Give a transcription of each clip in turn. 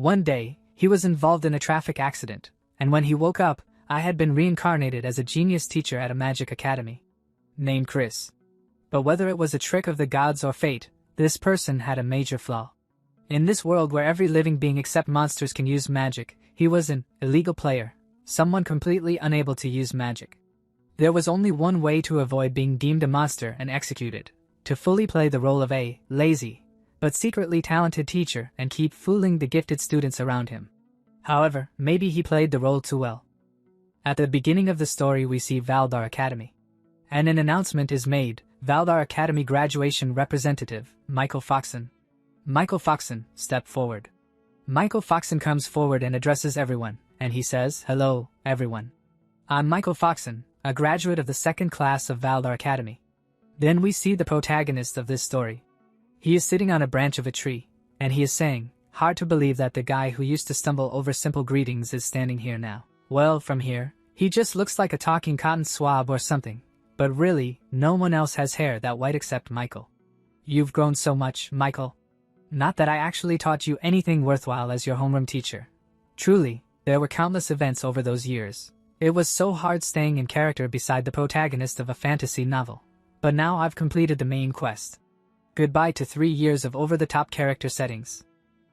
One day, he was involved in a traffic accident, and when he woke up, I had been reincarnated as a genius teacher at a magic academy. Named Chris. But whether it was a trick of the gods or fate, this person had a major flaw. In this world where every living being except monsters can use magic, he was an illegal player, someone completely unable to use magic. There was only one way to avoid being deemed a monster and executed: to fully play the role of a lazy, but secretly talented teacher and keep fooling the gifted students around him. However, maybe he played the role too well. At the beginning of the story we see Valdar Academy. And an announcement is made: Valdar Academy graduation representative, Michael Foxon. Michael Foxon, step forward. Michael Foxon comes forward and addresses everyone, and he says, "Hello, everyone. I'm Michael Foxon, a graduate of the second class of Valdar Academy." Then we see the protagonist of this story. He is sitting on a branch of a tree, and he is saying, "Hard to believe that the guy who used to stumble over simple greetings is standing here now. Well, from here, he just looks like a talking cotton swab or something. But really, no one else has hair that white except Michael. You've grown so much, Michael. Not that I actually taught you anything worthwhile as your homeroom teacher. Truly, there were countless events over those years. It was so hard staying in character beside the protagonist of a fantasy novel. But now I've completed the main quest. Goodbye to 3 years of over-the-top character settings.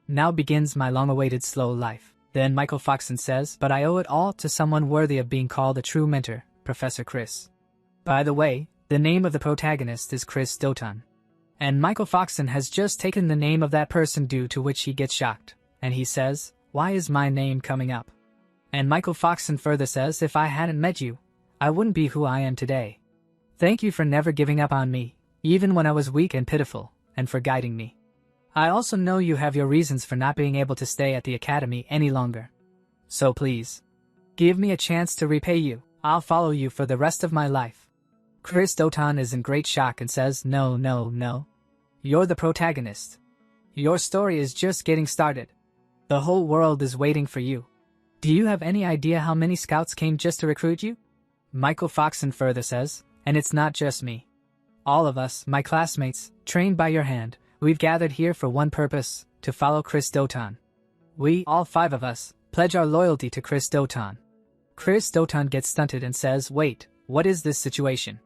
Now begins my long-awaited slow life." Then Michael Foxon says, "But I owe it all to someone worthy of being called a true mentor, Professor Chris." By the way, the name of the protagonist is Chris Doton. And Michael Foxon has just taken the name of that person, due to which he gets shocked. And he says, "Why is my name coming up?" And Michael Foxon further says, "If I hadn't met you, I wouldn't be who I am today. Thank you for never giving up on me, even when I was weak and pitiful, and for guiding me. I also know you have your reasons for not being able to stay at the academy any longer. So please, give me a chance to repay you. I'll follow you for the rest of my life." Chris Doton is in great shock and says, "No, no, no. You're the protagonist. Your story is just getting started. The whole world is waiting for you. Do you have any idea how many scouts came just to recruit you?" Michael Foxon further says, "And it's not just me. All of us, my classmates, trained by your hand, we've gathered here for one purpose: to follow Chris Doton. We, all 5 of us, pledge our loyalty to Chris Doton." Chris Doton gets stunted and says, "Wait, what is this situation?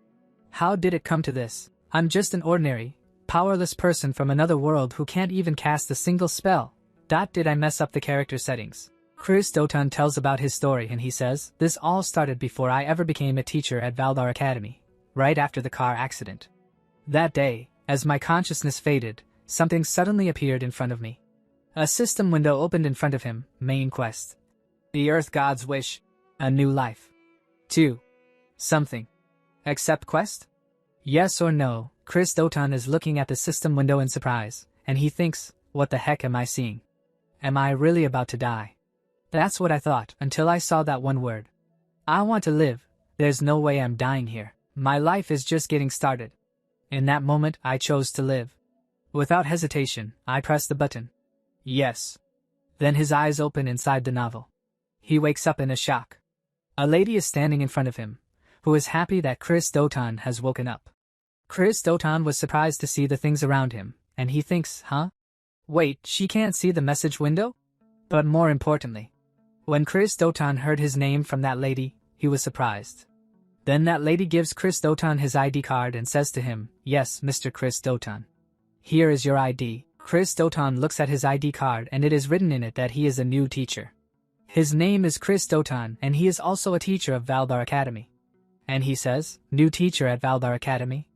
How did it come to this? I'm just an ordinary, powerless person from another world who can't even cast a single spell. Did I mess up the character settings?" Chris Doton tells about his story and he says, "This all started before I ever became a teacher at Valdar Academy, right after the car accident. That day, as my consciousness faded, something suddenly appeared in front of me. A system window opened in front of him, main quest. The Earth God's wish, a new life. 2. Something. Accept quest? Yes or no?" Chris Doton is looking at the system window in surprise, and he thinks, "What the heck am I seeing? Am I really about to die?" That's what I thought until I saw that one word. I want to live. There's no way I'm dying here. My life is just getting started. In that moment, I chose to live. Without hesitation, I pressed the button. Yes. Then his eyes open inside the novel. He wakes up in a shock. A lady is standing in front of him, who is happy that Chris Doton has woken up. Chris Doton was surprised to see the things around him, and he thinks, huh? Wait, she can't see the message window? But more importantly, when Chris Doton heard his name from that lady, he was surprised. Then that lady gives Chris Doton his ID card and says to him, "Yes, Mr. Chris Doton. Here is your ID." Chris Doton looks at his ID card and it is written in it that he is a new teacher. His name is Chris Doton and he is also a teacher of Valdar Academy. And he says, "New teacher at Valdar Academy?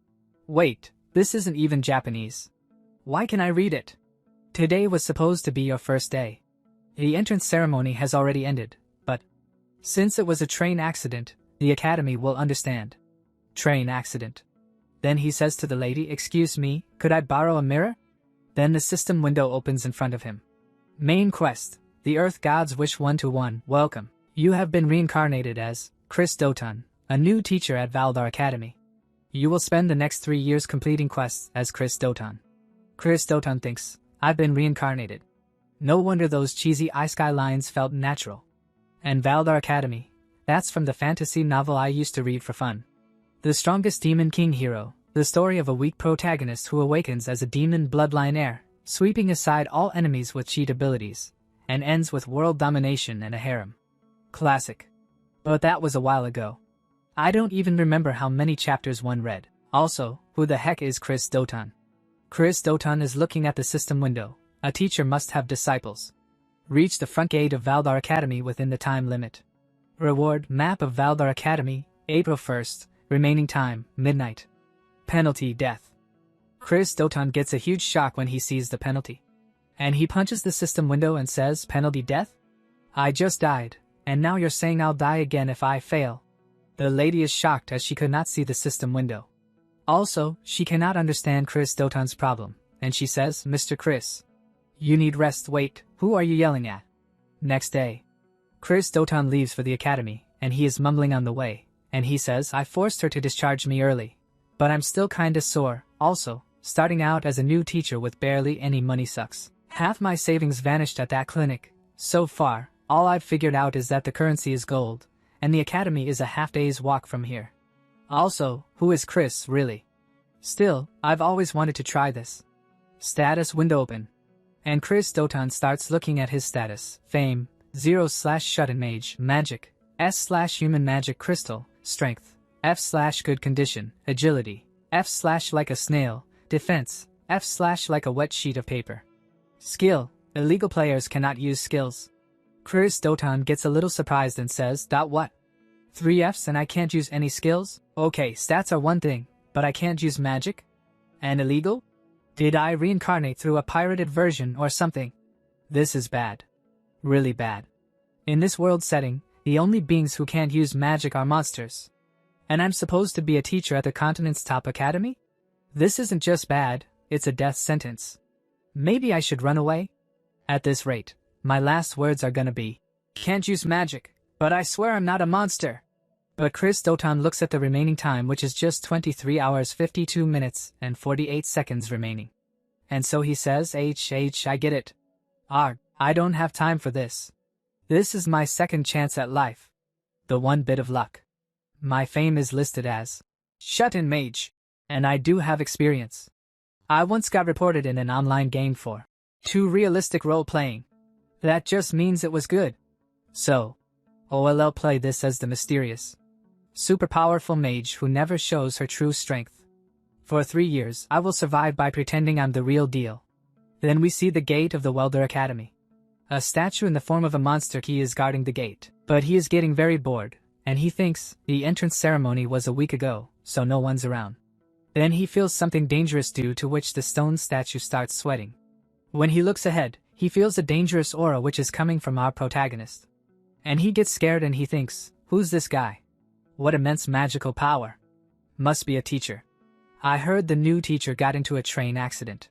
Wait, this isn't even Japanese. Why can I read it? Today was supposed to be your first day. The entrance ceremony has already ended, but since it was a train accident, the academy will understand." Train accident. Then he says to the lady, "Excuse me, could I borrow a mirror?" Then the system window opens in front of him. Main quest, the Earth God's Wish 1-1. Welcome. You have been reincarnated as Chris Doton, a new teacher at Valdar Academy. You will spend the next 3 years completing quests as Chris Doton. Chris Doton thinks, I've been reincarnated. No wonder those cheesy iSky lines felt natural. And Valdar Academy, that's from the fantasy novel I used to read for fun. The Strongest Demon King Hero, the story of a weak protagonist who awakens as a demon bloodline heir, sweeping aside all enemies with cheat abilities, and ends with world domination and a harem. Classic. But that was a while ago. I don't even remember how many chapters one read. Also, who the heck is Chris Doton? Chris Doton is looking at the system window. A teacher must have disciples. Reach the front gate of Valdar Academy within the time limit. Reward: map of Valdar Academy, April 1st, remaining time, midnight. Penalty: death. Chris Doton gets a huge shock when he sees the penalty. And he punches the system window and says, penalty: death? I just died, and now you're saying I'll die again if I fail. The lady is shocked as she could not see the system window. Also, she cannot understand Chris Doton's problem, and she says, Mr. Chris, you need rest. Wait, who are you yelling at? Next day, Chris Doton leaves for the academy, and he is mumbling on the way, and he says, I forced her to discharge me early, but I'm still kinda sore. Also, starting out as a new teacher with barely any money sucks. Half my savings vanished at that clinic. So far, all I've figured out is that the currency is gold, and the academy is a half-day's walk from here. Also, who is Chris, really? Still, I've always wanted to try this. Status window open. And Chris Doton starts looking at his status. Fame, 0/shut-in mage, magic, S/human magic crystal, strength, F/good condition, agility, F/like a snail, defense, F/like a wet sheet of paper. Skill, illegal players cannot use skills. Chris Doton gets a little surprised and says, what? 3 Fs and I can't use any skills? Okay, stats are one thing, but I can't use magic? And illegal? Did I reincarnate through a pirated version or something? This is bad. Really bad. In this world setting, the only beings who can't use magic are monsters. And I'm supposed to be a teacher at the continent's top academy? This isn't just bad, it's a death sentence. Maybe I should run away? At this rate, my last words are gonna be, can't use magic, but I swear I'm not a monster. But Chris Doton looks at the remaining time, which is just 23 hours 52 minutes and 48 seconds remaining. And so he says, I get it. I don't have time for this. This is my second chance at life. The one bit of luck. My fame is listed as shut-in mage, and I do have experience. I once got reported in an online game for too realistic role-playing. That just means it was good. So, I'll play this as the mysterious, super powerful mage who never shows her true strength. For 3 years, I will survive by pretending I'm the real deal. Then we see the gate of the Welder Academy. A statue in the form of a monster key is guarding the gate, but he is getting very bored, and he thinks the entrance ceremony was a week ago, so no one's around. Then he feels something dangerous, due to which the stone statue starts sweating. When he looks ahead, he feels a dangerous aura which is coming from our protagonist. And he gets scared and he thinks, who's this guy? What immense magical power. Must be a teacher. I heard the new teacher got into a train accident.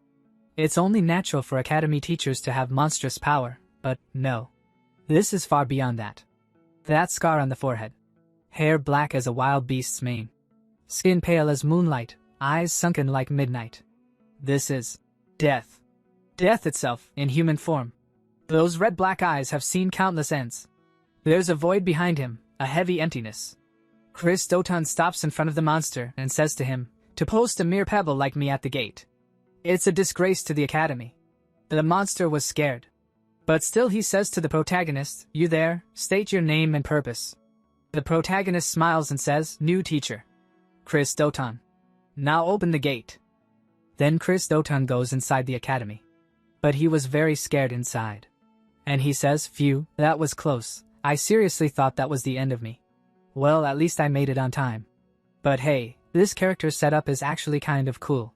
It's only natural for academy teachers to have monstrous power, but no. This is far beyond that. That scar on the forehead. Hair black as a wild beast's mane. Skin pale as moonlight, eyes sunken like midnight. This is death. Death itself, in human form. Those red-black eyes have seen countless ends. There's a void behind him, a heavy emptiness. Chris Doton stops in front of the monster and says to him, to post a mere pebble like me at the gate. It's a disgrace to the academy. The monster was scared. But still he says to the protagonist, you there, state your name and purpose. The protagonist smiles and says, new teacher. Chris Doton. Now open the gate. Then Chris Doton goes inside the academy. But he was very scared inside. And he says, phew, that was close. I seriously thought that was the end of me. Well, at least I made it on time. But hey, this character setup is actually kind of cool.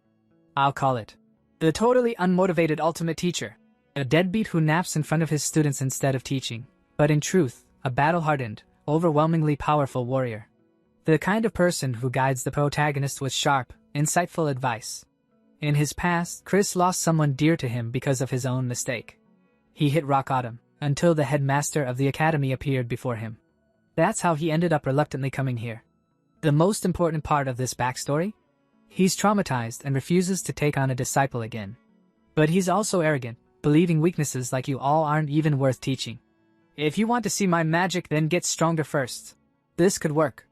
I'll call it the totally unmotivated ultimate teacher. A deadbeat who naps in front of his students instead of teaching, but in truth, a battle-hardened, overwhelmingly powerful warrior. The kind of person who guides the protagonist with sharp, insightful advice. In his past, Chris lost someone dear to him because of his own mistake. He hit rock bottom, until the headmaster of the academy appeared before him. That's how he ended up reluctantly coming here. The most important part of this backstory? He's traumatized and refuses to take on a disciple again. But he's also arrogant, believing weaknesses like you all aren't even worth teaching. If you want to see my magic, then get stronger first. This could work.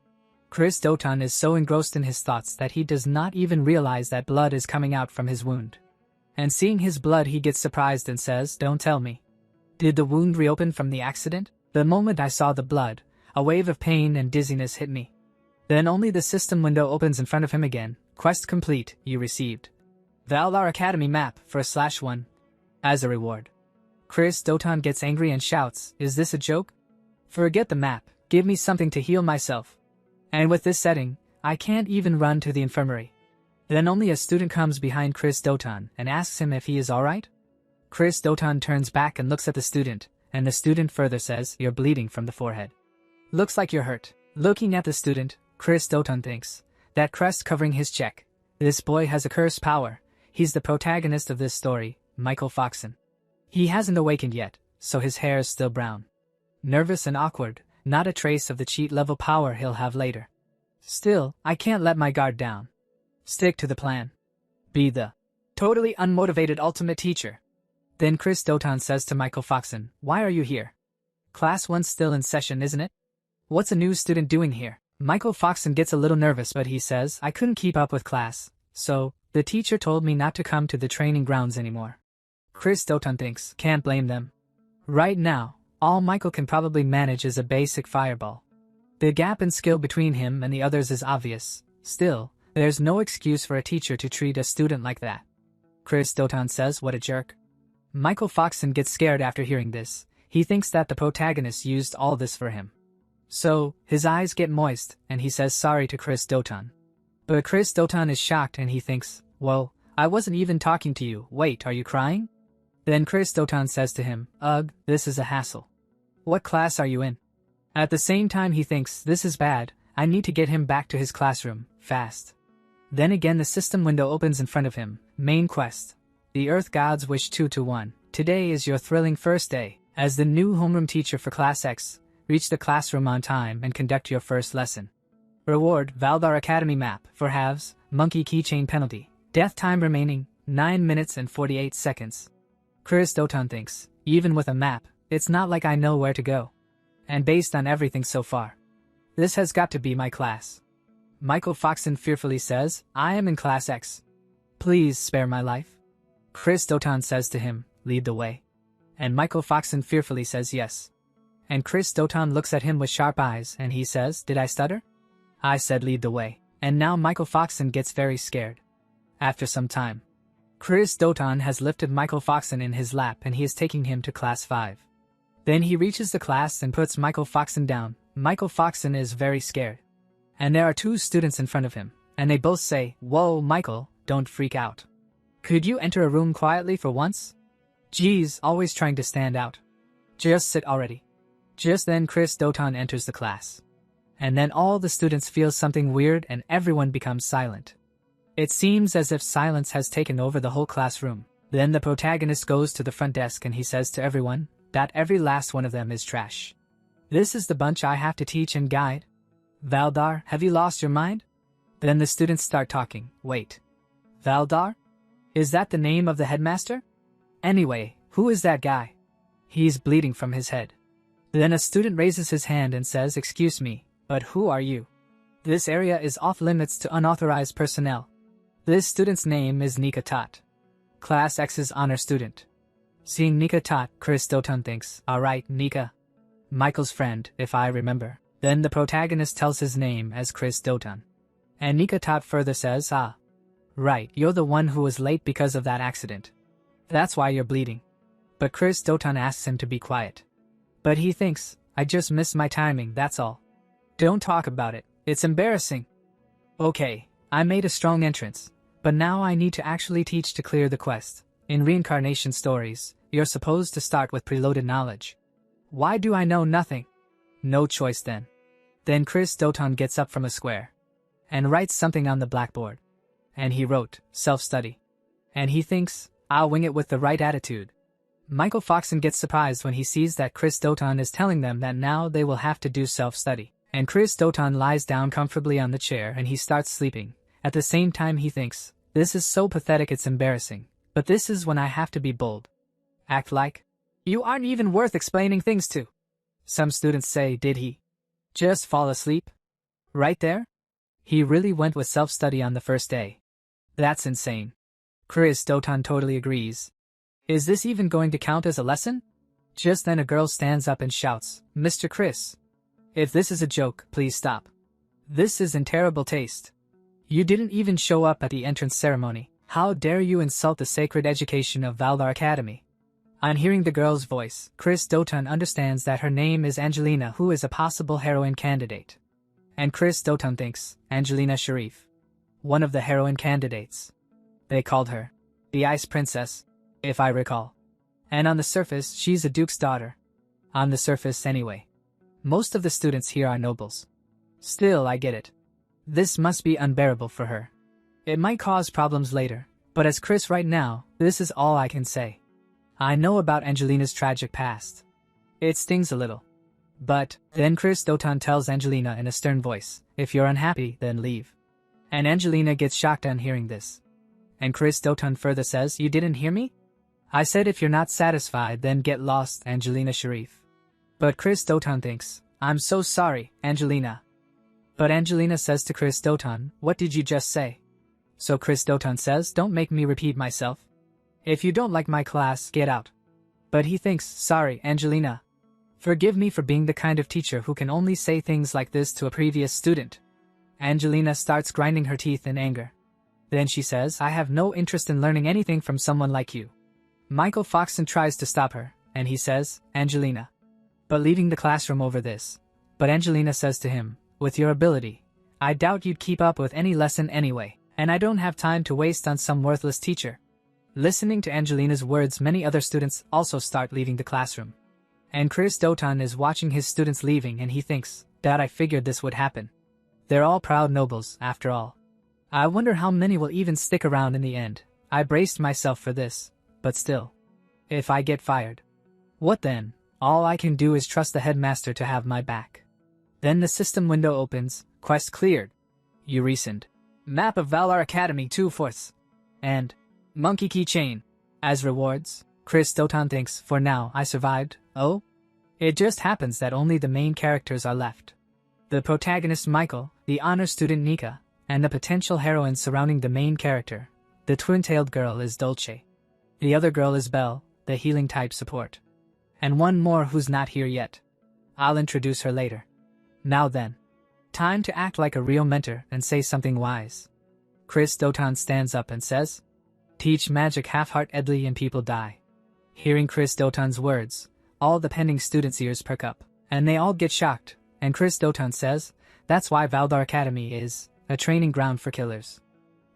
Chris Doton is so engrossed in his thoughts that he does not even realize that blood is coming out from his wound. And seeing his blood, he gets surprised and says, don't tell me. Did the wound reopen from the accident? The moment I saw the blood, a wave of pain and dizziness hit me. Then only the system window opens in front of him again. Quest complete, you received Valdar Academy map for /1 as a reward. Chris Doton gets angry and shouts, is this a joke? Forget the map, give me something to heal myself. And with this setting, I can't even run to the infirmary. Then only a student comes behind Chris Doton and asks him if he is alright. Chris Doton turns back and looks at the student, and the student further says, you're bleeding from the forehead. Looks like you're hurt. Looking at the student, Chris Doton thinks, that crest covering his cheek. This boy has a cursed power. He's the protagonist of this story, Michael Foxon. He hasn't awakened yet, so his hair is still brown. Nervous and awkward, not a trace of the cheat level power he'll have later. Still, I can't let my guard down. Stick to the plan. Be the totally unmotivated ultimate teacher. Then Chris Doton says to Michael Foxon, why are you here? Class 1's still in session, isn't it? What's a new student doing here? Michael Foxon gets a little nervous, but he says, I couldn't keep up with class, so the teacher told me not to come to the training grounds anymore. Chris Doton thinks, can't blame them. Right now, all Michael can probably manage is a basic fireball. The gap in skill between him and the others is obvious. Still, there's no excuse for a teacher to treat a student like that. Chris Doton says, what a jerk. Michael Foxon gets scared after hearing this. He thinks that the protagonist used all this for him. So, his eyes get moist, and he says sorry to Chris Doton. But Chris Doton is shocked and he thinks, well, I wasn't even talking to you. Wait, are you crying? Then Chris Doton says to him, ugh, this is a hassle. What class are you in? At the same time he thinks, this is bad, I need to get him back to his classroom, fast. Then again the system window opens in front of him, main quest. The Earth Gods wish 2-1. Today is your thrilling first day. As the new homeroom teacher for Class X, reach the classroom on time and conduct your first lesson. Reward, Valdar Academy map, for halves, monkey keychain penalty. Death time remaining, 9 minutes and 48 seconds. Chris Doton thinks, even with a map, it's not like I know where to go. And based on everything so far, this has got to be my class. Michael Foxon fearfully says, I am in Class X. Please spare my life. Chris Doton says to him, lead the way. And Michael Foxon fearfully says yes. And Chris Doton looks at him with sharp eyes and he says, did I stutter? I said lead the way. And now Michael Foxon gets very scared. After some time, Chris Doton has lifted Michael Foxon in his lap and he is taking him to Class 5. Then he reaches the class and puts Michael Foxon down. Michael Foxon is very scared. And there are 2 students in front of him, and they both say, whoa, Michael, don't freak out. Could you enter a room quietly for once? Geez, always trying to stand out. Just sit already. Just then Chris Doton enters the class. And then all the students feel something weird and everyone becomes silent. It seems as if silence has taken over the whole classroom. Then the protagonist goes to the front desk and he says to everyone that every last one of them is trash. This is the bunch I have to teach and guide. Valdar, have you lost your mind? Then the students start talking. Wait. Valdar? Is that the name of the headmaster? Anyway, who is that guy? He's bleeding from his head. Then a student raises his hand and says, excuse me, but who are you? This area is off limits to unauthorized personnel. This student's name is Nika Tot. Class X's honor student. Seeing Nika Tot, Chris Doton thinks, alright, Nika. Michael's friend, if I remember. Then the protagonist tells his name as Chris Doton. And Nika Tot further says, ah. Right, you're the one who was late because of that accident. That's why you're bleeding. But Chris Doton asks him to be quiet. But he thinks, I just missed my timing, that's all. Don't talk about it, it's embarrassing. Okay, I made a strong entrance. But now I need to actually teach to clear the quest. In reincarnation stories, you're supposed to start with preloaded knowledge. Why do I know nothing? No choice then. Then Chris Doton gets up from a square and writes something on the blackboard. And he wrote, self-study. And he thinks, I'll wing it with the right attitude. Michael Foxon gets surprised when he sees that Chris Doton is telling them that now they will have to do self-study. And Chris Doton lies down comfortably on the chair and he starts sleeping. At the same time he thinks, this is so pathetic it's embarrassing. But this is when I have to be bold. Act like you aren't even worth explaining things to. Some students say, did he just fall asleep? Right there? He really went with self-study on the first day. That's insane. Chris Doton totally agrees. Is this even going to count as a lesson? Just then a girl stands up and shouts, "Mr. Chris! If this is a joke, please stop. This is in terrible taste. You didn't even show up at the entrance ceremony. How dare you insult the sacred education of Valdar Academy?" On hearing the girl's voice, Chris Dotan understands that her name is Angelina, who is a possible heroine candidate. And Chris Dotan thinks, Angelina Sharif, one of the heroine candidates. They called her the Ice Princess, if I recall. And on the surface, she's a duke's daughter. On the surface, anyway. Most of the students here are nobles. Still, I get it. This must be unbearable for her. It might cause problems later, but as Chris right now, this is all I can say. I know about Angelina's tragic past. It stings a little. But then Chris Dotan tells Angelina in a stern voice, "If you're unhappy, then leave." And Angelina gets shocked on hearing this. And Chris Dotan further says, "You didn't hear me? I said if you're not satisfied, then get lost, Angelina Sharif." But Chris Dotan thinks, "I'm so sorry, Angelina." But Angelina says to Chris Dotan, "What did you just say?" So Chris Dotan says, "Don't make me repeat myself. If you don't like my class, get out." But he thinks, "Sorry, Angelina. Forgive me for being the kind of teacher who can only say things like this to a previous student." Angelina starts grinding her teeth in anger. Then she says, "I have no interest in learning anything from someone like you." Michael Foxton tries to stop her, and he says, "Angelina." But leaving the classroom over this. But Angelina says to him, "With your ability, I doubt you'd keep up with any lesson anyway, and I don't have time to waste on some worthless teacher." Listening to Angelina's words, many other students also start leaving the classroom. And Chris Dotan is watching his students leaving, and he thinks, "Dad, I figured this would happen. They're all proud nobles, after all. I wonder how many will even stick around in the end. I braced myself for this, but still. If I get fired, what then? All I can do is trust the headmaster to have my back." Then the system window opens, quest cleared. You resend. Map of Valar Academy 2/4. And monkey keychain. As rewards, Chris Dotan thinks, "For now, I survived." Oh? It just happens that only the main characters are left. The protagonist Michael, the honor student Nika, and the potential heroine surrounding the main character. The twin-tailed girl is Dolce. The other girl is Belle, the healing type support. And one more who's not here yet. I'll introduce her later. Now then. Time to act like a real mentor and say something wise. Chris Dotan stands up and says, "Teach magic half-heartedly and people die." Hearing Chris Dotan's words, all the pending students' ears perk up, and they all get shocked, and Chris Dotan says, "That's why Valdar Academy is a training ground for killers.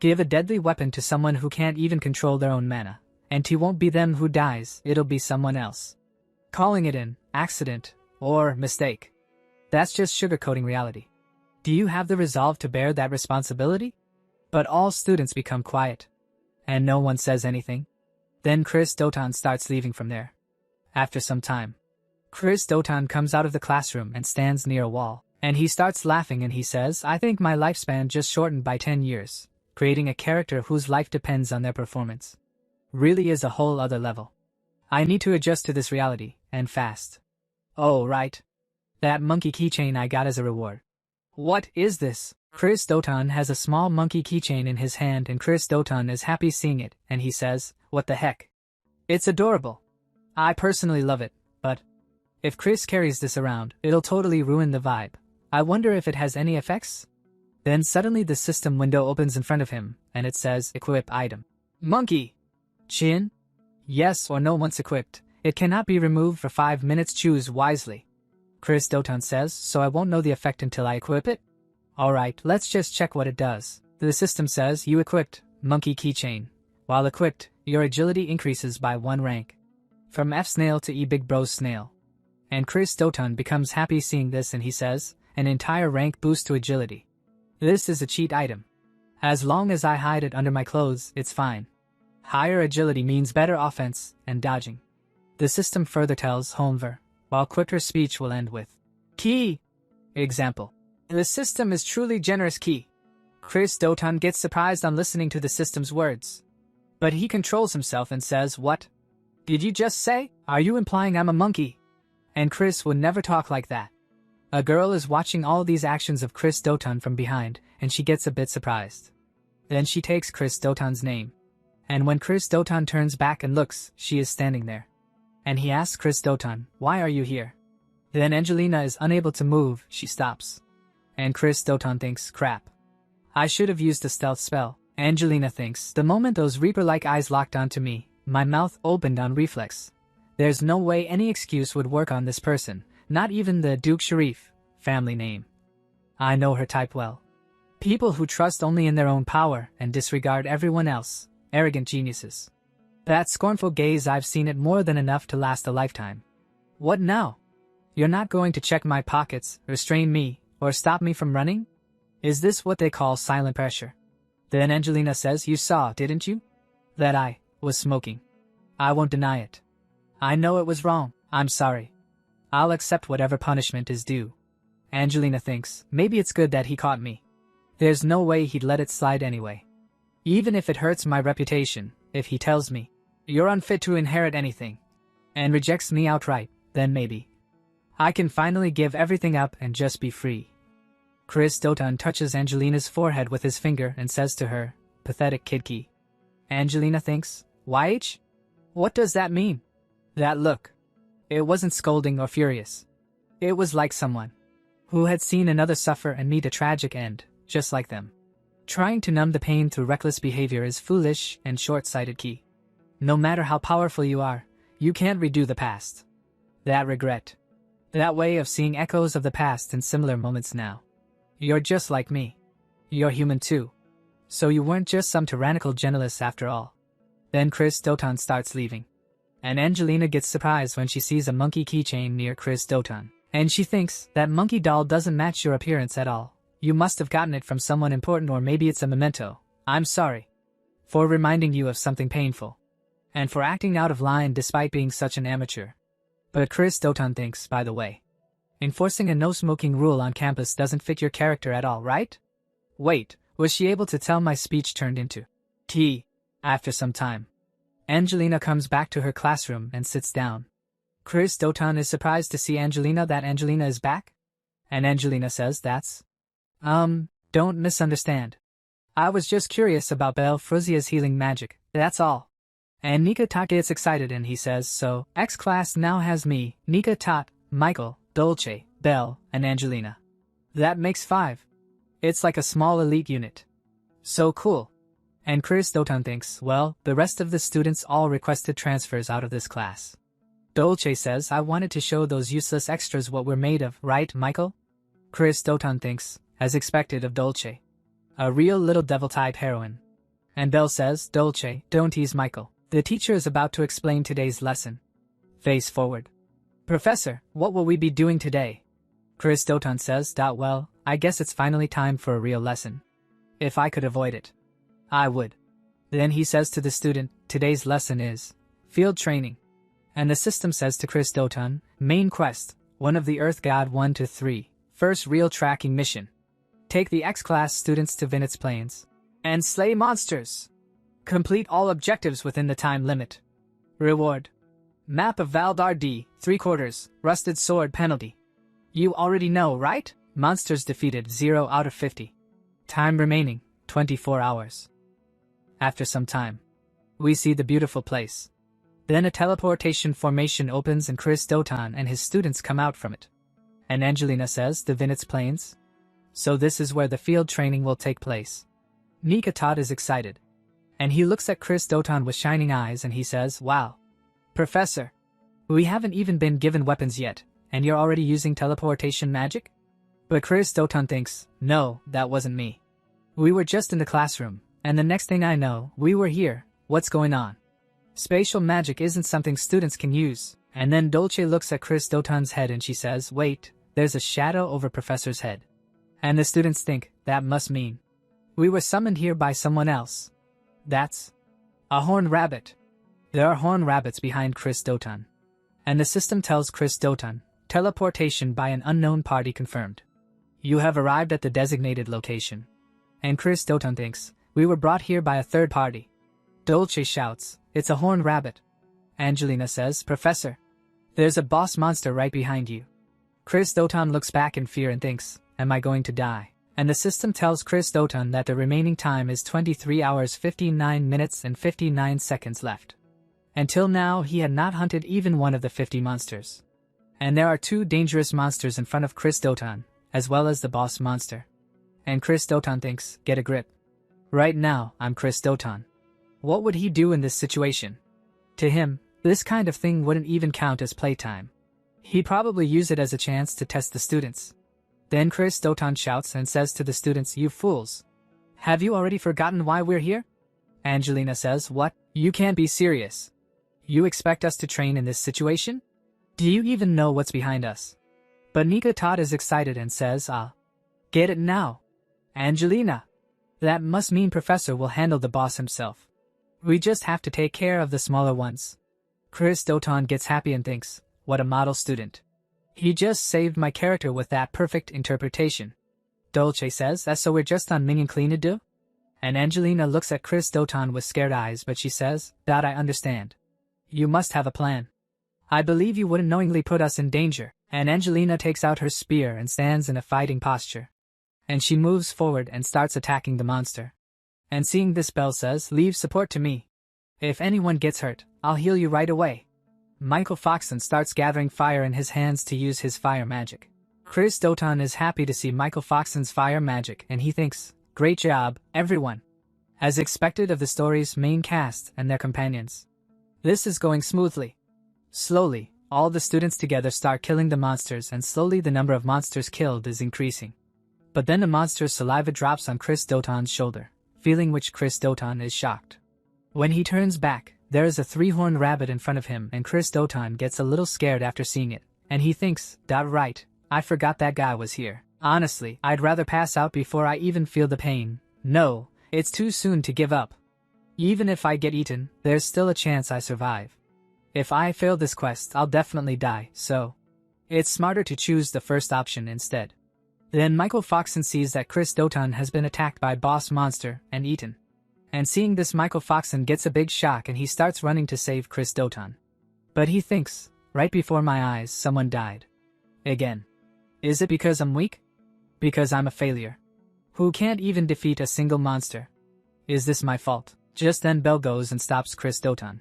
Give a deadly weapon to someone who can't even control their own mana, and it won't be them who dies, it'll be someone else. Calling it an accident or mistake, that's just sugarcoating reality. Do you have the resolve to bear that responsibility?" But all students become quiet, and no one says anything. Then Chris Dotan starts leaving from there. After some time, Chris Dotan comes out of the classroom and stands near a wall, and he starts laughing and he says, "I think my lifespan just shortened by 10 years, creating a character whose life depends on their performance. Really is a whole other level. I need to adjust to this reality, and fast. Oh, right. That monkey keychain I got as a reward. What is this?" Chris Dotan has a small monkey keychain in his hand, and Chris Dotan is happy seeing it, and he says, "What the heck? It's adorable. I personally love it, but if Chris carries this around, it'll totally ruin the vibe. I wonder if it has any effects?" Then suddenly the system window opens in front of him, and it says, "Equip item. Monkey. Chin? Yes or no once equipped. It cannot be removed for 5 minutes. Choose wisely." Chris Dotan says, "So I won't know the effect until I equip it? Alright, let's just check what it does." The system says, "You equipped monkey keychain. While equipped, your agility increases by 1 rank. From F snail to E big bros snail." And Chris Dotan becomes happy seeing this, and he says, "An entire rank boost to agility. This is a cheat item. As long as I hide it under my clothes, it's fine. Higher agility means better offense and dodging." The system further tells Homer, while quicker speech will end with key. Example. The system is truly generous key. Chris Dotan gets surprised on listening to the system's words. But he controls himself and says, "What? Did you just say? Are you implying I'm a monkey?" And Chris would never talk like that. A girl is watching all these actions of Chris Dotan from behind, and she gets a bit surprised. Then she takes Chris Dotan's name. And when Chris Dotan turns back and looks, she is standing there. and he asks Chris Doton, "Why are you here?" Then Angelina is unable to move, she stops. And Chris Doton thinks, "Crap. I should have used a stealth spell." Angelina thinks, "The moment those Reaper-like eyes locked onto me, my mouth opened on reflex. There's no way any excuse would work on this person, not even the Duke Sharif family name. I know her type well. People who trust only in their own power and disregard everyone else, arrogant geniuses. That scornful gaze, I've seen it more than enough to last a lifetime. What now? You're not going to check my pockets, restrain me, or stop me from running? Is this what they call silent pressure?" Then Angelina says, "You saw, didn't you? That I was smoking. I won't deny it. I know it was wrong. I'm sorry. I'll accept whatever punishment is due." Angelina thinks, maybe it's good that he caught me. There's no way he'd let it slide anyway. Even if it hurts my reputation, if he tells me, "You're unfit to inherit anything," and rejects me outright, then maybe I can finally give everything up and just be free. Chris Doton touches Angelina's forehead with his finger and says to her, "Pathetic kidkey." Angelina thinks, "YH? What does that mean?" That look. It wasn't scolding or furious. It was like someone who had seen another suffer and meet a tragic end, just like them. Trying to numb the pain through reckless behavior is foolish and short-sighted key. No matter how powerful you are, you can't redo the past. That regret. That way of seeing echoes of the past in similar moments now. You're just like me. You're human too. So you weren't just some tyrannical generalist after all. Then Chris Doton starts leaving. And Angelina gets surprised when she sees a monkey keychain near Chris Doton. And she thinks, that monkey doll doesn't match your appearance at all. You must have gotten it from someone important, or maybe it's a memento. I'm sorry for reminding you of something painful. And for acting out of line despite being such an amateur. But Chris Doton thinks, by the way, enforcing a no-smoking rule on campus doesn't fit your character at all, right? Wait, was she able to tell my speech turned into tea? After some time, Angelina comes back to her classroom and sits down. Chris Doton is surprised to see that Angelina is back. And Angelina says, don't misunderstand. I was just curious about Belle Fruzia's healing magic, that's all." And Nika Tot gets excited and he says, "So, X class now has me, Nika Tot, Michael, Dolce, Belle, and Angelina. That makes 5. It's like a small elite unit. So cool." And Chris Doton thinks, well, the rest of the students all requested transfers out of this class. Dolce says, "I wanted to show those useless extras what we're made of, right, Michael?" Chris Doton thinks, as expected of Dolce, a real little devil-type heroine. And Belle says, "Dolce, don't tease Michael. The teacher is about to explain today's lesson." Face forward. "Professor, what will we be doing today?" Chris Doton says, "Well, I guess it's finally time for a real lesson. If I could avoid it, I would." Then he says to the student, "Today's lesson is field training." And the system says to Chris Doton, "Main quest, one of the Earth God 1 to 3, first real tracking mission. Take the X-class students to Vinitz Plains and slay monsters. Complete all objectives within the time limit. Reward: map of Valdar D, 3/4, rusted sword penalty. You already know, right? Monsters defeated 0 out of 50. Time remaining, 24 hours. After some time, we see the beautiful place. Then a teleportation formation opens and Chris Doton and his students come out from it. And Angelina says, "The Vinitz Plains? So this is where the field training will take place." Nika Tot is excited. And he looks at Chris Doton with shining eyes and he says, "Wow. Professor, we haven't even been given weapons yet, and you're already using teleportation magic?" But Chris Doton thinks, "No, that wasn't me. We were just in the classroom, and the next thing I know, we were here. What's going on? Spatial magic isn't something students can use." And then Dolce looks at Chris Doton's head and she says, "Wait, there's a shadow over Professor's head." And the students think, that must mean we were summoned here by someone else. That's a horned rabbit. There are horned rabbits behind Chris Doton. And the system tells Chris Doton, teleportation by an unknown party confirmed. You have arrived at the designated location. And Chris Doton thinks, we were brought here by a third party. Dolce shouts, it's a horned rabbit. Angelina says, Professor, there's a boss monster right behind you. Chris Doton looks back in fear and thinks, am I going to die? And the system tells Chris Doton that the remaining time is 23 hours 59 minutes and 59 seconds left. Until now, he had not hunted even one of the 50 monsters. And there are 2 dangerous monsters in front of Chris Doton, as well as the boss monster. And Chris Doton thinks, get a grip. Right now, I'm Chris Doton. What would he do in this situation? To him, this kind of thing wouldn't even count as playtime. He'd probably use it as a chance to test the students. Then Chris Doton shouts and says to the students, you fools. Have you already forgotten why we're here? Angelina says, what? You can't be serious. You expect us to train in this situation? Do you even know what's behind us? But Nika Todd is excited and says, get it now. Angelina. That must mean Professor will handle the boss himself. We just have to take care of the smaller ones. Chris Doton gets happy and thinks, what a model student. He just saved my character with that perfect interpretation. Dolce says, that's so we're just on Ming and Clean to do? And Angelina looks at Chris Doton with scared eyes, but she says, that I understand. You must have a plan. I believe you wouldn't knowingly put us in danger. And Angelina takes out her spear and stands in a fighting posture. And she moves forward and starts attacking the monster. And seeing this, Belle says, leave support to me. If anyone gets hurt, I'll heal you right away. Michael Foxon starts gathering fire in his hands to use his fire magic. Chris Doton is happy to see Michael Foxon's fire magic and he thinks, great job, everyone. As expected of the story's main cast and their companions. This is going smoothly. Slowly, all the students together start killing the monsters and slowly the number of monsters killed is increasing. But then the monster's saliva drops on Chris Doton's shoulder, feeling which Chris Doton is shocked. When he turns back, there is a 3-horned rabbit in front of him and Chris Doton gets a little scared after seeing it, and he thinks, right, I forgot that guy was here. Honestly, I'd rather pass out before I even feel the pain. No, it's too soon to give up. Even if I get eaten, there's still a chance I survive. If I fail this quest, I'll definitely die, so it's smarter to choose the first option instead. Then Michael Foxon sees that Chris Doton has been attacked by Boss Monster and eaten. And seeing this, Michael Foxon gets a big shock and he starts running to save Chris Doton. But he thinks, right before my eyes, someone died. Again. Is it because I'm weak? Because I'm a failure. Who can't even defeat a single monster? Is this my fault? Just then Belle goes and stops Chris Doton.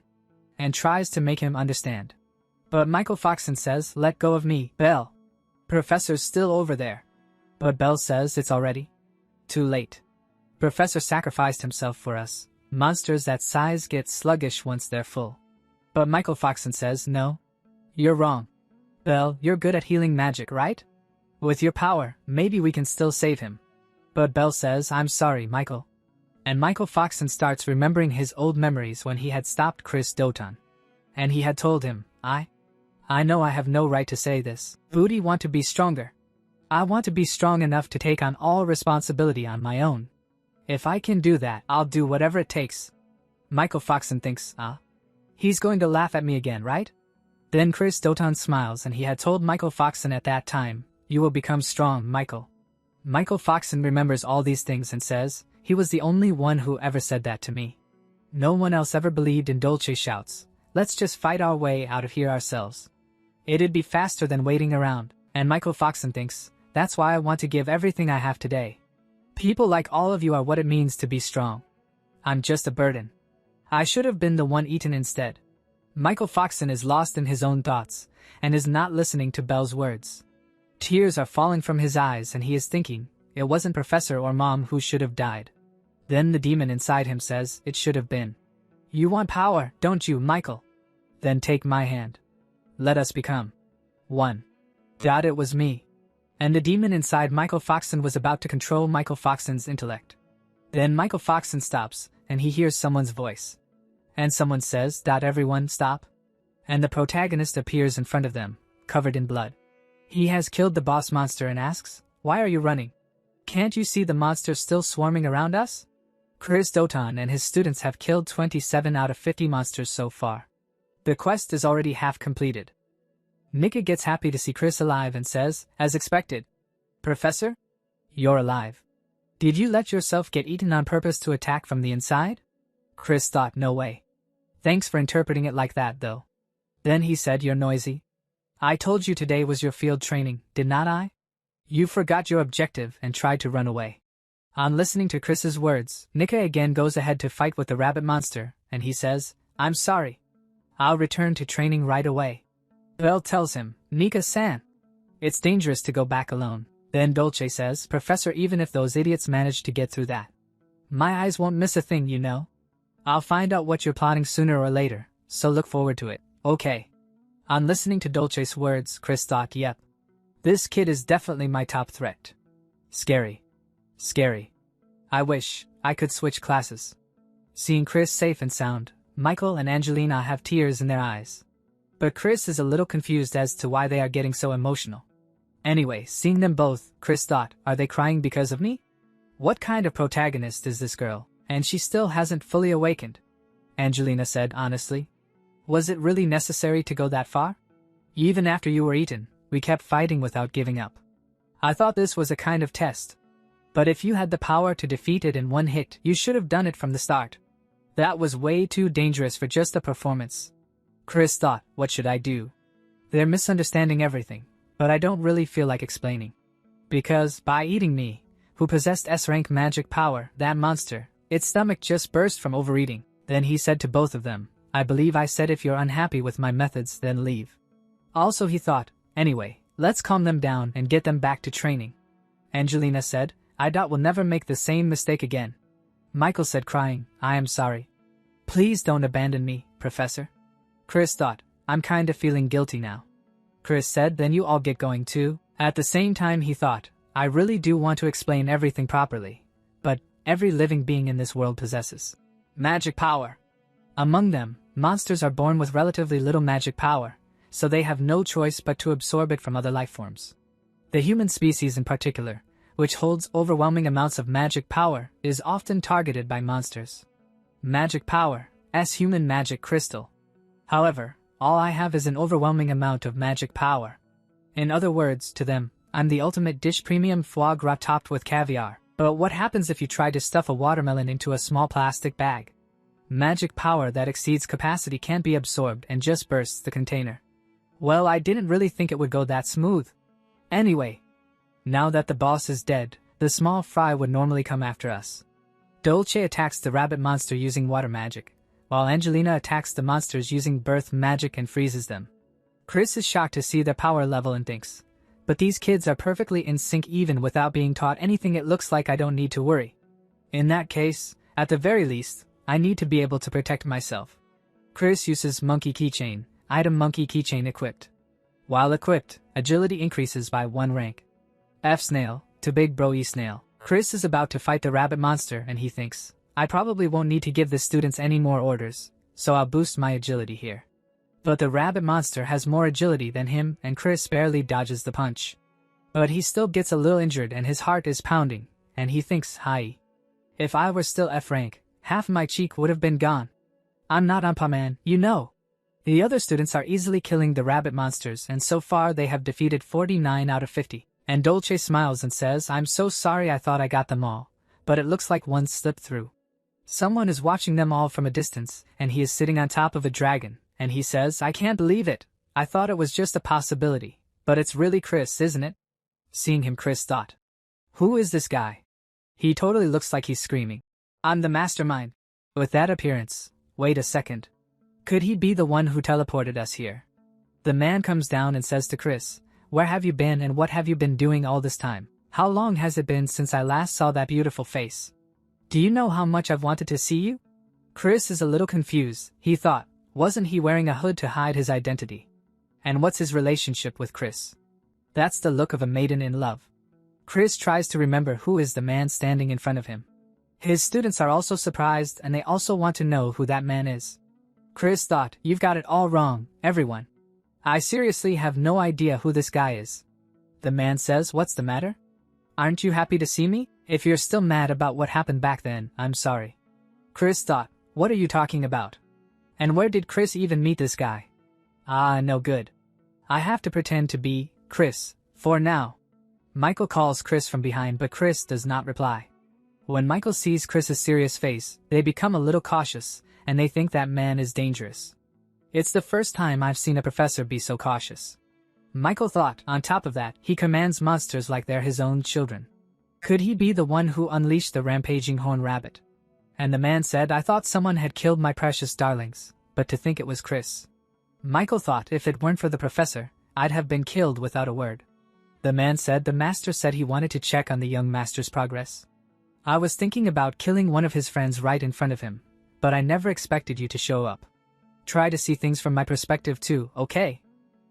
And tries to make him understand. But Michael Foxon says, let go of me, Belle. Professor's still over there. But Belle says it's already too late. Professor sacrificed himself for us. Monsters that size get sluggish once they're full. But Michael Foxon says, no. You're wrong. Belle, you're good at healing magic, right? With your power, maybe we can still save him. But Belle says, I'm sorry, Michael. And Michael Foxon starts remembering his old memories when he had stopped Chris Doton. And he had told him, I know I have no right to say this. Booty want to be stronger. I want to be strong enough to take on all responsibility on my own. If I can do that, I'll do whatever it takes. Michael Foxon thinks, he's going to laugh at me again, right? Then Chris Doton smiles and he had told Michael Foxon at that time, you will become strong, Michael. Michael Foxon remembers all these things and says, he was the only one who ever said that to me. No one else ever believed in Dolce shouts, let's just fight our way out of here ourselves. It'd be faster than waiting around, and Michael Foxon thinks, that's why I want to give everything I have today. People like all of you are what it means to be strong. I'm just a burden. I should have been the one eaten instead. Michael Foxon is lost in his own thoughts, and is not listening to Belle's words. Tears are falling from his eyes and he is thinking, it wasn't Professor or Mom who should have died. Then the demon inside him says, it should have been. You want power, don't you, Michael? Then take my hand. Let us become one. It was me. And the demon inside Michael Foxon was about to control Michael Foxon's intellect. Then Michael Foxon stops, and he hears someone's voice. And someone says, everyone stop. And the protagonist appears in front of them, covered in blood. He has killed the boss monster and asks, why are you running? Can't you see the monster still swarming around us? Chris Doton and his students have killed 27 out of 50 monsters so far. The quest is already half completed. Nika gets happy to see Chris alive and says, as expected, Professor? You're alive. Did you let yourself get eaten on purpose to attack from the inside? Chris thought, no way. Thanks for interpreting it like that, though. Then he said, you're noisy. I told you today was your field training, did not I? You forgot your objective and tried to run away. On listening to Chris's words, Nika again goes ahead to fight with the rabbit monster, and he says, I'm sorry. I'll return to training right away. Belle tells him, Nika-san. It's dangerous to go back alone. Then Dolce says, Professor, even if those idiots manage to get through that, my eyes won't miss a thing, you know. I'll find out what you're plotting sooner or later, so look forward to it, okay? On listening to Dolce's words, Chris thought, yep. This kid is definitely my top threat. Scary. Scary. I wish I could switch classes. Seeing Chris safe and sound, Michael and Angelina have tears in their eyes. But Chris is a little confused as to why they are getting so emotional. Anyway, seeing them both, Chris thought, are they crying because of me? What kind of protagonist is this girl, and she still hasn't fully awakened? Angelina said honestly. Was it really necessary to go that far? Even after you were eaten, we kept fighting without giving up. I thought this was a kind of test. But if you had the power to defeat it in one hit, you should have done it from the start. That was way too dangerous for just a performance. Chris thought, what should I do? They're misunderstanding everything, but I don't really feel like explaining. Because, by eating me, who possessed S-rank magic power, that monster, its stomach just burst from overeating. Then he said to both of them, I believe I said if you're unhappy with my methods, then leave. Also he thought, anyway, let's calm them down and get them back to training. Angelina said, I doubt we'll never make the same mistake again. Michael said crying, I am sorry. Please don't abandon me, Professor. Chris thought, I'm kinda feeling guilty now. Chris said, then you all get going too. At the same time he thought, I really do want to explain everything properly. But every living being in this world possesses magic power. Among them, monsters are born with relatively little magic power, so they have no choice but to absorb it from other life forms. The human species in particular, which holds overwhelming amounts of magic power, is often targeted by monsters. Magic power, as human magic crystal. However, all I have is an overwhelming amount of magic power. In other words, to them, I'm the ultimate dish, premium foie gras topped with caviar. But what happens if you try to stuff a watermelon into a small plastic bag? Magic power that exceeds capacity can't be absorbed and just bursts the container. Well, I didn't really think it would go that smooth. Anyway, now that the boss is dead, the small fry would normally come after us. Dolce attacks the rabbit monster using water magic, while Angelina attacks the monsters using birth magic and freezes them. Chris is shocked to see their power level and thinks, but these kids are perfectly in sync even without being taught anything. It looks like I don't need to worry. In that case, at the very least, I need to be able to protect myself. Chris uses monkey keychain, item monkey keychain equipped. While equipped, agility increases by 1 rank. F snail, to big bro E snail. Chris is about to fight the rabbit monster and he thinks, I probably won't need to give the students any more orders, so I'll boost my agility here. But the rabbit monster has more agility than him and Chris barely dodges the punch. But he still gets a little injured and his heart is pounding, and he thinks, hi. If I were still F rank, half my cheek would have been gone. I'm not Ampa Man, you know. The other students are easily killing the rabbit monsters and so far they have defeated 49 out of 50. And Dolce smiles and says, I'm so sorry, I thought I got them all, but it looks like one slipped through. Someone is watching them all from a distance and he is sitting on top of a dragon, and he says, I can't believe it. I thought it was just a possibility, but it's really Chris, isn't it? Seeing him, Chris thought, who is this guy? He totally looks like he's screaming, I'm the mastermind. With that appearance, wait a second. Could he be the one who teleported us here? The man comes down and says to Chris, where have you been and what have you been doing all this time? How long has it been since I last saw that beautiful face? Do you know how much I've wanted to see you? Chris is a little confused. He thought, wasn't he wearing a hood to hide his identity? And what's his relationship with Chris? That's the look of a maiden in love. Chris tries to remember who is the man standing in front of him. His students are also surprised and they also want to know who that man is. Chris thought, you've got it all wrong, everyone. I seriously have no idea who this guy is. The man says, what's the matter? Aren't you happy to see me? If you're still mad about what happened back then, I'm sorry. Chris thought, what are you talking about? And where did Chris even meet this guy? Ah, no good. I have to pretend to be Chris, for now. Michael calls Chris from behind but Chris does not reply. When Michael sees Chris's serious face, they become a little cautious, and they think that man is dangerous. It's the first time I've seen a professor be so cautious. Michael thought, on top of that, he commands monsters like they're his own children. Could he be the one who unleashed the rampaging horn rabbit? And the man said, I thought someone had killed my precious darlings, but to think it was Chris. Michael thought if it weren't for the professor, I'd have been killed without a word. The man said the master said he wanted to check on the young master's progress. I was thinking about killing one of his friends right in front of him, but I never expected you to show up. Try to see things from my perspective too, okay?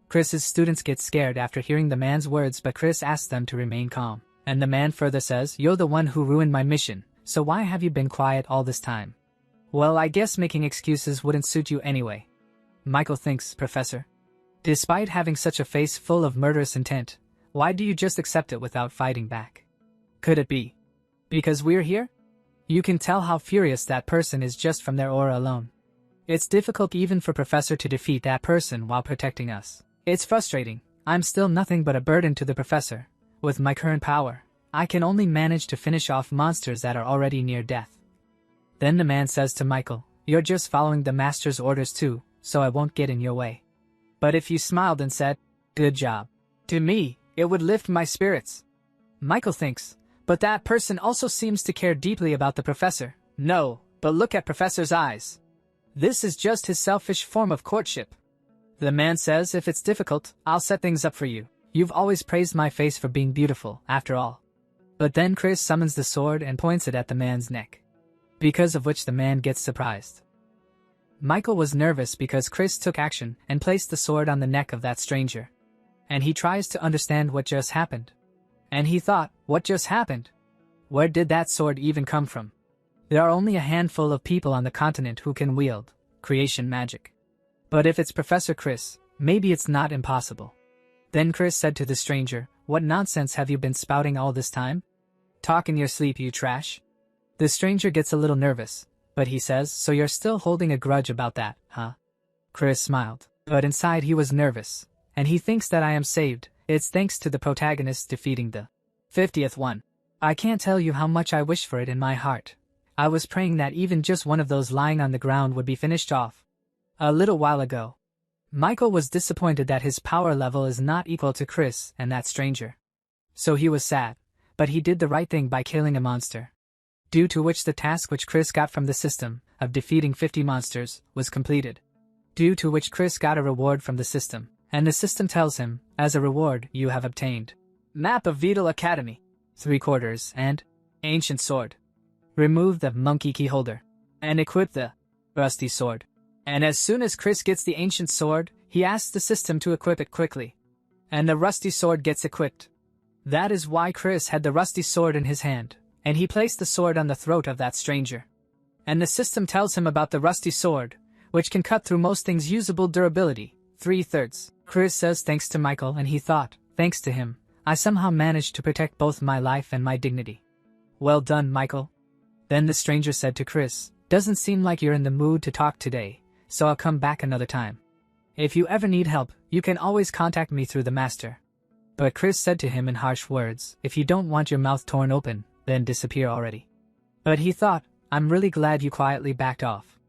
Chris's students get scared after hearing the man's words, but Chris asks them to remain calm. And the man further says, "You're the one who ruined my mission, so why have you been quiet all this time?" Well, I guess making excuses wouldn't suit you anyway. Michael thinks, Professor. Despite having such a face full of murderous intent, why do you just accept it without fighting back? Could it be because we're here? You can tell how furious that person is just from their aura alone. It's difficult even for Professor to defeat that person while protecting us. It's frustrating. I'm still nothing but a burden to the Professor. With my current power, I can only manage to finish off monsters that are already near death. Then the man says to Michael, "You're just following the master's orders too, so I won't get in your way." But if you smiled and said, "Good job," to me, it would lift my spirits. Michael thinks, but that person also seems to care deeply about the Professor. No, but look at Professor's eyes. This is just his selfish form of courtship. The man says, "If it's difficult, I'll set things up for you. You've always praised my face for being beautiful, after all." But then Chris summons the sword and points it at the man's neck, because of which the man gets surprised. Michael was nervous because Chris took action and placed the sword on the neck of that stranger. And he tries to understand what just happened. And he thought, what just happened? Where did that sword even come from? There are only a handful of people on the continent who can wield creation magic. But if it's Professor Chris, maybe it's not impossible. Then Chris said to the stranger, "What nonsense have you been spouting all this time? Talk in your sleep, you trash." The stranger gets a little nervous, but he says, "So you're still holding a grudge about that, huh?" Chris smiled, but inside he was nervous, and he thinks that I am saved. It's thanks to the protagonist defeating the 50th one. I can't tell you how much I wish for it in my heart. I was praying that even just one of those lying on the ground would be finished off. A little while ago, Michael was disappointed that his power level is not equal to Chris and that stranger. So he was sad, but he did the right thing by killing a monster. Due to which the task which Chris got from the system, of defeating 50 monsters, was completed. Due to which Chris got a reward from the system, and the system tells him, as a reward you have obtained Map of Vital Academy, 3/4, and Ancient Sword. Remove the monkey key holder, and equip the rusty sword. And as soon as Chris gets the ancient sword, he asks the system to equip it quickly. And the rusty sword gets equipped. That is why Chris had the rusty sword in his hand, and he placed the sword on the throat of that stranger. And the system tells him about the rusty sword, which can cut through most things. Usable durability, 3/3. Chris says thanks to Michael, and he thought, thanks to him, I somehow managed to protect both my life and my dignity. Well done, Michael. Then the stranger said to Chris, "Doesn't seem like you're in the mood to talk today, so I'll come back another time. If you ever need help, you can always contact me through the master." But Chris said to him in harsh words, "If you don't want your mouth torn open, then disappear already." But he thought, I'm really glad you quietly backed off.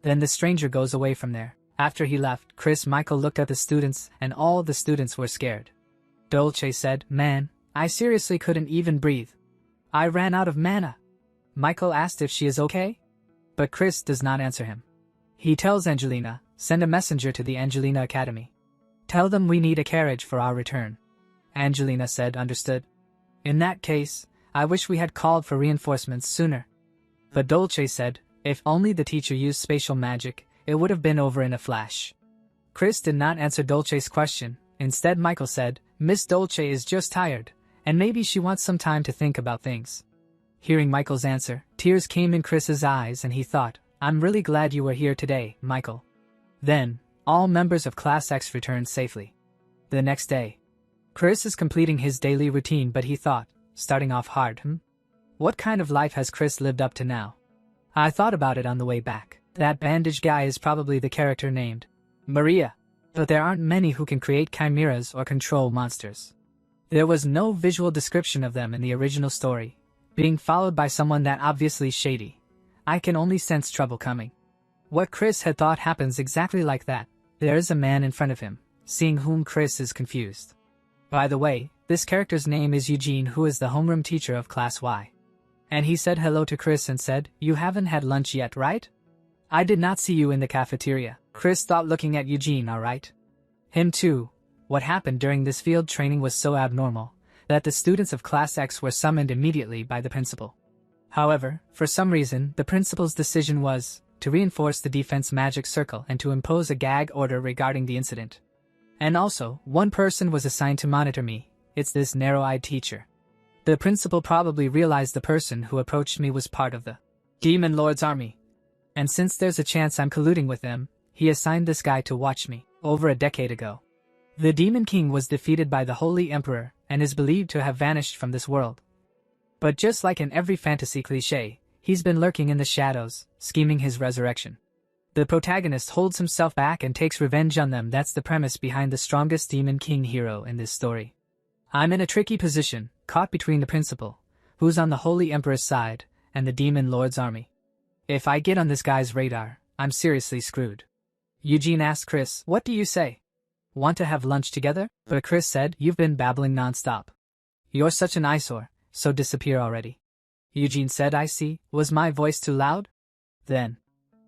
Then the stranger goes away from there. After he left, Michael looked at the students, and all the students were scared. Dolce said, "Man, I seriously couldn't even breathe. I ran out of mana." Michael asked if she is okay, but Chris does not answer him. He tells Angelina, "Send a messenger to the Angelina Academy. Tell them we need a carriage for our return." Angelina said, "Understood. In that case, I wish we had called for reinforcements sooner." But Dolce said, if only the teacher used spatial magic, it would have been over in a flash. Chris did not answer Dolce's question. Instead, Michael said, "Miss Dolce is just tired, and maybe she wants some time to think about things." Hearing Michael's answer, tears came in Chris's eyes, and he thought, I'm really glad you were here today, Michael. Then, all members of Class X returned safely. The next day, Chris is completing his daily routine, but he thought, starting off hard, What kind of life has Chris lived up to now? I thought about it on the way back. That bandage guy is probably the character named Maria. But there aren't many who can create chimeras or control monsters. There was no visual description of them in the original story. Being followed by someone that obviously shady, I can only sense trouble coming. What Chris had thought happens exactly like that. There is a man in front of him, seeing whom Chris is confused. By the way, this character's name is Eugene, who is the homeroom teacher of Class Y. And he said hello to Chris and said, "You haven't had lunch yet, right?" I did not see you in the cafeteria. Chris thought, looking at Eugene. Alright. Him too. What happened during this field training was so abnormal that the students of Class X were summoned immediately by the principal. However, for some reason, the principal's decision was to reinforce the defense magic circle and to impose a gag order regarding the incident. And also, one person was assigned to monitor me. It's this narrow-eyed teacher. The principal probably realized the person who approached me was part of the Demon Lord's army. And since there's a chance I'm colluding with them, he assigned this guy to watch me. Over a decade ago, the Demon King was defeated by the Holy Emperor and is believed to have vanished from this world. But just like in every fantasy cliché, he's been lurking in the shadows, scheming his resurrection. The protagonist holds himself back and takes revenge on them. That's the premise behind the strongest Demon King hero in this story. I'm in a tricky position, caught between the principal, who's on the Holy Emperor's side, and the Demon Lord's army. If I get on this guy's radar, I'm seriously screwed. Eugene asked Chris, "What do you say? Want to have lunch together?" But Chris said, "You've been babbling nonstop. You're such an eyesore, so disappear already." Eugene said, "I see. Was my voice too loud? Then,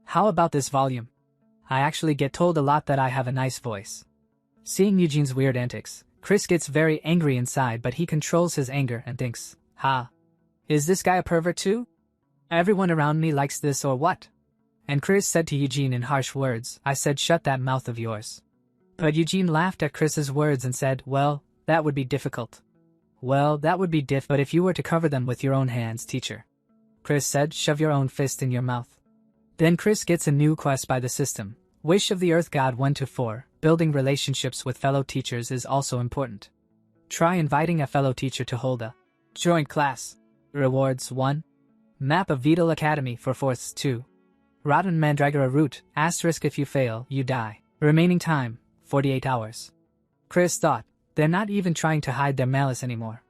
how about this volume? I actually get told a lot that I have a nice voice." Seeing Eugene's weird antics, Chris gets very angry inside, but he controls his anger and thinks, is this guy a pervert too? Everyone around me likes this or what? And Chris said to Eugene in harsh words, "I said shut that mouth of yours." But Eugene laughed at Chris's words and said, "Well, that would be difficult." "Well, that would be but if you were to cover them with your own hands, teacher." Chris said, "Shove your own fist in your mouth." Then Chris gets a new quest by the system. Wish of the Earth God 1 to 4. Building relationships with fellow teachers is also important. Try inviting a fellow teacher to hold a joint class. Rewards 1. Map of Vital Academy for 4th 2. Rotten Mandragora route, * if you fail, you die. Remaining time, 48 hours. Chris thought, they're not even trying to hide their malice anymore.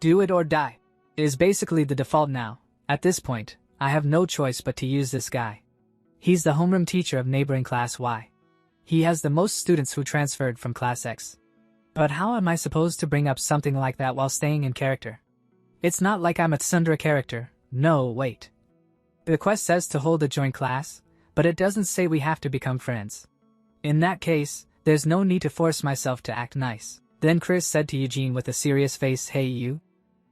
Do it or die is basically the default now. At this point, I have no choice but to use this guy. He's the homeroom teacher of neighboring Class Y. He has the most students who transferred from Class X. But how am I supposed to bring up something like that while staying in character? It's not like I'm a Tsundra character. No, wait. The quest says to hold a joint class, but it doesn't say we have to become friends. In that case, there's no need to force myself to act nice. Then Chris said to Eugene with a serious face, "Hey you.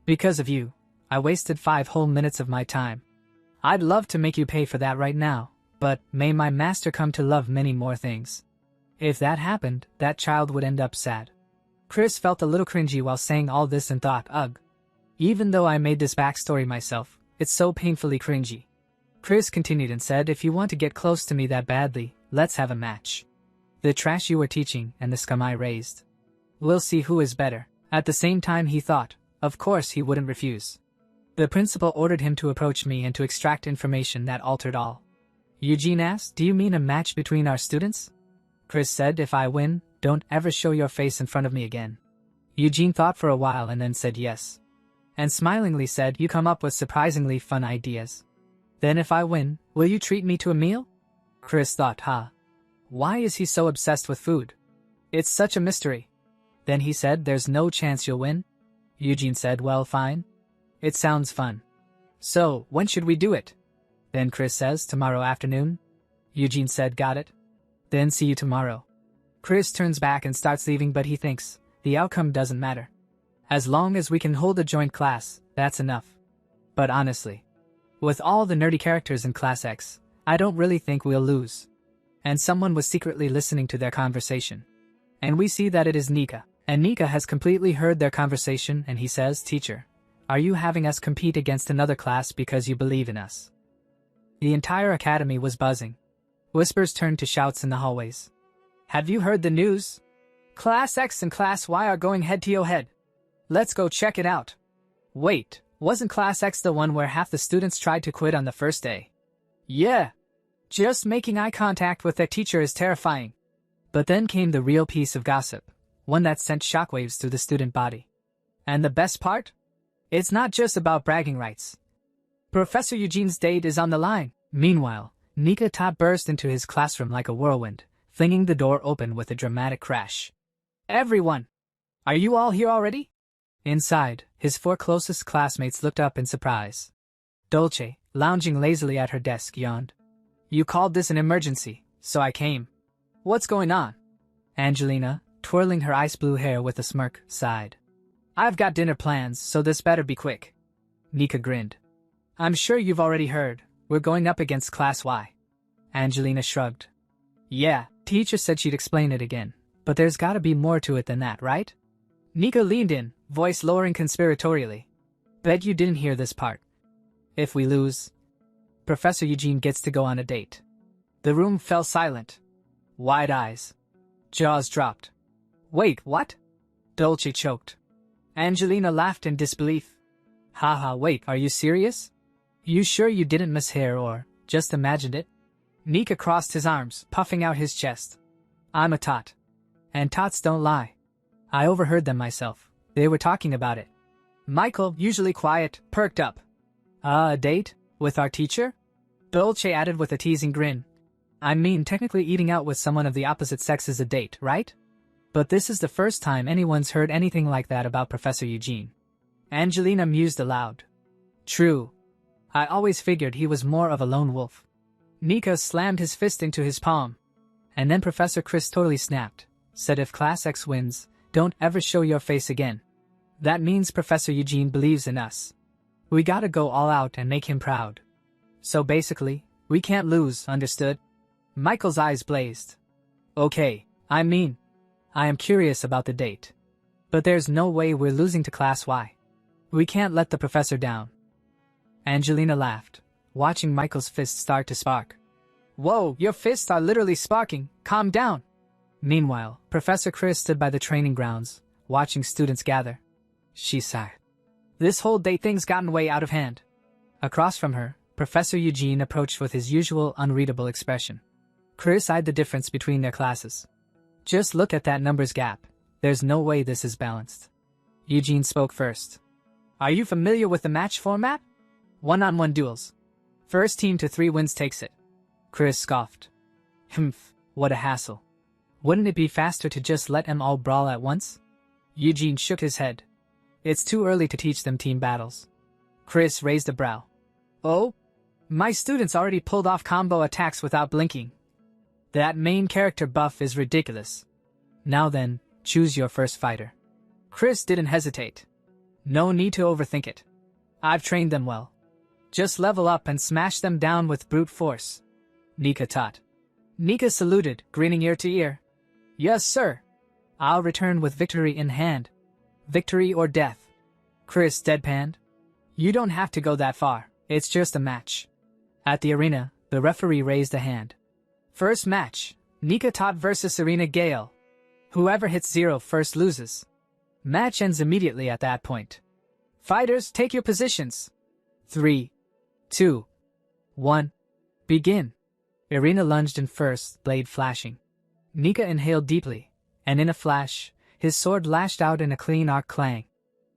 Because of you, I wasted 5 whole minutes of my time. I'd love to make you pay for that right now, but may my master come to love many more things. If that happened, that child would end up sad." Chris felt a little cringy while saying all this and thought, ugh. Even though I made this backstory myself, it's so painfully cringy. Chris continued and said, "If you want to get close to me that badly, let's have a match. The trash you were teaching and the scum I raised. We'll see who is better." At the same time he thought, of course he wouldn't refuse. The principal ordered him to approach me and to extract information that altered all. Eugene asked, "Do you mean a match between our students?" Chris said, "If I win, don't ever show your face in front of me again." Eugene thought for a while and then said yes. And smilingly said, "You come up with surprisingly fun ideas. Then if I win, will you treat me to a meal?" Chris thought, why is he so obsessed with food? It's such a mystery. Then he said, "There's no chance you'll win?" Eugene said, "Well, fine. It sounds fun. So, when should we do it?" Then Chris says, "Tomorrow afternoon." Eugene said, "Got it. Then see you tomorrow." Chris turns back and starts leaving, but he thinks, the outcome doesn't matter. As long as we can hold a joint class, that's enough. But honestly, with all the nerdy characters in Class X, I don't really think we'll lose. And someone was secretly listening to their conversation. And we see that it is Nika. And Nika has completely heard their conversation and he says, "Teacher, are you having us compete against another class because you believe in us?" The entire academy was buzzing. Whispers turned to shouts in the hallways. "Have you heard the news? Class X and Class Y are going head-to-head. Let's go check it out." Wait, wasn't Class X the one where half the students tried to quit on the first day? Yeah. Just making eye contact with their teacher is terrifying. But then came the real piece of gossip, one that sent shockwaves through the student body. And the best part? It's not just about bragging rights. Professor Eugene's date is on the line. Meanwhile, Nika Top burst into his classroom like a whirlwind, flinging the door open with a dramatic crash. "Everyone! Are you all here already?" Inside, his 4 closest classmates looked up in surprise. Dolce, lounging lazily at her desk, yawned. You called this an emergency, so I came. What's going on? Angelina, twirling her ice blue hair with a smirk, sighed. I've got dinner plans, so this better be quick. Nika grinned. I'm sure you've already heard, we're going up against Class Y. Angelina shrugged. Yeah, teacher said she'd explain it again, but there's gotta be more to it than that, right? Nika leaned in, voice lowering conspiratorially. Bet you didn't hear this part. If we lose, Professor Eugene gets to go on a date. The room fell silent. Wide eyes. Jaws dropped. Wait, what? Dolce choked. Angelina laughed in disbelief. Haha, wait, are you serious? You sure you didn't mishear or just imagined it? Nika crossed his arms, puffing out his chest. I'm a tot. And tots don't lie. I overheard them myself. They were talking about it. Michael, usually quiet, perked up. A date? With our teacher? Dolce added with a teasing grin. I mean, technically eating out with someone of the opposite sex is a date, right? But this is the first time anyone's heard anything like that about Professor Eugene. Angelina mused aloud. True. I always figured he was more of a lone wolf. Nika slammed his fist into his palm. And then Professor Chris totally snapped, said if Class X wins, don't ever show your face again. That means Professor Eugene believes in us. We gotta go all out and make him proud. So basically, we can't lose, understood? Michael's eyes blazed. Okay, I am curious about the date. But there's no way we're losing to Class Y. We can't let the professor down. Angelina laughed, watching Michael's fists start to spark. Whoa, your fists are literally sparking, calm down. Meanwhile, Professor Chris stood by the training grounds, watching students gather. She sighed. This whole date thing's gotten way out of hand. Across from her, Professor Eugene approached with his usual unreadable expression. Chris eyed the difference between their classes. Just look at that numbers gap. There's no way this is balanced. Eugene spoke first. Are you familiar with the match format? One-on-one duels. First team to 3 wins takes it. Chris scoffed. Humph, what a hassle. Wouldn't it be faster to just let them all brawl at once? Eugene shook his head. It's too early to teach them team battles. Chris raised a brow. Oh? My students already pulled off combo attacks without blinking. That main character buff is ridiculous. Now then, choose your first fighter. Chris didn't hesitate. No need to overthink it. I've trained them well. Just level up and smash them down with brute force. Nika taught. Nika saluted, grinning ear to ear. Yes, sir. I'll return with victory in hand. Victory or death. Chris deadpanned. You don't have to go that far, it's just a match. At the arena, the referee raised a hand. First match, Nika Tot vs Serena Gale. Whoever hits 0 first loses. Match ends immediately at that point. Fighters, take your positions. 3, 2, 1. Begin. Irina lunged in first, blade flashing. Nika inhaled deeply, and in a flash, his sword lashed out in a clean arc clang.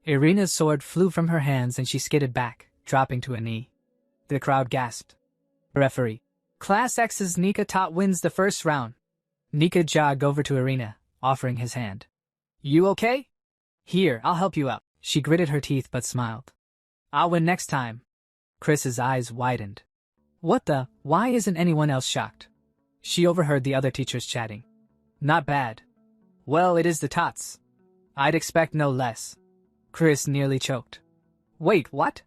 Irina's sword flew from her hands and she skidded back, dropping to a knee. The crowd gasped. Referee. Class X's Nika Tot wins the first round. Nika jogged over to Irina, offering his hand. You okay? Here, I'll help you out. She gritted her teeth but smiled. I'll win next time. Chris's eyes widened. What the? Why isn't anyone else shocked? She overheard the other teachers chatting. Not bad. Well, it is the Tots. I'd expect no less. Chris nearly choked. Wait, what?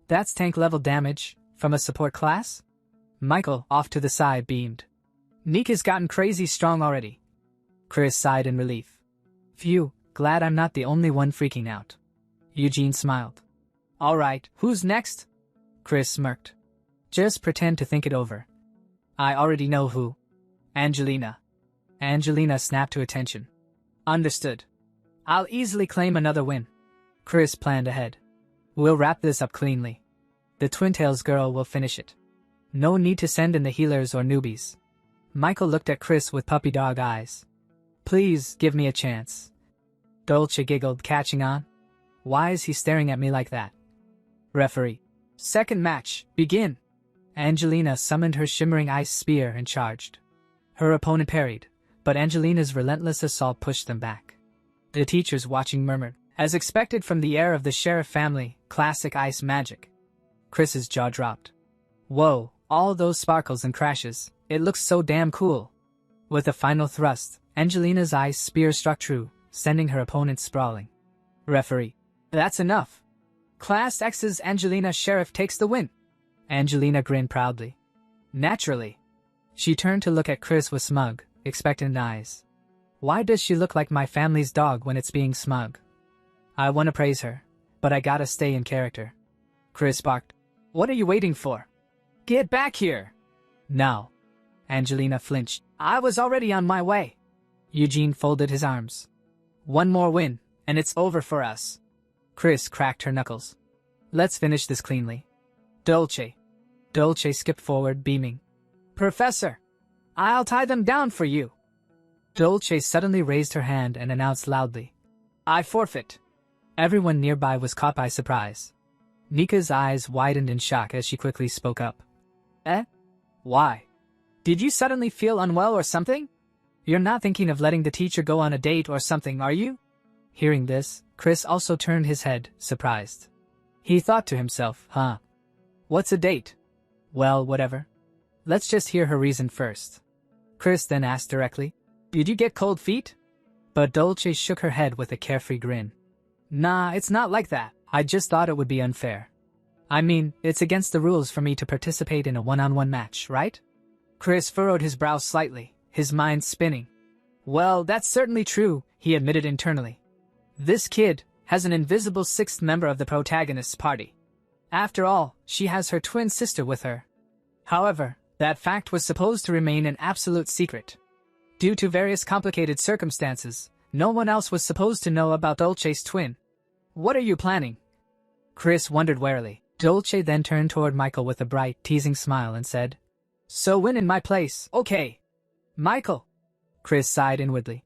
That's tank level damage, from a support class? Michael, off to the side, beamed. Nika's gotten crazy strong already. Chris sighed in relief. Phew, glad I'm not the only one freaking out. Eugene smiled. Alright, who's next? Chris smirked. Just pretend to think it over. I already know who. Angelina. Angelina snapped to attention. Understood. I'll easily claim another win. Chris planned ahead. We'll wrap this up cleanly. The Twin-Tails girl will finish it. No need to send in the healers or newbies. Michael looked at Chris with puppy dog eyes. Please, give me a chance. Dolce giggled, catching on. Why is he staring at me like that? Referee. Second match, begin. Angelina summoned her shimmering ice spear and charged. Her opponent parried, but Angelina's relentless assault pushed them back. The teachers watching murmured, as expected from the heir of the Sheriff family, classic ice magic. Chris's jaw dropped. Whoa, All those sparkles and crashes, it looks so damn cool. With a final thrust, Angelina's ice spear struck true, sending her opponent sprawling. Referee. That's enough. Class X's Angelina Sheriff takes the win. Angelina grinned proudly. Naturally. She turned to look at Chris with smug, expectant eyes. Why does she look like my family's dog when it's being smug? I want to praise her, but I gotta stay in character. Chris barked. What are you waiting for? Get back here! Now. Angelina flinched. I was already on my way. Eugene folded his arms. One more win, and it's over for us. Chris cracked her knuckles. Let's finish this cleanly. Dolce. Dolce skipped forward, beaming. Professor, I'll tie them down for you. Dolce suddenly raised her hand and announced loudly. I forfeit. Everyone nearby was caught by surprise. Nika's eyes widened in shock as she quickly spoke up. Eh? Why? Did you suddenly feel unwell or something? You're not thinking of letting the teacher go on a date or something, are you? Hearing this, Chris also turned his head, surprised. He thought to himself, huh? What's a date? Well, whatever. Let's just hear her reason first. Chris then asked directly, Did you get cold feet? But Dolce shook her head with a carefree grin. Nah, it's not like that. I just thought it would be unfair. I mean, it's against the rules for me to participate in a one-on-one match, right? Chris furrowed his brow slightly, his mind spinning. Well, that's certainly true, he admitted internally. This kid has an invisible sixth member of the protagonist's party. After all, she has her twin sister with her. However, that fact was supposed to remain an absolute secret. Due to various complicated circumstances, no one else was supposed to know about Dolce's twin. What are you planning? Chris wondered warily. Dolce then turned toward Michael with a bright, teasing smile and said, So win in my place, okay. Michael. Chris sighed inwardly.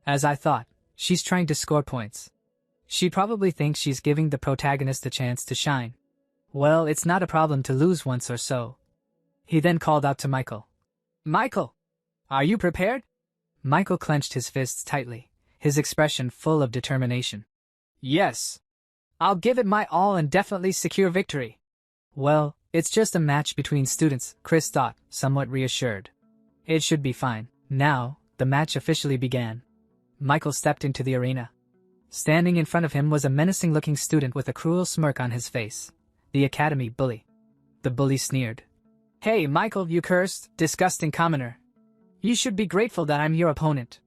As I thought, she's trying to score points. She probably thinks she's giving the protagonist a chance to shine. Well, it's not a problem to lose once or so. He then called out to Michael. Michael, are you prepared? Michael clenched his fists tightly, his expression full of determination. Yes. I'll give it my all and definitely secure victory. Well, it's just a match between students, Chris thought, somewhat reassured. It should be fine. Now, the match officially began. Michael stepped into the arena. Standing in front of him was a menacing-looking student with a cruel smirk on his face. The academy bully. The bully sneered. Hey, Michael, you cursed, disgusting commoner. You should be grateful that I'm your opponent.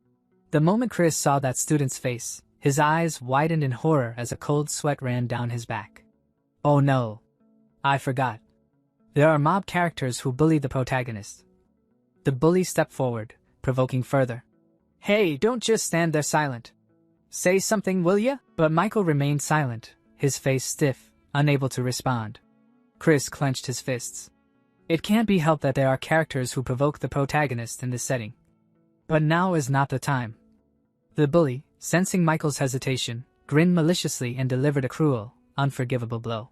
The moment Chris saw that student's face, his eyes widened in horror as a cold sweat ran down his back. Oh no. I forgot. There are mob characters who bully the protagonist. The bully stepped forward, provoking further. Hey, don't just stand there silent. Say something, will ya? But Michael remained silent, his face stiff, unable to respond. Chris clenched his fists. It can't be helped that there are characters who provoke the protagonist in this setting. But now is not the time. The bully, sensing Michael's hesitation, grinned maliciously and delivered a cruel, unforgivable blow.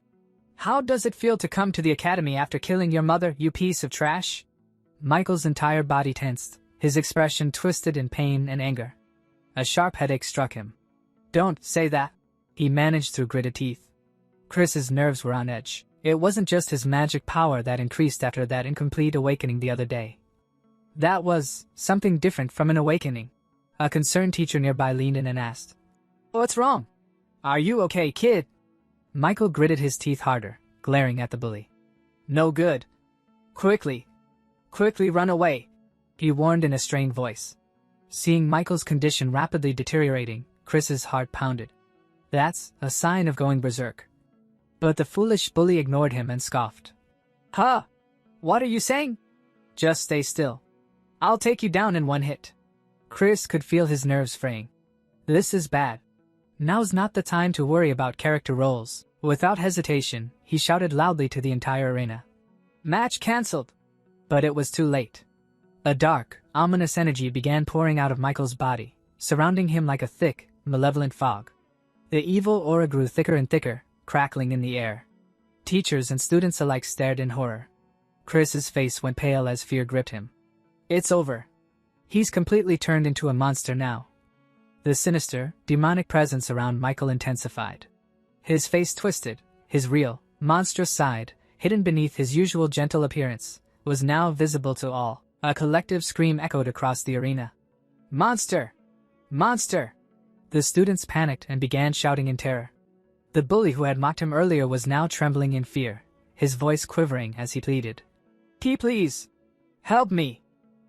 How does it feel to come to the academy after killing your mother, you piece of trash? Michael's entire body tensed, his expression twisted in pain and anger. A sharp headache struck him. Don't say that, he managed through gritted teeth. Chris's nerves were on edge. It wasn't just his magic power that increased after that incomplete awakening the other day. That was something different from an awakening. A concerned teacher nearby leaned in and asked, What's wrong? Are you okay, kid? Michael gritted his teeth harder, glaring at the bully. No good. Quickly run away, he warned in a strained voice. Seeing Michael's condition rapidly deteriorating, Chris's heart pounded. That's a sign of going berserk. But the foolish bully ignored him and scoffed. Huh? What are you saying? Just stay still. I'll take you down in one hit. Chris could feel his nerves fraying. This is bad. Now's not the time to worry about character roles. Without hesitation, he shouted loudly to the entire arena. Match cancelled. But it was too late. A dark, ominous energy began pouring out of Michael's body, surrounding him like a thick, malevolent fog. The evil aura grew thicker and thicker, crackling in the air. Teachers and students alike stared in horror. Chris's face went pale as fear gripped him. It's over. He's completely turned into a monster now. The sinister, demonic presence around Michael intensified. His face twisted, his real, monstrous side, hidden beneath his usual gentle appearance, was now visible to all. A collective scream echoed across the arena. "Monster! Monster!" The students panicked and began shouting in terror. The bully who had mocked him earlier was now trembling in fear, his voice quivering as he pleaded. Please! Help me!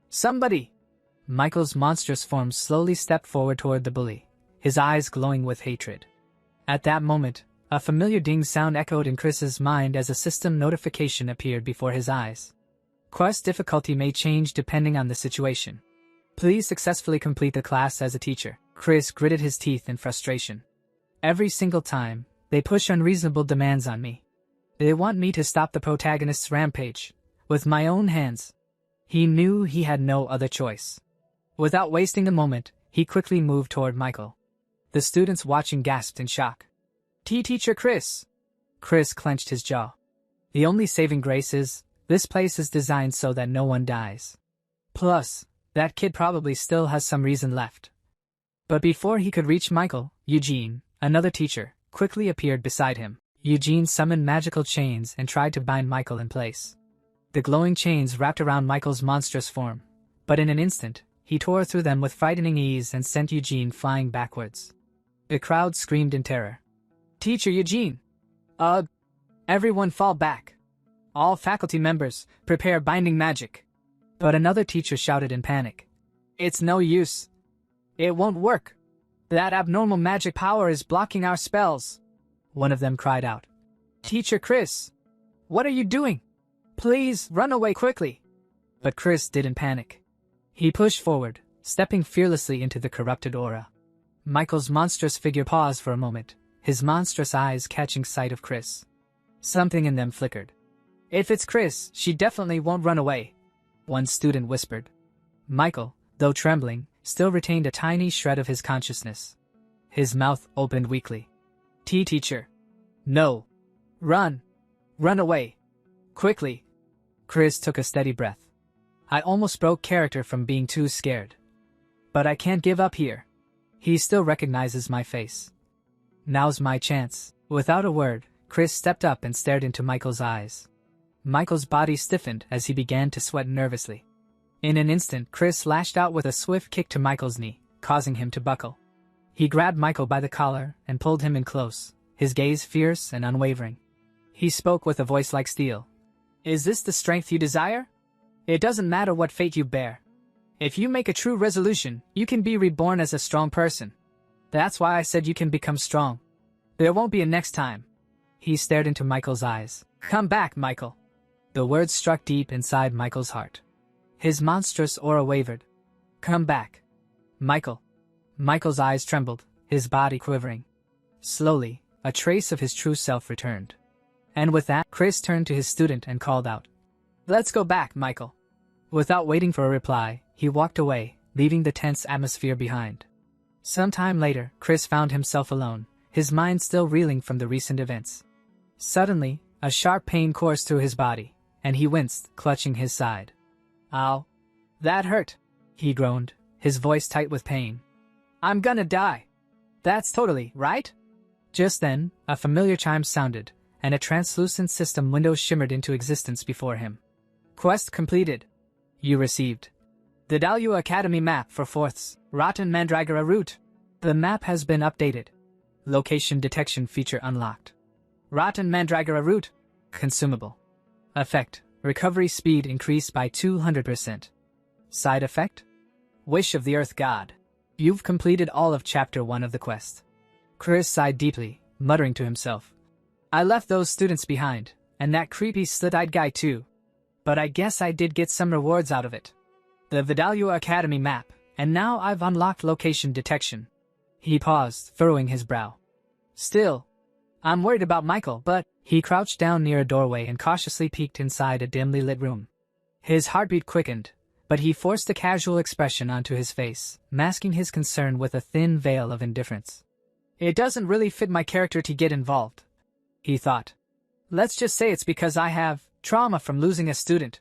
Somebody!" Michael's monstrous form slowly stepped forward toward the bully, his eyes glowing with hatred. At that moment, a familiar ding sound echoed in Chris's mind as a system notification appeared before his eyes. Quest difficulty may change depending on the situation. Please successfully complete the class as a teacher. Chris gritted his teeth in frustration. Every single time, they push unreasonable demands on me. They want me to stop the protagonist's rampage, with my own hands. He knew he had no other choice. Without wasting a moment, he quickly moved toward Michael. The students watching gasped in shock. Teacher Chris! Chris clenched his jaw. The only saving grace is, this place is designed so that no one dies. Plus, that kid probably still has some reason left. But before he could reach Michael, Eugene, another teacher, quickly appeared beside him. Eugene summoned magical chains and tried to bind Michael in place. The glowing chains wrapped around Michael's monstrous form, but in an instant, he tore through them with frightening ease and sent Eugene flying backwards. The crowd screamed in terror. Teacher Eugene! Everyone fall back. All faculty members, prepare binding magic. But another teacher shouted in panic. It's no use. It won't work. That abnormal magic power is blocking our spells. One of them cried out. Teacher Chris! What are you doing? Please, run away quickly. But Chris didn't panic. He pushed forward, stepping fearlessly into the corrupted aura. Michael's monstrous figure paused for a moment, his monstrous eyes catching sight of Chris. Something in them flickered. If it's Chris, she definitely won't run away, one student whispered. Michael, though trembling, still retained a tiny shred of his consciousness. His mouth opened weakly. Teacher. No. Run. Run away. Quickly. Chris took a steady breath. I almost broke character from being too scared. But I can't give up here. He still recognizes my face. Now's my chance. Without a word, Chris stepped up and stared into Michael's eyes. Michael's body stiffened as he began to sweat nervously. In an instant, Chris lashed out with a swift kick to Michael's knee, causing him to buckle. He grabbed Michael by the collar and pulled him in close, his gaze fierce and unwavering. He spoke with a voice like steel. Is this the strength you desire? It doesn't matter what fate you bear. If you make a true resolution, you can be reborn as a strong person. That's why I said you can become strong. There won't be a next time. He stared into Michael's eyes. Come back, Michael. The words struck deep inside Michael's heart. His monstrous aura wavered. Come back. Michael. Michael's eyes trembled, his body quivering. Slowly, a trace of his true self returned. And with that, Chris turned to his student and called out. Let's go back, Michael. Without waiting for a reply, he walked away, leaving the tense atmosphere behind. Some time later, Chris found himself alone, his mind still reeling from the recent events. Suddenly, a sharp pain coursed through his body, and he winced, clutching his side. Ow. That hurt, he groaned, his voice tight with pain. I'm gonna die. That's totally, right? Just then, a familiar chime sounded, and a translucent system window shimmered into existence before him. Quest completed. You received the Dalyu Academy map for 4th Rotten Mandragora route. The map has been updated. Location detection feature unlocked. Rotten Mandragora route. Consumable. Effect. Recovery speed increased by 200%. Side effect? Wish of the Earth God. You've completed all of Chapter 1 of the quest. Chris sighed deeply, muttering to himself. I left those students behind, and that creepy slit-eyed guy too. But I guess I did get some rewards out of it. The Vidalua Academy map, and now I've unlocked location detection. He paused, furrowing his brow. Still, I'm worried about Michael, but he crouched down near a doorway and cautiously peeked inside a dimly lit room. His heartbeat quickened, but he forced a casual expression onto his face, masking his concern with a thin veil of indifference. It doesn't really fit my character to get involved, he thought. Let's just say it's because I have trauma from losing a student.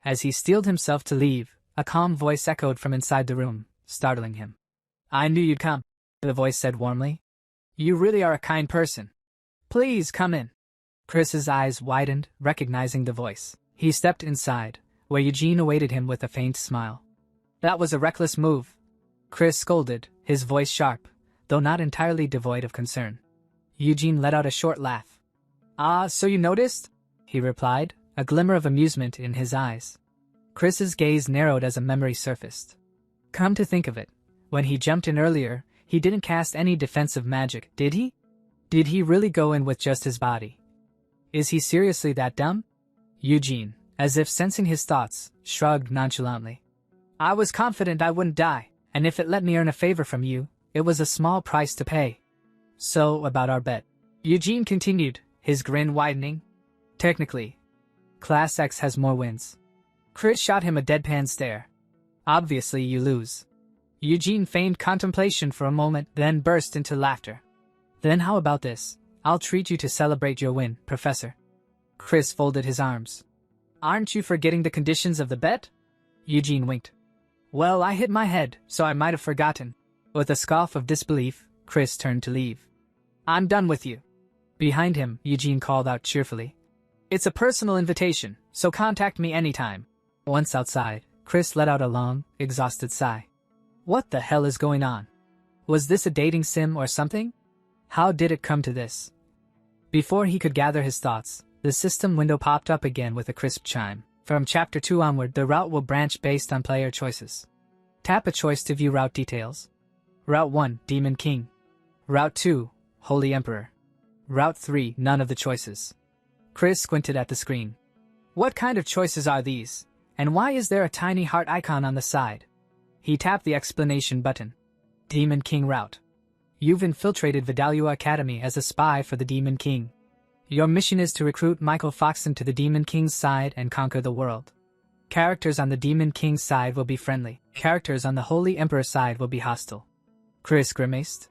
As he steeled himself to leave, a calm voice echoed from inside the room, startling him. I knew you'd come, the voice said warmly. You really are a kind person. Please come in. Chris's eyes widened, recognizing the voice. He stepped inside, where Eugene awaited him with a faint smile. That was a reckless move, Chris scolded, his voice sharp, though not entirely devoid of concern. Eugene let out a short laugh. "Ah, so you noticed?" he replied, a glimmer of amusement in his eyes. Chris's gaze narrowed as a memory surfaced. Come to think of it, when he jumped in earlier, he didn't cast any defensive magic, did he? Did he really go in with just his body? Is he seriously that dumb? Eugene, as if sensing his thoughts, shrugged nonchalantly. I was confident I wouldn't die, and if it let me earn a favor from you, it was a small price to pay. So, about our bet. Eugene continued, his grin widening. Technically, Class X has more wins. Chris shot him a deadpan stare. Obviously you lose. Eugene feigned contemplation for a moment, then burst into laughter. Then how about this? I'll treat you to celebrate your win, Professor. Chris folded his arms. Aren't you forgetting the conditions of the bet? Eugene winked. Well, I hit my head, so I might have forgotten. With a scoff of disbelief, Chris turned to leave. I'm done with you. Behind him, Eugene called out cheerfully. It's a personal invitation, so contact me anytime. Once outside, Chris let out a long, exhausted sigh. What the hell is going on? Was this a dating sim or something? How did it come to this? Before he could gather his thoughts, the system window popped up again with a crisp chime. From Chapter 2 onward, the route will branch based on player choices. Tap a choice to view route details. Route 1, Demon King. Route 2, Holy Emperor. Route 3, none of the choices. Chris squinted at the screen. What kind of choices are these? And why is there a tiny heart icon on the side? He tapped the explanation button. Demon King route. You've infiltrated Vidalua Academy as a spy for the Demon King. Your mission is to recruit Michael Foxton to the Demon King's side and conquer the world. Characters on the Demon King's side will be friendly. Characters on the Holy Emperor's side will be hostile. Chris grimaced.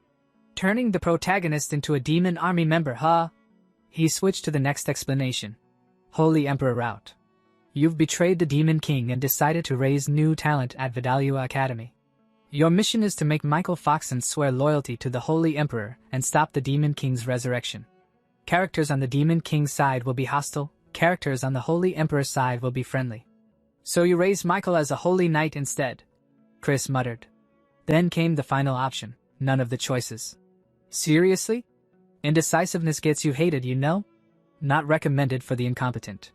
Turning the protagonist into a demon army member, huh? He switched to the next explanation. Holy Emperor route. You've betrayed the Demon King and decided to raise new talent at Vidalua Academy. Your mission is to make Michael Foxton swear loyalty to the Holy Emperor and stop the Demon King's resurrection. Characters on the Demon King's side will be hostile, characters on the Holy Emperor's side will be friendly. So you raise Michael as a Holy Knight instead, Chris muttered. Then came the final option, none of the choices. Seriously? Indecisiveness gets you hated, you know? Not recommended for the incompetent.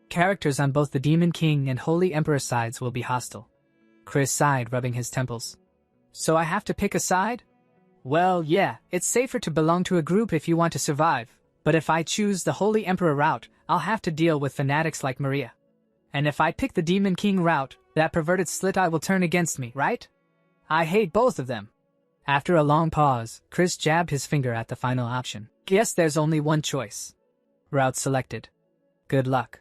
Characters on both the Demon King and Holy Emperor sides will be hostile. Chris sighed, rubbing his temples. So I have to pick a side? Well, yeah, it's safer to belong to a group if you want to survive, but if I choose the Holy Emperor route, I'll have to deal with fanatics like Maria. And if I pick the Demon King route, that perverted slit-eye will turn against me, right? I hate both of them. After a long pause, Chris jabbed his finger at the final option. Guess there's only one choice. Route selected. Good luck.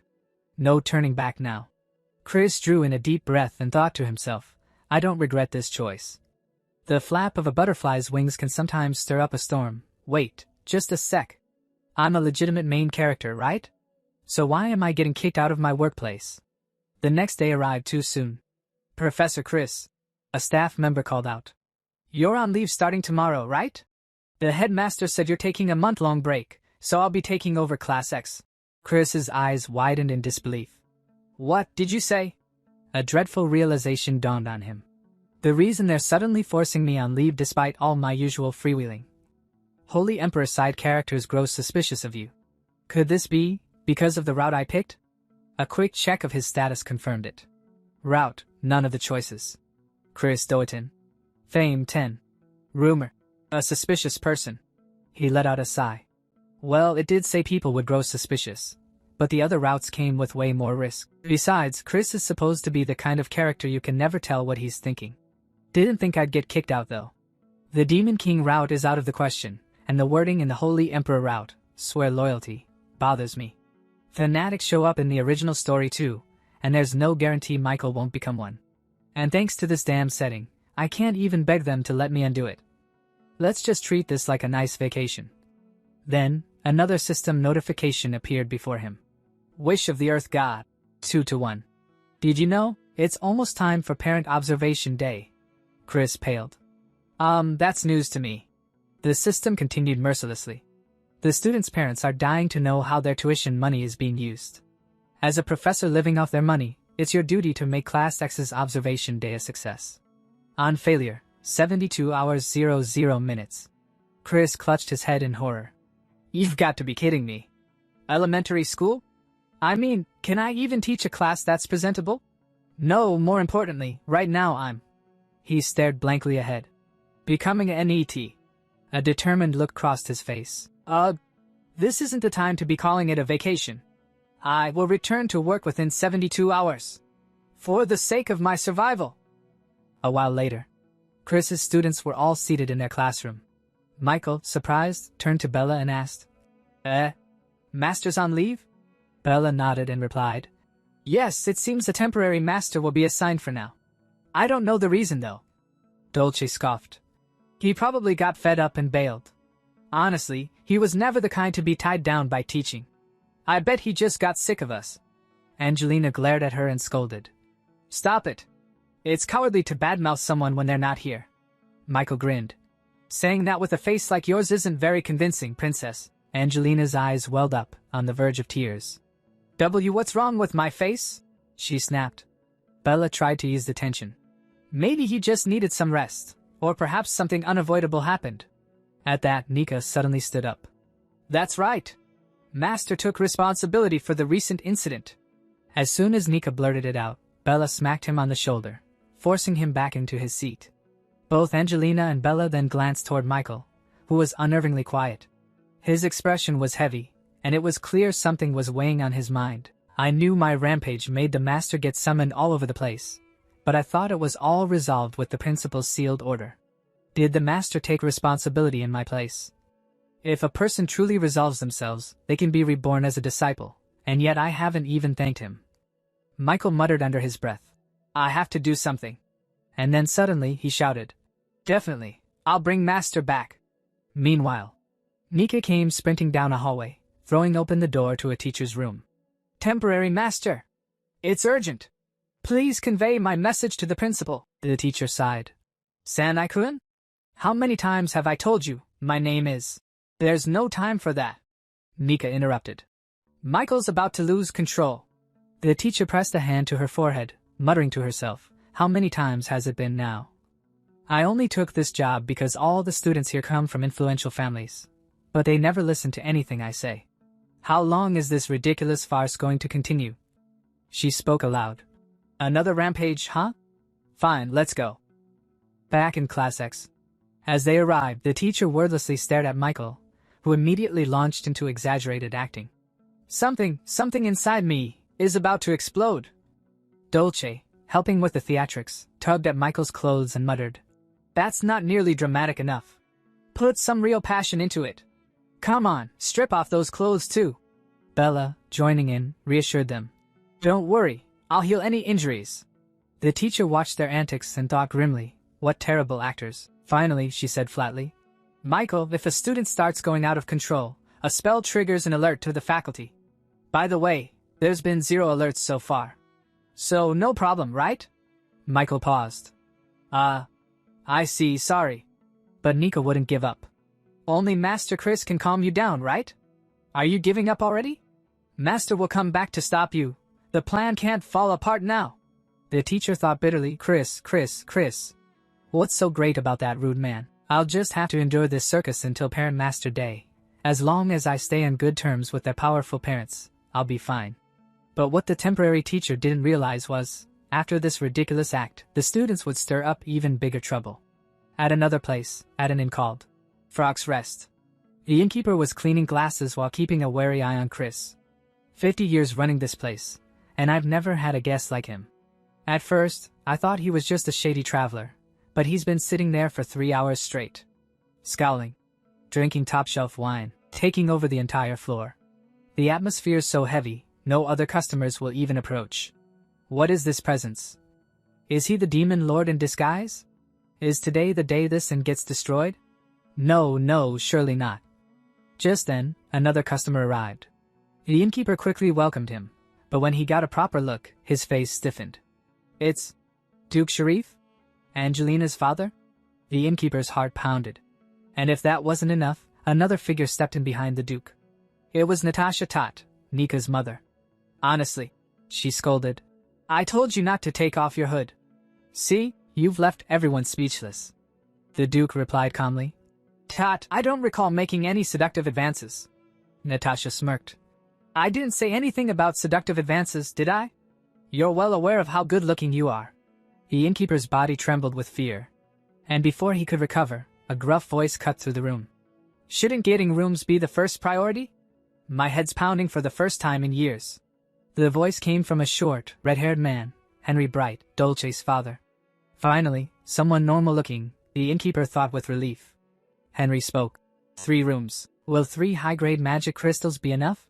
No turning back now. Chris drew in a deep breath and thought to himself, I don't regret this choice. The flap of a butterfly's wings can sometimes stir up a storm. Wait, just a sec. I'm a legitimate main character, right? So why am I getting kicked out of my workplace? The next day arrived too soon. Professor Chris, a staff member called out. You're on leave starting tomorrow, right? The headmaster said you're taking a month-long break, so I'll be taking over Class X. Chris's eyes widened in disbelief. What did you say? A dreadful realization dawned on him. The reason they're suddenly forcing me on leave despite all my usual freewheeling. Holy Emperor side characters grow suspicious of you. Could this be because of the route I picked? A quick check of his status confirmed it. Route, none of the choices. Chris Doetin. Fame 10. Rumor. A suspicious person. He let out a sigh. Well, it did say people would grow suspicious. But the other routes came with way more risk. Besides, Chris is supposed to be the kind of character you can never tell what he's thinking. Didn't think I'd get kicked out though. The Demon King route is out of the question, and the wording in the Holy Emperor route, swear loyalty, bothers me. Fanatics show up in the original story too, and there's no guarantee Michael won't become one. And thanks to this damn setting, I can't even beg them to let me undo it. Let's just treat this like a nice vacation. Then, another system notification appeared before him. Wish of the Earth God, 2-1. Did you know, it's almost time for Parent Observation Day? Chris paled. That's news to me. The system continued mercilessly. The students' parents are dying to know how their tuition money is being used. As a professor living off their money, It's your duty to make Class X's observation day a success. On failure, 72 hours 00 minutes. Chris clutched his head in horror. You've got to be kidding me. Elementary school? I mean, can I even teach a class that's presentable? No, more importantly, right now He stared blankly ahead. Becoming an NET. A determined look crossed his face. This isn't the time to be calling it a vacation. I will return to work within 72 hours. For the sake of my survival. A while later, Chris's students were all seated in their classroom. Michael, surprised, turned to Bella and asked, Master's on leave? Bella nodded and replied, Yes, it seems a temporary master will be assigned for now. I don't know the reason though. Dolce scoffed. He probably got fed up and bailed. Honestly, he was never the kind to be tied down by teaching. I bet he just got sick of us. Angelina glared at her and scolded. Stop it. It's cowardly to badmouth someone when they're not here. Michael grinned. Saying that with a face like yours isn't very convincing, princess. Angelina's eyes welled up, on the verge of tears. What's wrong with my face? She snapped. Bella tried to ease the tension. Maybe he just needed some rest, or perhaps something unavoidable happened. At that, Nika suddenly stood up. That's right. Master took responsibility for the recent incident. As soon as Nika blurted it out, Bella smacked him on the shoulder, forcing him back into his seat. Both Angelina and Bella then glanced toward Michael, who was unnervingly quiet. His expression was heavy, and it was clear something was weighing on his mind. I knew my rampage made the master get summoned all over the place, but I thought it was all resolved with the principal's sealed order. Did the master take responsibility in my place? If a person truly resolves themselves, they can be reborn as a disciple, and yet I haven't even thanked him. Michael muttered under his breath. I have to do something. And then suddenly he shouted. Definitely, I'll bring Master back. Meanwhile, Nika came sprinting down a hallway, throwing open the door to a teacher's room. Temporary Master! It's urgent! Please convey my message to the principal, the teacher sighed. Sanai-kun? How many times have I told you, my name is? There's no time for that. Nika interrupted. Michael's about to lose control. The teacher pressed a hand to her forehead, muttering to herself, how many times has it been now? I only took this job because all the students here come from influential families, but they never listen to anything I say. How long is this ridiculous farce going to continue? She spoke aloud. Another rampage, huh? Fine, let's go. Back in Class X. As they arrived, the teacher wordlessly stared at Michael, who immediately launched into exaggerated acting. Something inside me is about to explode. Dolce, helping with the theatrics, tugged at Michael's clothes and muttered, That's not nearly dramatic enough. Put some real passion into it. Come on, strip off those clothes too. Bella, joining in, reassured them. Don't worry, I'll heal any injuries. The teacher watched their antics and thought grimly, what terrible actors. Finally, she said flatly, Michael, if a student starts going out of control, a spell triggers an alert to the faculty. By the way, there's been 0 alerts so far. So no problem, right? Michael paused. I see, sorry. But Nika wouldn't give up. Only Master Chris can calm you down, right? Are you giving up already? Master will come back to stop you. The plan can't fall apart now. The teacher thought bitterly, Chris. What's so great about that rude man? I'll just have to endure this circus until Parent Master Day. As long as I stay on good terms with their powerful parents, I'll be fine. But what the temporary teacher didn't realize was, after this ridiculous act, the students would stir up even bigger trouble. At another place, at an inn called Frog's Rest, the innkeeper was cleaning glasses while keeping a wary eye on Chris. 50 years running this place, and I've never had a guest like him. At first, I thought he was just a shady traveler, but he's been sitting there for 3 hours straight, scowling, drinking top-shelf wine, taking over the entire floor. The atmosphere's so heavy, no other customers will even approach. What is this presence? Is he the demon lord in disguise? Is today the day this inn gets destroyed? No, surely not. Just then, another customer arrived. The innkeeper quickly welcomed him, but when he got a proper look, his face stiffened. It's Duke Sharif? Angelina's father? The innkeeper's heart pounded. And if that wasn't enough, another figure stepped in behind the Duke. It was Natasha Tot, Nika's mother. Honestly, she scolded. I told you not to take off your hood. See, you've left everyone speechless. The Duke replied calmly. Tot, I don't recall making any seductive advances. Natasha smirked. I didn't say anything about seductive advances, did I? You're well aware of how good-looking you are. The innkeeper's body trembled with fear. And before he could recover, a gruff voice cut through the room. Shouldn't getting rooms be the first priority? My head's pounding for the first time in years. The voice came from a short, red-haired man, Henry Bright, Dolce's father. Finally, someone normal-looking, the innkeeper thought with relief. Henry spoke. 3 rooms. Will 3 high-grade magic crystals be enough?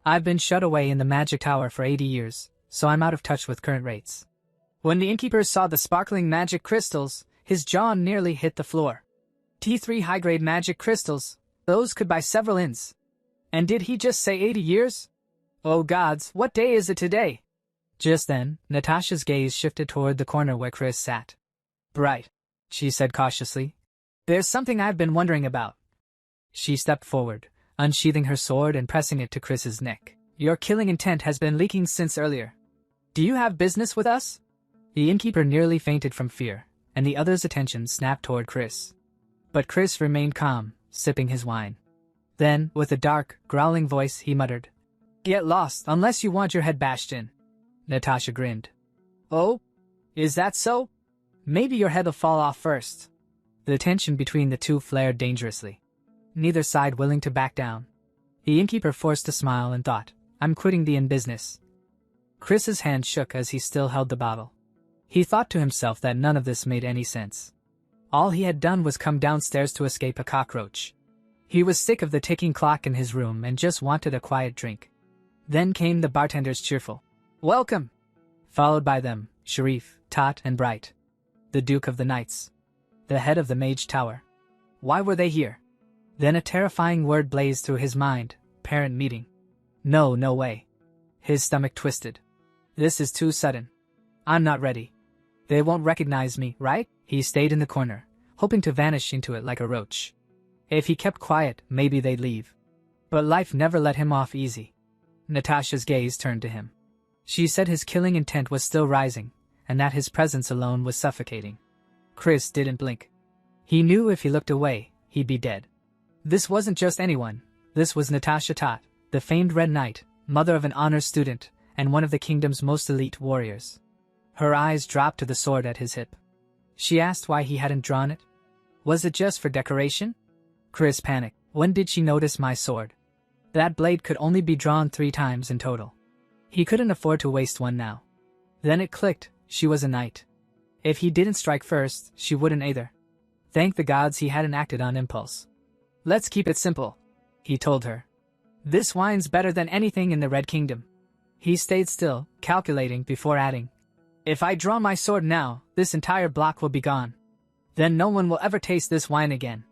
I've been shut away in the magic tower for 80 years, so I'm out of touch with current rates. When the innkeeper saw the sparkling magic crystals, his jaw nearly hit the floor. T3 high-grade magic crystals, those could buy several inns. And did he just say 80 years? Oh gods, what day is it today? Just then, Natasha's gaze shifted toward the corner where Chris sat. Bright, she said cautiously. There's something I've been wondering about. She stepped forward, unsheathing her sword and pressing it to Chris's neck. Your killing intent has been leaking since earlier. Do you have business with us? The innkeeper nearly fainted from fear, and the other's attention snapped toward Chris. But Chris remained calm, sipping his wine. Then, with a dark, growling voice, he muttered, Get lost unless you want your head bashed in. Natasha grinned. Oh? Is that so? Maybe your head'll fall off first. The tension between the two flared dangerously. Neither side willing to back down. The innkeeper forced a smile and thought, I'm quitting the inn business. Chris's hand shook as he still held the bottle. He thought to himself that none of this made any sense. All he had done was come downstairs to escape a cockroach. He was sick of the ticking clock in his room and just wanted a quiet drink. Then came the bartender's cheerful, Welcome! Followed by them, Sharif, Tot, and Bright. The Duke of the Knights. The head of the Mage Tower. Why were they here? Then a terrifying word blazed through his mind, parent meeting. No way. His stomach twisted. This is too sudden. I'm not ready. They won't recognize me, right? He stayed in the corner, hoping to vanish into it like a roach. If he kept quiet, maybe they'd leave. But life never let him off easy. Natasha's gaze turned to him. She said his killing intent was still rising, and that his presence alone was suffocating. Chris didn't blink. He knew if he looked away, he'd be dead. This wasn't just anyone. This was Natasha Tot, the famed Red Knight, mother of an honors student, and one of the kingdom's most elite warriors. Her eyes dropped to the sword at his hip. She asked why he hadn't drawn it. Was it just for decoration? Chris panicked. When did she notice my sword? That blade could only be drawn 3 times in total. He couldn't afford to waste one now. Then it clicked, she was a knight. If he didn't strike first, she wouldn't either. Thank the gods he hadn't acted on impulse. Let's keep it simple, he told her. This wine's better than anything in the Red Kingdom. He stayed still, calculating before adding. If I draw my sword now, this entire block will be gone. Then no one will ever taste this wine again.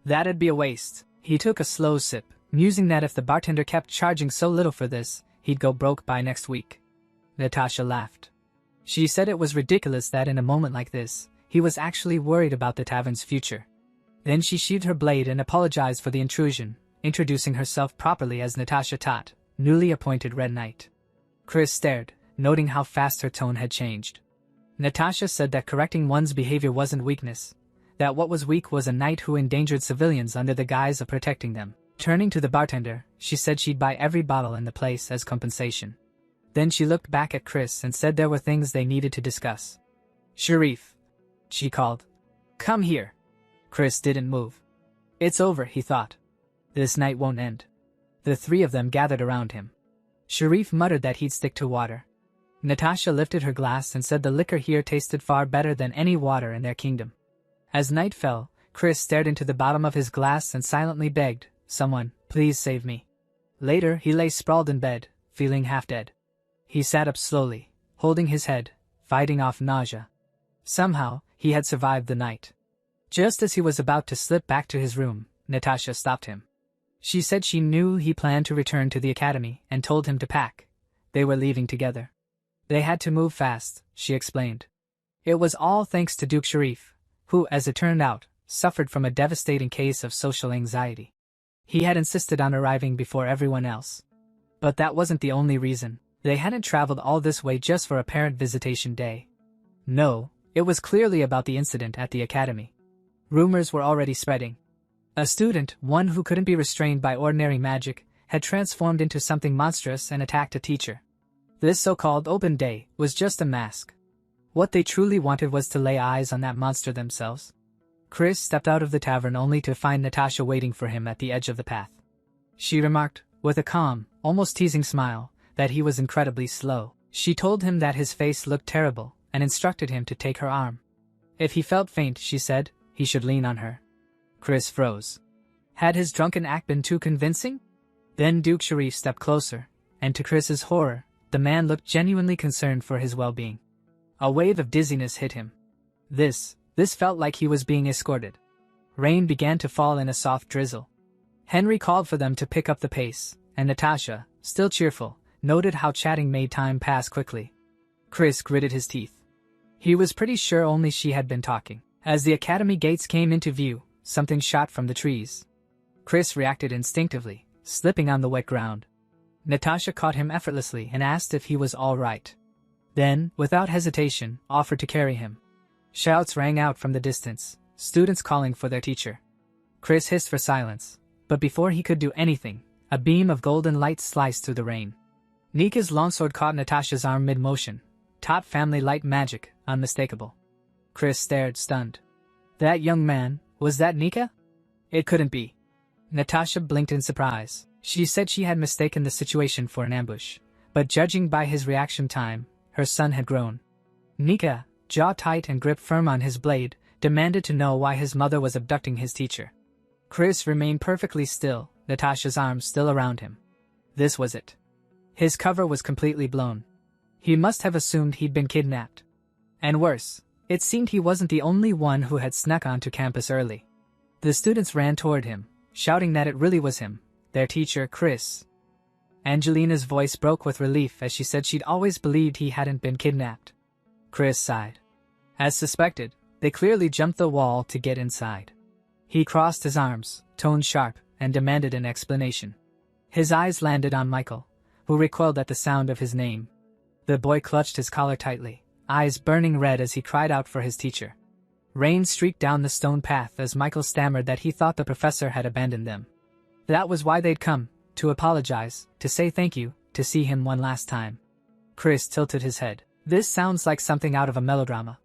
That'd be a waste. He took a slow sip, musing that if the bartender kept charging so little for this, he'd go broke by next week. Natasha laughed. She said it was ridiculous that in a moment like this, he was actually worried about the tavern's future. Then she sheathed her blade and apologized for the intrusion, introducing herself properly as Natasha Tot, newly appointed Red Knight. Chris stared, noting how fast her tone had changed. Natasha said that correcting one's behavior wasn't weakness, that what was weak was a knight who endangered civilians under the guise of protecting them. Turning to the bartender, she said she'd buy every bottle in the place as compensation. Then she looked back at Chris and said there were things they needed to discuss. Sharif, she called. Come here. Chris didn't move. It's over, he thought. This night won't end. The 3 of them gathered around him. Sharif muttered that he'd stick to water. Natasha lifted her glass and said the liquor here tasted far better than any water in their kingdom. As night fell, Chris stared into the bottom of his glass and silently begged, Someone, please save me. Later, he lay sprawled in bed, feeling half dead. He sat up slowly, holding his head, fighting off nausea. Somehow, he had survived the night. Just as he was about to slip back to his room, Natasha stopped him. She said she knew he planned to return to the academy and told him to pack. They were leaving together. They had to move fast, she explained. It was all thanks to Duke Sharif, who, as it turned out, suffered from a devastating case of social anxiety. He had insisted on arriving before everyone else. But that wasn't the only reason. They hadn't traveled all this way just for a parent visitation day. No, it was clearly about the incident at the academy. Rumors were already spreading. A student, one who couldn't be restrained by ordinary magic, had transformed into something monstrous and attacked a teacher. This so-called open day was just a mask. What they truly wanted was to lay eyes on that monster themselves. Chris stepped out of the tavern only to find Natasha waiting for him at the edge of the path. She remarked, with a calm, almost teasing smile, that he was incredibly slow. She told him that his face looked terrible and instructed him to take her arm. If he felt faint, she said, he should lean on her. Chris froze. Had his drunken act been too convincing? Then Duke Sharif stepped closer, and to Chris's horror, the man looked genuinely concerned for his well-being. A wave of dizziness hit him. This felt like he was being escorted. Rain began to fall in a soft drizzle. Henry called for them to pick up the pace, and Natasha, still cheerful, noted how chatting made time pass quickly. Chris gritted his teeth. He was pretty sure only she had been talking. As the academy gates came into view, something shot from the trees. Chris reacted instinctively, slipping on the wet ground. Natasha caught him effortlessly and asked if he was all right. Then, without hesitation, offered to carry him. Shouts rang out from the distance, students calling for their teacher. Chris hissed for silence, but before he could do anything, a beam of golden light sliced through the rain. Nika's longsword caught Natasha's arm mid-motion. Top family light magic, unmistakable. Chris stared, stunned. That young man, was that Nika? It couldn't be. Natasha blinked in surprise. She said she had mistaken the situation for an ambush, but judging by his reaction time, her son had grown. Nika, jaw tight and grip firm on his blade, demanded to know why his mother was abducting his teacher. Chris remained perfectly still, Natasha's arms still around him. This was it. His cover was completely blown. He must have assumed he'd been kidnapped. And worse, it seemed he wasn't the only one who had snuck onto campus early. The students ran toward him, shouting that it really was him, their teacher, Chris. Angelina's voice broke with relief as she said she'd always believed he hadn't been kidnapped. Chris sighed. As suspected, they clearly jumped the wall to get inside. He crossed his arms, tone sharp, and demanded an explanation. His eyes landed on Michael, who recoiled at the sound of his name. The boy clutched his collar tightly, eyes burning red as he cried out for his teacher. Rain streaked down the stone path as Michael stammered that he thought the professor had abandoned them. That was why they'd come, to apologize, to say thank you, to see him one last time. Chris tilted his head. This sounds like something out of a melodrama.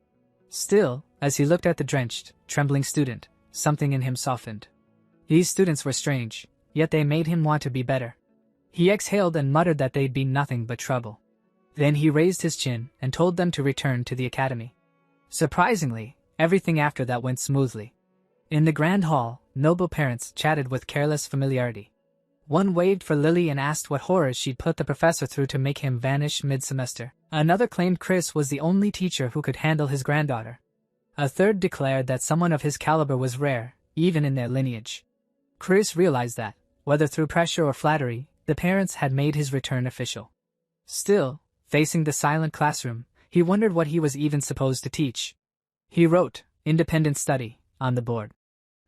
Still, as he looked at the drenched, trembling student, something in him softened. These students were strange, yet they made him want to be better. He exhaled and muttered that they'd be nothing but trouble. Then he raised his chin and told them to return to the academy. Surprisingly, everything after that went smoothly. In the grand hall, noble parents chatted with careless familiarity. One waved for Lily and asked what horrors she'd put the professor through to make him vanish mid-semester. Another claimed Chris was the only teacher who could handle his granddaughter. A third declared that someone of his caliber was rare, even in their lineage. Chris realized that, whether through pressure or flattery, the parents had made his return official. Still, facing the silent classroom, he wondered what he was even supposed to teach. He wrote, "Independent study," on the board.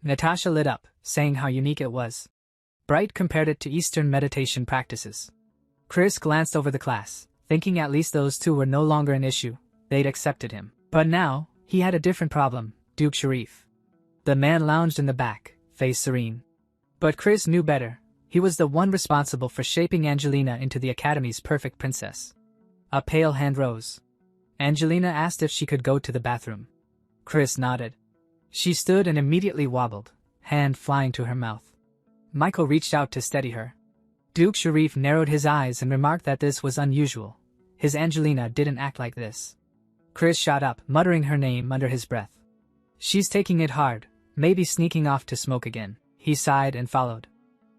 Natasha lit up, saying how unique it was. Bright compared it to Eastern meditation practices. Chris glanced over the class, thinking at least those two were no longer an issue. They'd accepted him. But now, he had a different problem, Duke Sharif. The man lounged in the back, face serene. But Chris knew better. He was the one responsible for shaping Angelina into the Academy's perfect princess. A pale hand rose. Angelina asked if she could go to the bathroom. Chris nodded. She stood and immediately wobbled, hand flying to her mouth. Michael reached out to steady her. Duke Sharif narrowed his eyes and remarked that this was unusual. His Angelina didn't act like this. Chris shot up, muttering her name under his breath. She's taking it hard, maybe sneaking off to smoke again. He sighed and followed.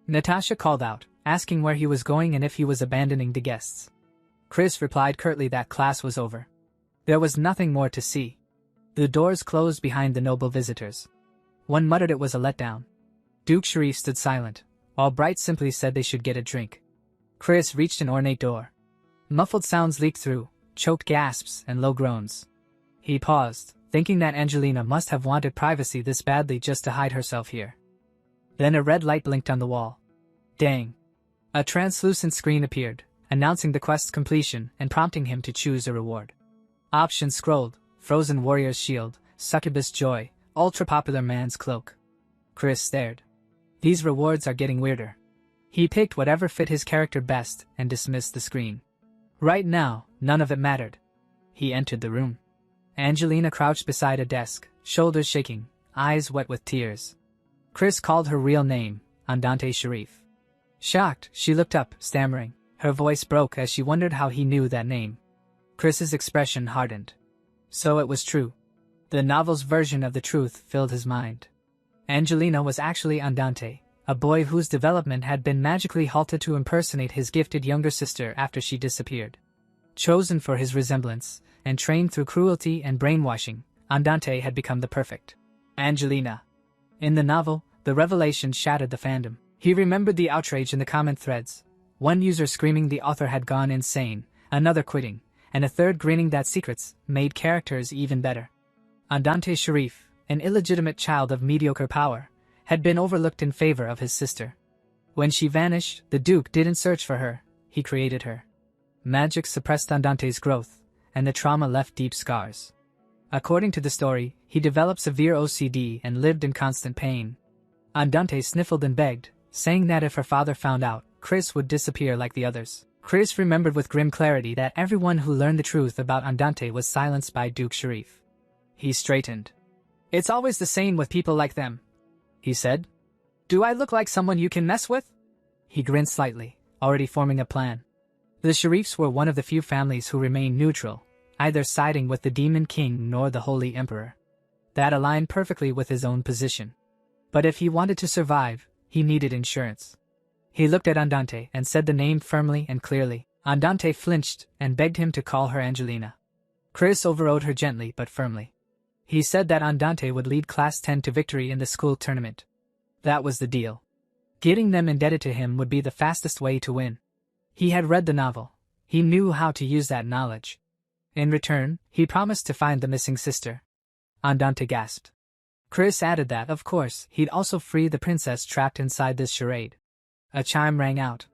Natasha called out, asking where he was going and if he was abandoning the guests. Chris replied curtly that class was over. There was nothing more to see. The doors closed behind the noble visitors. One muttered it was a letdown. Duke Sharif stood silent, while Bright simply said they should get a drink. Chris reached an ornate door. Muffled sounds leaked through, choked gasps and low groans. He paused, thinking that Angelina must have wanted privacy this badly just to hide herself here. Then a red light blinked on the wall. Dang. A translucent screen appeared, announcing the quest's completion and prompting him to choose a reward. Options scrolled: Frozen Warrior's Shield, Succubus Joy, Ultra-Popular Man's Cloak. Chris stared. These rewards are getting weirder. He picked whatever fit his character best and dismissed the screen. Right now, none of it mattered. He entered the room. Angelina crouched beside a desk, shoulders shaking, eyes wet with tears. Chris called her real name, Andante Sharif. Shocked, she looked up, stammering. Her voice broke as she wondered how he knew that name. Chris's expression hardened. So it was true. The novel's version of the truth filled his mind. Angelina was actually Andante, a boy whose development had been magically halted to impersonate his gifted younger sister after she disappeared. Chosen for his resemblance, and trained through cruelty and brainwashing, Andante had become the perfect Angelina. In the novel, the revelation shattered the fandom. He remembered the outrage in the comment threads. One user screaming the author had gone insane, another quitting, and a third grinning that secrets made characters even better. Andante Sharif, an illegitimate child of mediocre power, had been overlooked in favor of his sister. When she vanished, the Duke didn't search for her, he created her. Magic suppressed Andante's growth, and the trauma left deep scars. According to the story, he developed severe OCD and lived in constant pain. Andante sniffled and begged, saying that if her father found out, Chris would disappear like the others. Chris remembered with grim clarity that everyone who learned the truth about Andante was silenced by Duke Sharif. He straightened. "It's always the same with people like them," he said. "Do I look like someone you can mess with?" He grinned slightly, already forming a plan. The Sharifs were one of the few families who remained neutral, either siding with the Demon King nor the Holy Emperor. That aligned perfectly with his own position. But if he wanted to survive, he needed insurance. He looked at Andante and said the name firmly and clearly. Andante flinched and begged him to call her Angelina. Chris overrode her gently but firmly. He said that Andante would lead Class 10 to victory in the school tournament. That was the deal. Getting them indebted to him would be the fastest way to win. He had read the novel. He knew how to use that knowledge. In return, he promised to find the missing sister. Andante gasped. Chris added that, of course, he'd also free the princess trapped inside this charade. A chime rang out.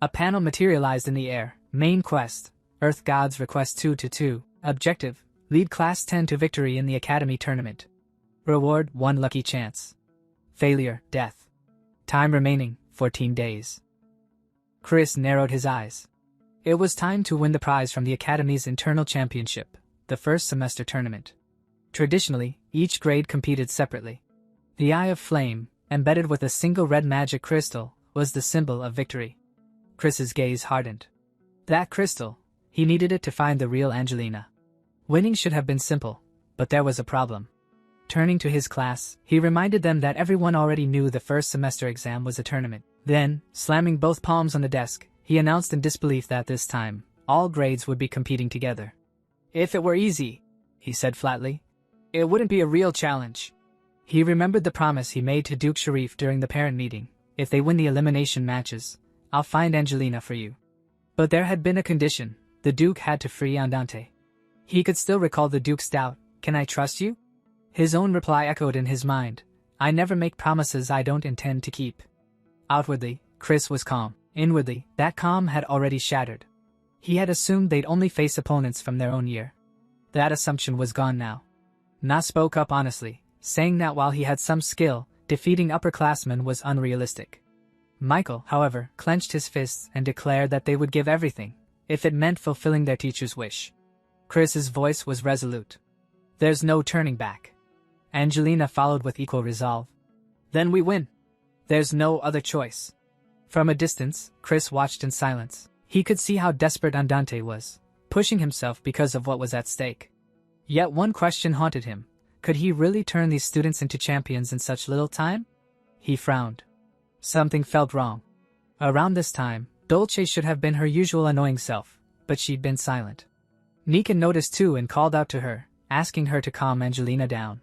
A panel materialized in the air. Main quest: Earth Gods Request 2-2. Objective: lead Class 10 to victory in the Academy tournament. Reward: 1 lucky chance. Failure: death. Time remaining: 14 days. Chris narrowed his eyes. It was time to win the prize from the Academy's internal championship, the first semester tournament. Traditionally, each grade competed separately. The Eye of Flame, embedded with a single red magic crystal, was the symbol of victory. Chris's gaze hardened. That crystal, he needed it to find the real Angelina. Winning should have been simple, but there was a problem. Turning to his class, he reminded them that everyone already knew the first semester exam was a tournament. Then, slamming both palms on the desk, he announced in disbelief that this time, all grades would be competing together. "If it were easy," he said flatly, "it wouldn't be a real challenge." He remembered the promise he made to Duke Sharif during the parent meeting. "If they win the elimination matches, I'll find Angelina for you." But there had been a condition: the Duke had to free Andante. He could still recall the Duke's doubt: "Can I trust you?" His own reply echoed in his mind: "I never make promises I don't intend to keep." Outwardly, Chris was calm. Inwardly, that calm had already shattered. He had assumed they'd only face opponents from their own year. That assumption was gone now. Na spoke up honestly, saying that while he had some skill, defeating upperclassmen was unrealistic. Michael, however, clenched his fists and declared that they would give everything, if it meant fulfilling their teacher's wish. Chris's voice was resolute. "There's no turning back." Angelina followed with equal resolve. "Then we win. There's no other choice." From a distance, Chris watched in silence. He could see how desperate Andante was, pushing himself because of what was at stake. Yet one question haunted him: could he really turn these students into champions in such little time? He frowned. Something felt wrong. Around this time, Dolce should have been her usual annoying self, but she'd been silent. Nika noticed too and called out to her, asking her to calm Angelina down.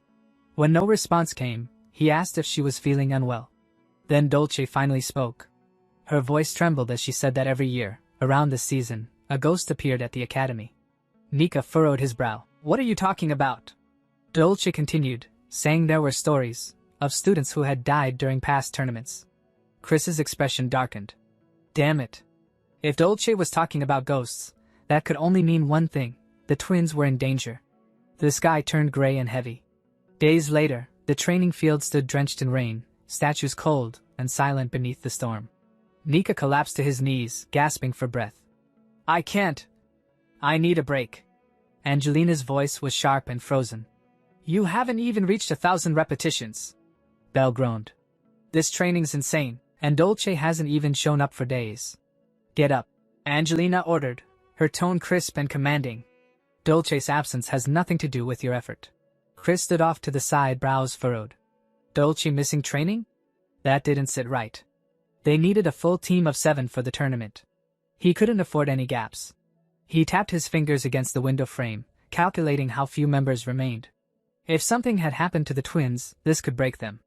When no response came, he asked if she was feeling unwell. Then Dolce finally spoke. Her voice trembled as she said that every year, around this season, a ghost appeared at the academy. Nika furrowed his brow. "What are you talking about?" Dolce continued, saying there were stories of students who had died during past tournaments. Chris's expression darkened. Damn it. If Dolce was talking about ghosts, that could only mean one thing: the twins were in danger. The sky turned gray and heavy. Days later, the training field stood drenched in rain, statues cold and silent beneath the storm. Nika collapsed to his knees, gasping for breath. "I can't. I need a break." Angelina's voice was sharp and frozen. "You haven't even reached 1,000 repetitions." Belle groaned. "This training's insane, and Dolce hasn't even shown up for days." "Get up," Angelina ordered, her tone crisp and commanding. "Dolce's absence has nothing to do with your effort." Chris stood off to the side, brows furrowed. Dolce missing training? That didn't sit right. They needed a full team of 7 for the tournament. He couldn't afford any gaps. He tapped his fingers against the window frame, calculating how few members remained. If something had happened to the twins, this could break them.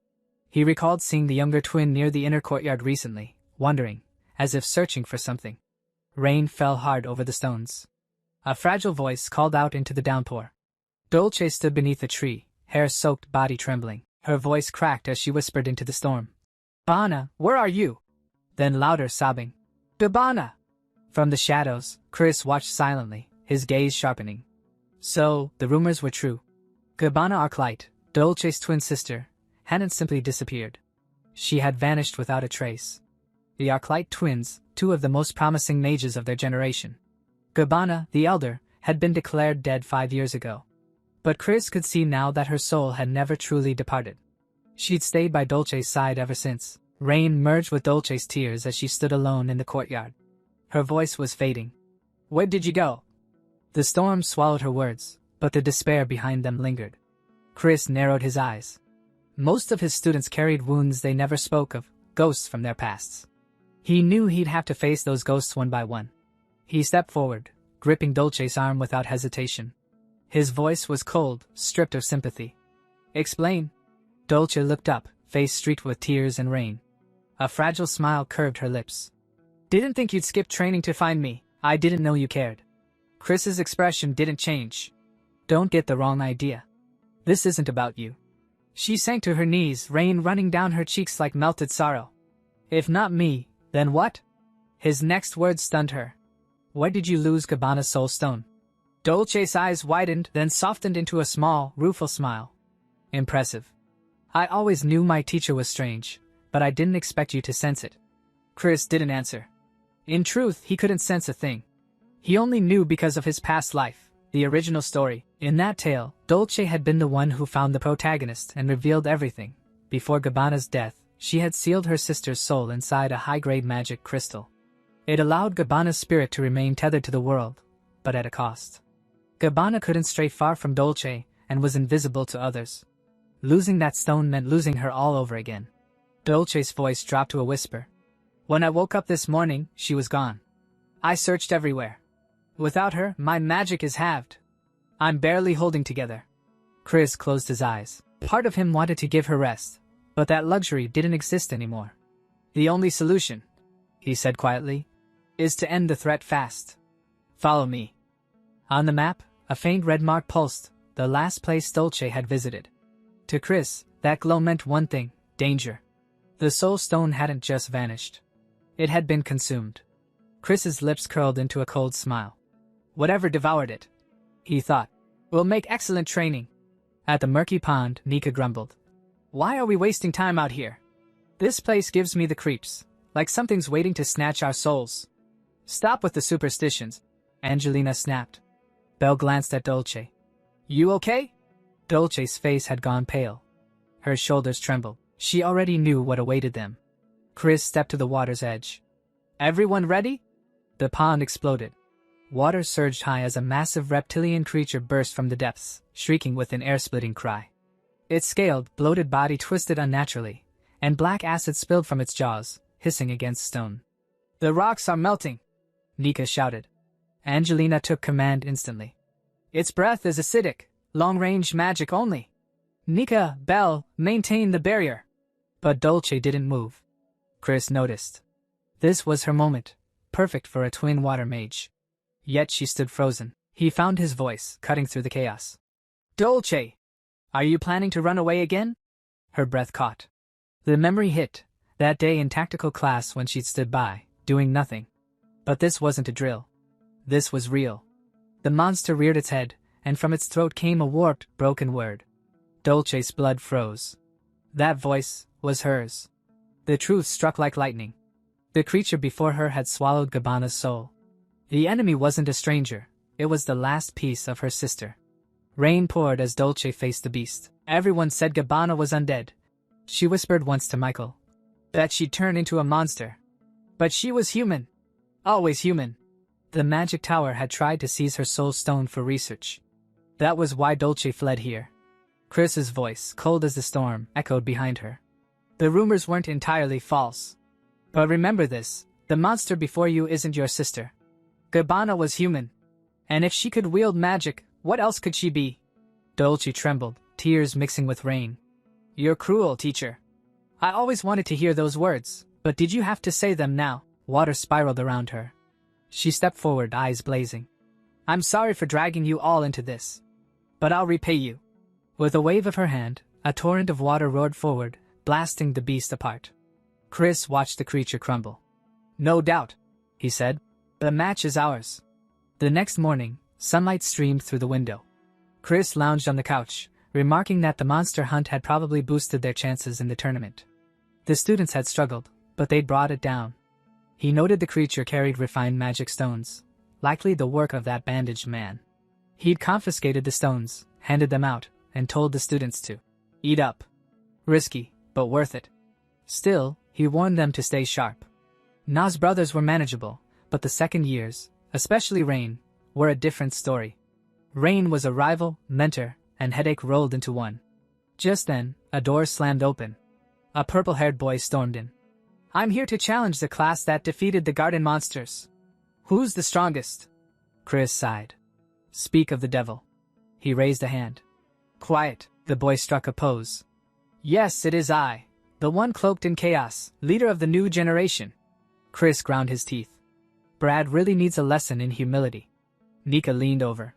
He recalled seeing the younger twin near the inner courtyard recently, wondering, as if searching for something. Rain fell hard over the stones. A fragile voice called out into the downpour. Dolce stood beneath a tree, hair-soaked, body trembling. Her voice cracked as she whispered into the storm. "Gabbana, where are you?" Then louder, sobbing. "Gabbana!" From the shadows, Chris watched silently, his gaze sharpening. So, the rumors were true. Gabbana Arclight, Dolce's twin sister, hadn't simply disappeared. She had vanished without a trace. The Arclight twins, 2 of the most promising mages of their generation. Gabbana, the elder, had been declared dead 5 years ago. But Chris could see now that her soul had never truly departed. She'd stayed by Dolce's side ever since. Rain merged with Dolce's tears as she stood alone in the courtyard. Her voice was fading. "Where did you go?" The storm swallowed her words, but the despair behind them lingered. Chris narrowed his eyes. Most of his students carried wounds they never spoke of, ghosts from their pasts. He knew he'd have to face those ghosts one by one. He stepped forward, gripping Dolce's arm without hesitation. His voice was cold, stripped of sympathy. "Explain." Dolce looked up, face streaked with tears and rain. A fragile smile curved her lips. "Didn't think you'd skip training to find me. I didn't know you cared." Chris's expression didn't change. "Don't get the wrong idea. This isn't about you." She sank to her knees, rain running down her cheeks like melted sorrow. "If not me, then what?" His next words stunned her. "Where did you lose Gabbana's soul stone?" Dolce's eyes widened, then softened into a small, rueful smile. "Impressive. I always knew my teacher was strange, but I didn't expect you to sense it." Chris didn't answer. In truth, he couldn't sense a thing. He only knew because of his past life, the original story. In that tale, Dolce had been the one who found the protagonist and revealed everything. Before Gabbana's death, she had sealed her sister's soul inside a high-grade magic crystal. It allowed Gabbana's spirit to remain tethered to the world, but at a cost. Gabbana couldn't stray far from Dolce and was invisible to others. Losing that stone meant losing her all over again. Dolce's voice dropped to a whisper. "When I woke up this morning, she was gone. I searched everywhere. Without her, my magic is halved. I'm barely holding together." Chris closed his eyes. Part of him wanted to give her rest, but that luxury didn't exist anymore. "The only solution," he said quietly, "is to end the threat fast. Follow me." On the map, a faint red mark pulsed, the last place Dolce had visited. To Chris, that glow meant one thing: danger. The soul stone hadn't just vanished. It had been consumed. Chris's lips curled into a cold smile. "Whatever devoured it," he thought, "will make excellent training." At the murky pond, Nika grumbled. "Why are we wasting time out here? This place gives me the creeps, like something's waiting to snatch our souls." "Stop with the superstitions," Angelina snapped. Belle glanced at Dolce. "You okay?" Dolce's face had gone pale. Her shoulders trembled. She already knew what awaited them. Chris stepped to the water's edge. "Everyone ready?" The pond exploded. Water surged high as a massive reptilian creature burst from the depths, shrieking with an air-splitting cry. Its scaled, bloated body twisted unnaturally, and black acid spilled from its jaws, hissing against stone. "The rocks are melting," Nika shouted. Angelina took command instantly. "Its breath is acidic, long-range magic only. Nika, Belle, maintain the barrier." But Dolce didn't move. Chris noticed. This was her moment, perfect for a twin water mage. Yet she stood frozen. He found his voice, cutting through the chaos. "Dolce! Are you planning to run away again?" Her breath caught. The memory hit, that day in tactical class when she'd stood by, doing nothing. But this wasn't a drill. This was real. The monster reared its head, and from its throat came a warped, broken word. Dolce's blood froze. That voice was hers. The truth struck like lightning. The creature before her had swallowed Gabbana's soul. The enemy wasn't a stranger, it was the last piece of her sister. Rain poured as Dolce faced the beast. Everyone said Gabbana was undead. She whispered once to Michael that she'd turn into a monster. But she was human. Always human. The magic tower had tried to seize her soul stone for research. That was why Dolce fled here. Chris's voice, cold as the storm, echoed behind her. The rumors weren't entirely false. But remember this, the monster before you isn't your sister. Gabbana was human. And if she could wield magic, what else could she be? Dolce trembled, tears mixing with rain. You're cruel, teacher. I always wanted to hear those words, but did you have to say them now? Water spiraled around her. She stepped forward, eyes blazing. I'm sorry for dragging you all into this. But I'll repay you. With a wave of her hand, a torrent of water roared forward, blasting the beast apart. Chris watched the creature crumble. No doubt, he said. The match is ours. The next morning, sunlight streamed through the window. Chris lounged on the couch, remarking that the monster hunt had probably boosted their chances in the tournament. The students had struggled, but they'd brought it down. He noted the creature carried refined magic stones, likely the work of that bandaged man. He'd confiscated the stones, handed them out, and told the students to eat up. Risky, but worth it. Still, he warned them to stay sharp. Na's brothers were manageable, but the second years, especially Rain, were a different story. Rain was a rival, mentor, and headache rolled into one. Just then, a door slammed open. A purple-haired boy stormed in. I'm here to challenge the class that defeated the garden monsters. Who's the strongest? Chris sighed. Speak of the devil. He raised a hand. Quiet, the boy struck a pose. Yes, it is I, the one cloaked in chaos, leader of the new generation. Chris ground his teeth. Brad really needs a lesson in humility. Nika leaned over.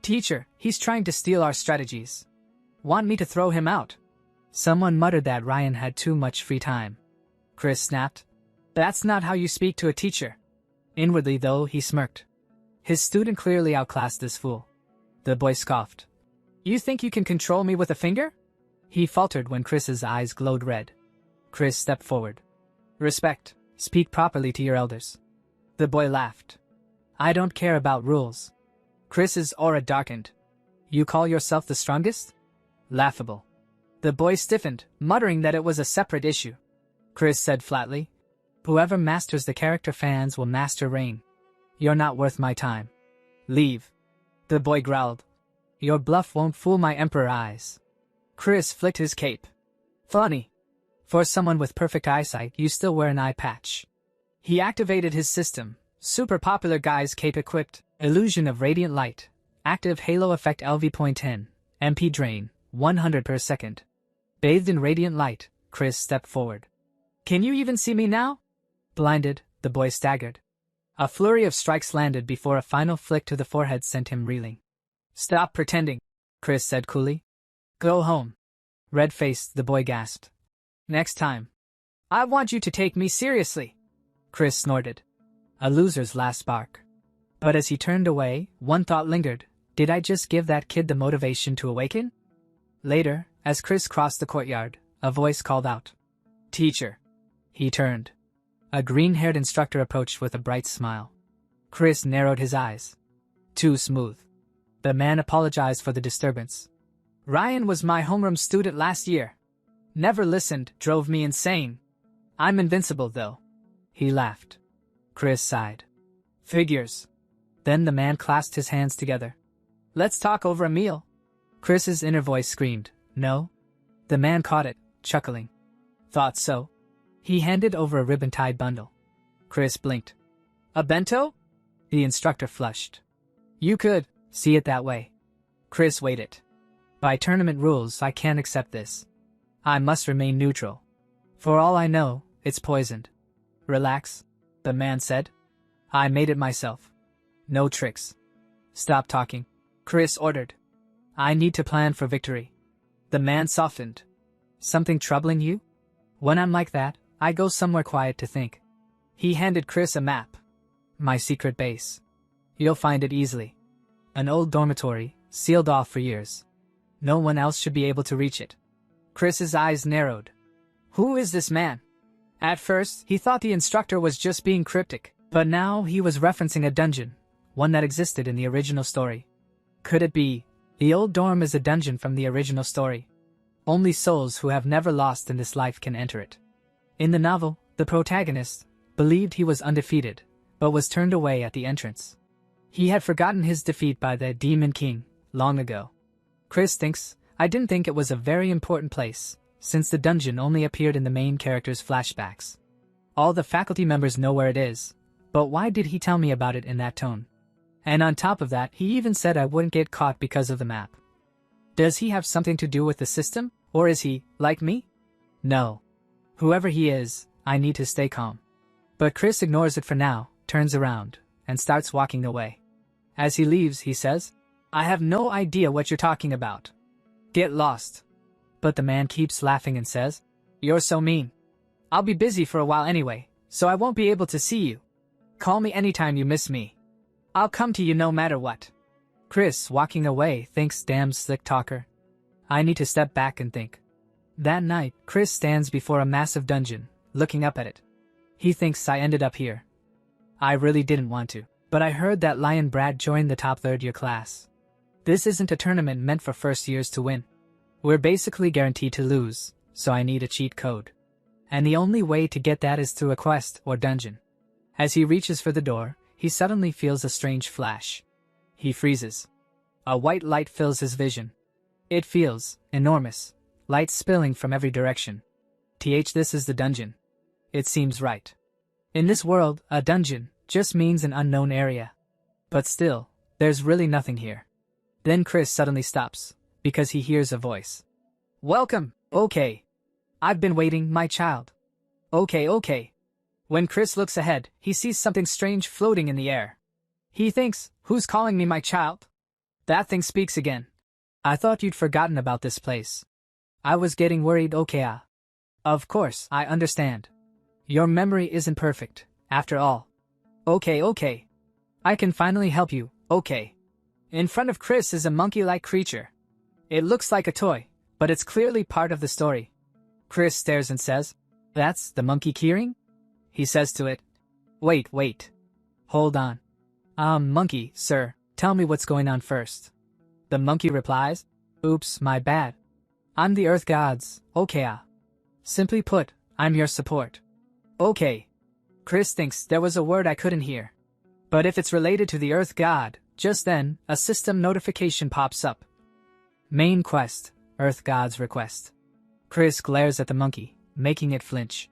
Teacher, he's trying to steal our strategies. Want me to throw him out? Someone muttered that Ryan had too much free time. Chris snapped. That's not how you speak to a teacher. Inwardly, though, he smirked. His student clearly outclassed this fool. The boy scoffed. You think you can control me with a finger? He faltered when Chris's eyes glowed red. Chris stepped forward. Respect. Speak properly to your elders. The boy laughed. I don't care about rules. Chris's aura darkened. You call yourself the strongest? Laughable. The boy stiffened, muttering that it was a separate issue. Chris said flatly, whoever masters the character fans will master Rain. You're not worth my time. Leave. The boy growled. Your bluff won't fool my emperor eyes. Chris flicked his cape. Funny. For someone with perfect eyesight, you still wear an eye patch. He activated his system. Super popular guy's cape equipped. Illusion of radiant light. Active halo effect LV.10. MP drain. 100 per second. Bathed in radiant light, Chris stepped forward. Can you even see me now? Blinded, the boy staggered. A flurry of strikes landed before a final flick to the forehead sent him reeling. Stop pretending, Chris said coolly. Go home. Red-faced, the boy gasped. Next time. I want you to take me seriously. Chris snorted. A loser's last spark. But as he turned away, one thought lingered. Did I just give that kid the motivation to awaken? Later, as Chris crossed the courtyard, a voice called out. Teacher. He turned. A green-haired instructor approached with a bright smile. Chris narrowed his eyes. Too smooth. The man apologized for the disturbance. Ryan was my homeroom student last year. Never listened, drove me insane. I'm invincible, though. He laughed. Chris sighed. Figures. Then the man clasped his hands together. Let's talk over a meal. Chris's inner voice screamed, no? The man caught it, chuckling. Thought so. He handed over a ribbon-tied bundle. Chris blinked. A bento? The instructor flushed. You could see it that way. Chris weighed it. By tournament rules, I can't accept this. I must remain neutral. For all I know, it's poisoned. Relax, the man said. I made it myself. No tricks. Stop talking, Chris ordered. I need to plan for victory. The man softened. Something troubling you? When I'm like that, I go somewhere quiet to think. He handed Chris a map. My secret base. You'll find it easily. An old dormitory, sealed off for years. No one else should be able to reach it. Chris's eyes narrowed. Who is this man? At first, he thought the instructor was just being cryptic, but now he was referencing a dungeon, one that existed in the original story. Could it be? The old dorm is a dungeon from the original story. Only souls who have never lost in this life can enter it. In the novel, the protagonist believed he was undefeated, but was turned away at the entrance. He had forgotten his defeat by the Demon King long ago. Chris thinks, I didn't think it was a very important place, since the dungeon only appeared in the main character's flashbacks. All the faculty members know where it is, but why did he tell me about it in that tone? And on top of that, he even said I wouldn't get caught because of the map. Does he have something to do with the system, or is he, like me? No. Whoever he is, I need to stay calm. But Chris ignores it for now, turns around, and starts walking away. As he leaves, he says, I have no idea what you're talking about. Get lost. But the man keeps laughing and says, You're so mean. I'll be busy for a while anyway, so I won't be able to see you. Call me anytime you miss me. I'll come to you no matter what. Chris, walking away, thinks, damn slick talker. I need to step back and think. That night, Chris stands before a massive dungeon, looking up at it. He thinks I ended up here. I really didn't want to, but I heard that Lion Brad joined the top third-year class. This isn't a tournament meant for first years to win. We're basically guaranteed to lose, so I need a cheat code. And the only way to get that is through a quest or dungeon. As he reaches for the door, he suddenly feels a strange flash. He freezes. A white light fills his vision. It feels enormous, light spilling from every direction. This is the dungeon. It seems right. In this world, a dungeon just means an unknown area. But still, there's really nothing here. Then Chris suddenly stops, because he hears a voice. Welcome, okay. I've been waiting, my child. Okay. When Chris looks ahead, he sees something strange floating in the air. He thinks, who's calling me my child? That thing speaks again. I thought you'd forgotten about this place. I was getting worried, okay. Of course, I understand. Your memory isn't perfect, after all. Okay. I can finally help you, okay. In front of Chris is a monkey-like creature. It looks like a toy, but it's clearly part of the story. Chris stares and says, That's the monkey keyring? He says to it, Wait. Hold on. Monkey, sir, tell me what's going on first. The monkey replies, Oops, my bad. I'm the Earth Gods, okay. Simply put, I'm your support. Okay. Chris thinks there was a word I couldn't hear. But if it's related to the Earth God, just then, a system notification pops up. Main quest, Earth God's request. Chris glares at the monkey, making it flinch.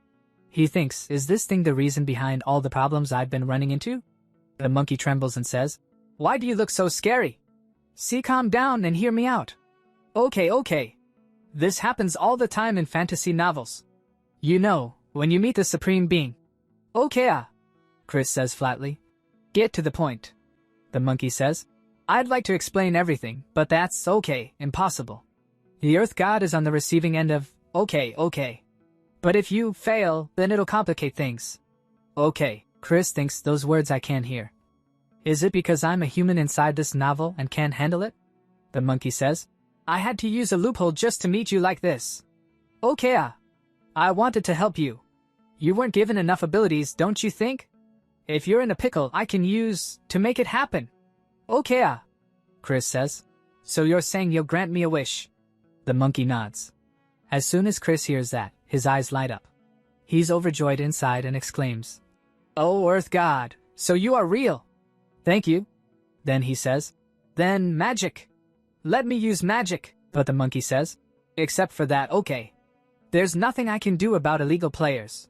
He thinks, is this thing the reason behind all the problems I've been running into? The monkey trembles and says, Why do you look so scary? See, calm down and hear me out. Okay. This happens all the time in fantasy novels. You know, when you meet the Supreme Being. Okay, Chris says flatly. Get to the point. The monkey says, I'd like to explain everything, but that's impossible. The Earth God is on the receiving end of, okay. But if you fail, then it'll complicate things. Okay, Chris thinks, those words I can't hear. Is it because I'm a human inside this novel and can't handle it? The monkey says, I had to use a loophole just to meet you like this. Okay, I wanted to help you. You weren't given enough abilities, don't you think? If you're in a pickle, I can use to make it happen. Okay, Chris says. So you're saying you'll grant me a wish? The monkey nods. As soon as Chris hears that, his eyes light up. He's overjoyed inside and exclaims, Oh, Earth God, so you are real. Thank you. Then he says, Then magic. Let me use magic. But the monkey says, Except for that, okay. There's nothing I can do about illegal players.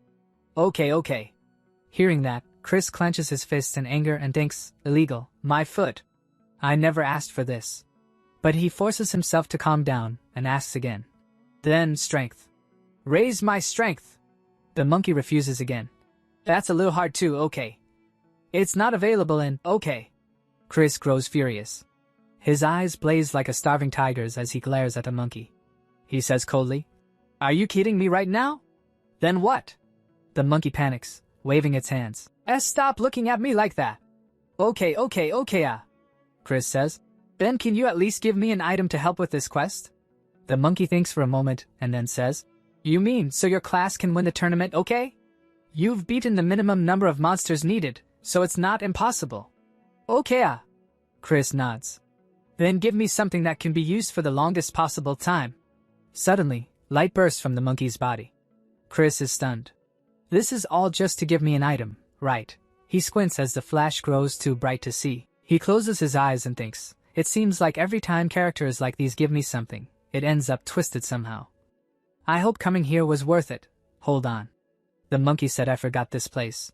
Okay. Hearing that, Chris clenches his fists in anger and thinks, illegal, my foot. I never asked for this. But he forces himself to calm down and asks again. Then strength. Raise my strength. The monkey refuses again. That's a little hard too, okay. It's not available in, okay. Chris grows furious. His eyes blaze like a starving tiger's as he glares at the monkey. He says coldly, Are you kidding me right now? Then what? The monkey panics, waving its hands. Stop looking at me like that. Okay, Chris says. Then can you at least give me an item to help with this quest? The monkey thinks for a moment and then says, You mean so your class can win the tournament, okay? You've beaten the minimum number of monsters needed, so it's not impossible. Okay. Chris nods. Then give me something that can be used for the longest possible time. Suddenly, light bursts from the monkey's body. Chris is stunned. This is all just to give me an item, right? He squints as the flash grows too bright to see. He closes his eyes and thinks, it seems like every time characters like these give me something, it ends up twisted somehow. I hope coming here was worth it. Hold on. The monkey said I forgot this place.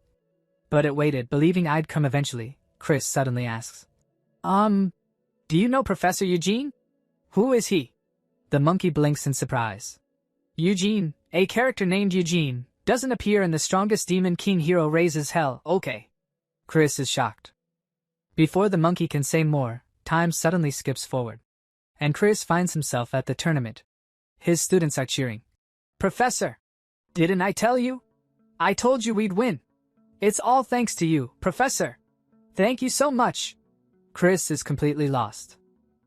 But it waited, believing I'd come eventually. Chris suddenly asks, do you know Professor Eugene? Who is he? The monkey blinks in surprise. Eugene, a character named Eugene, doesn't appear in the Strongest Demon King Hero Raises Hell, okay. Chris is shocked. Before the monkey can say more, time suddenly skips forward. And Chris finds himself at the tournament. His students are cheering. Professor! Didn't I tell you? I told you we'd win. It's all thanks to you, Professor. Thank you so much. Chris is completely lost.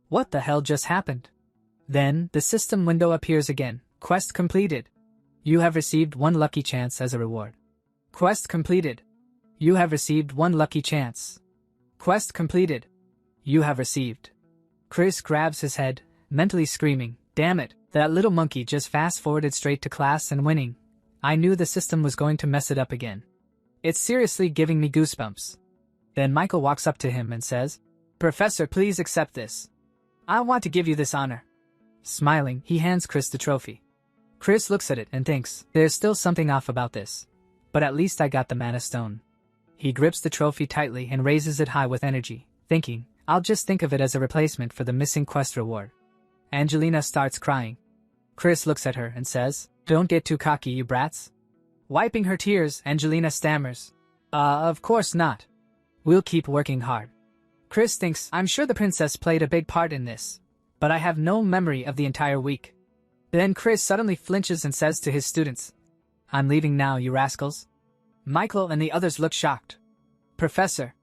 What the hell just happened? Then, the system window appears again. Quest completed. You have received 1 lucky chance as a reward. Quest completed. You have received 1 lucky chance. Quest completed. You have received. Chris grabs his head, mentally screaming, damn it, that little monkey just fast-forwarded straight to class and winning. I knew the system was going to mess it up again. It's seriously giving me goosebumps. Then Michael walks up to him and says, Professor, please accept this. I want to give you this honor. Smiling, he hands Chris the trophy. Chris looks at it and thinks, there's still something off about this. But at least I got the Mana Stone. He grips the trophy tightly and raises it high with energy, thinking, I'll just think of it as a replacement for the missing quest reward. Angelina starts crying. Chris looks at her and says, Don't get too cocky, you brats. Wiping her tears, Angelina stammers, Of course not. We'll keep working hard. Chris thinks, I'm sure the princess played a big part in this, but I have no memory of the entire week. Then Chris suddenly flinches and says to his students, I'm leaving now, you rascals. Michael and the others look shocked. Professor,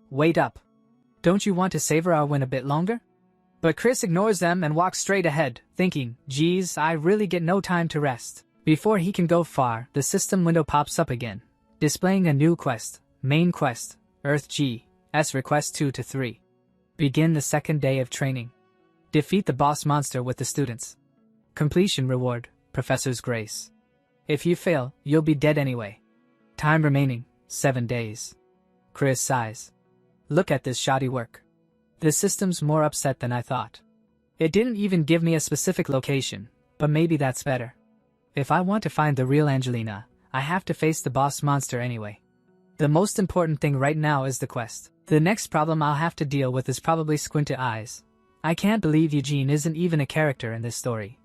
wait up. Don't you want to savor our win a bit longer? But Chris ignores them and walks straight ahead, thinking, geez, I really get no time to rest. Before he can go far, the system window pops up again, displaying a new quest, Main Quest, Earth G, S Request 2 to 3. Begin the second day of training. Defeat the boss monster with the students. Completion reward, Professor's Grace. If you fail, you'll be dead anyway. Time remaining, 7 days. Chris sighs. Look at this shoddy work. The system's more upset than I thought. It didn't even give me a specific location, but maybe that's better. If I want to find the real Angelina, I have to face the boss monster anyway. The most important thing right now is the quest. The next problem I'll have to deal with is probably squinted eyes. I can't believe Eugene isn't even a character in this story.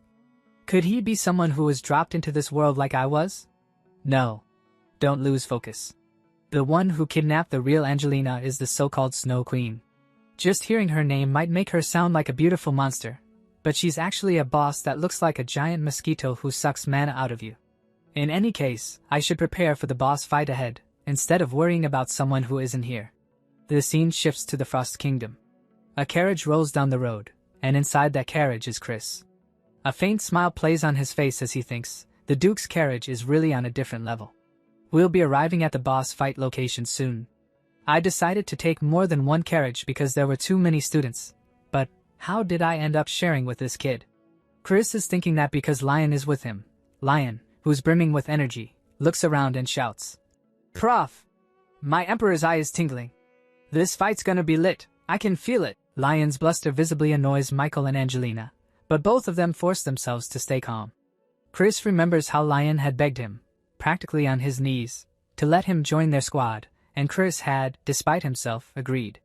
Could he be someone who was dropped into this world like I was? No. Don't lose focus. The one who kidnapped the real Angelina is the so-called Snow Queen. Just hearing her name might make her sound like a beautiful monster, but she's actually a boss that looks like a giant mosquito who sucks mana out of you. In any case, I should prepare for the boss fight ahead, instead of worrying about someone who isn't here. The scene shifts to the Frost Kingdom. A carriage rolls down the road, and inside that carriage is Chris. A faint smile plays on his face as he thinks, the Duke's carriage is really on a different level. We'll be arriving at the boss fight location soon. I decided to take more than one carriage because there were too many students. But, how did I end up sharing with this kid? Chris is thinking that because Lion is with him. Lion, who's brimming with energy, looks around and shouts, Prof! My Emperor's eye is tingling. This fight's gonna be lit, I can feel it. Lion's bluster visibly annoys Michael and Angelina, but both of them force themselves to stay calm. Chris remembers how Lion had begged him, practically on his knees, to let him join their squad, and Chris had, despite himself, agreed.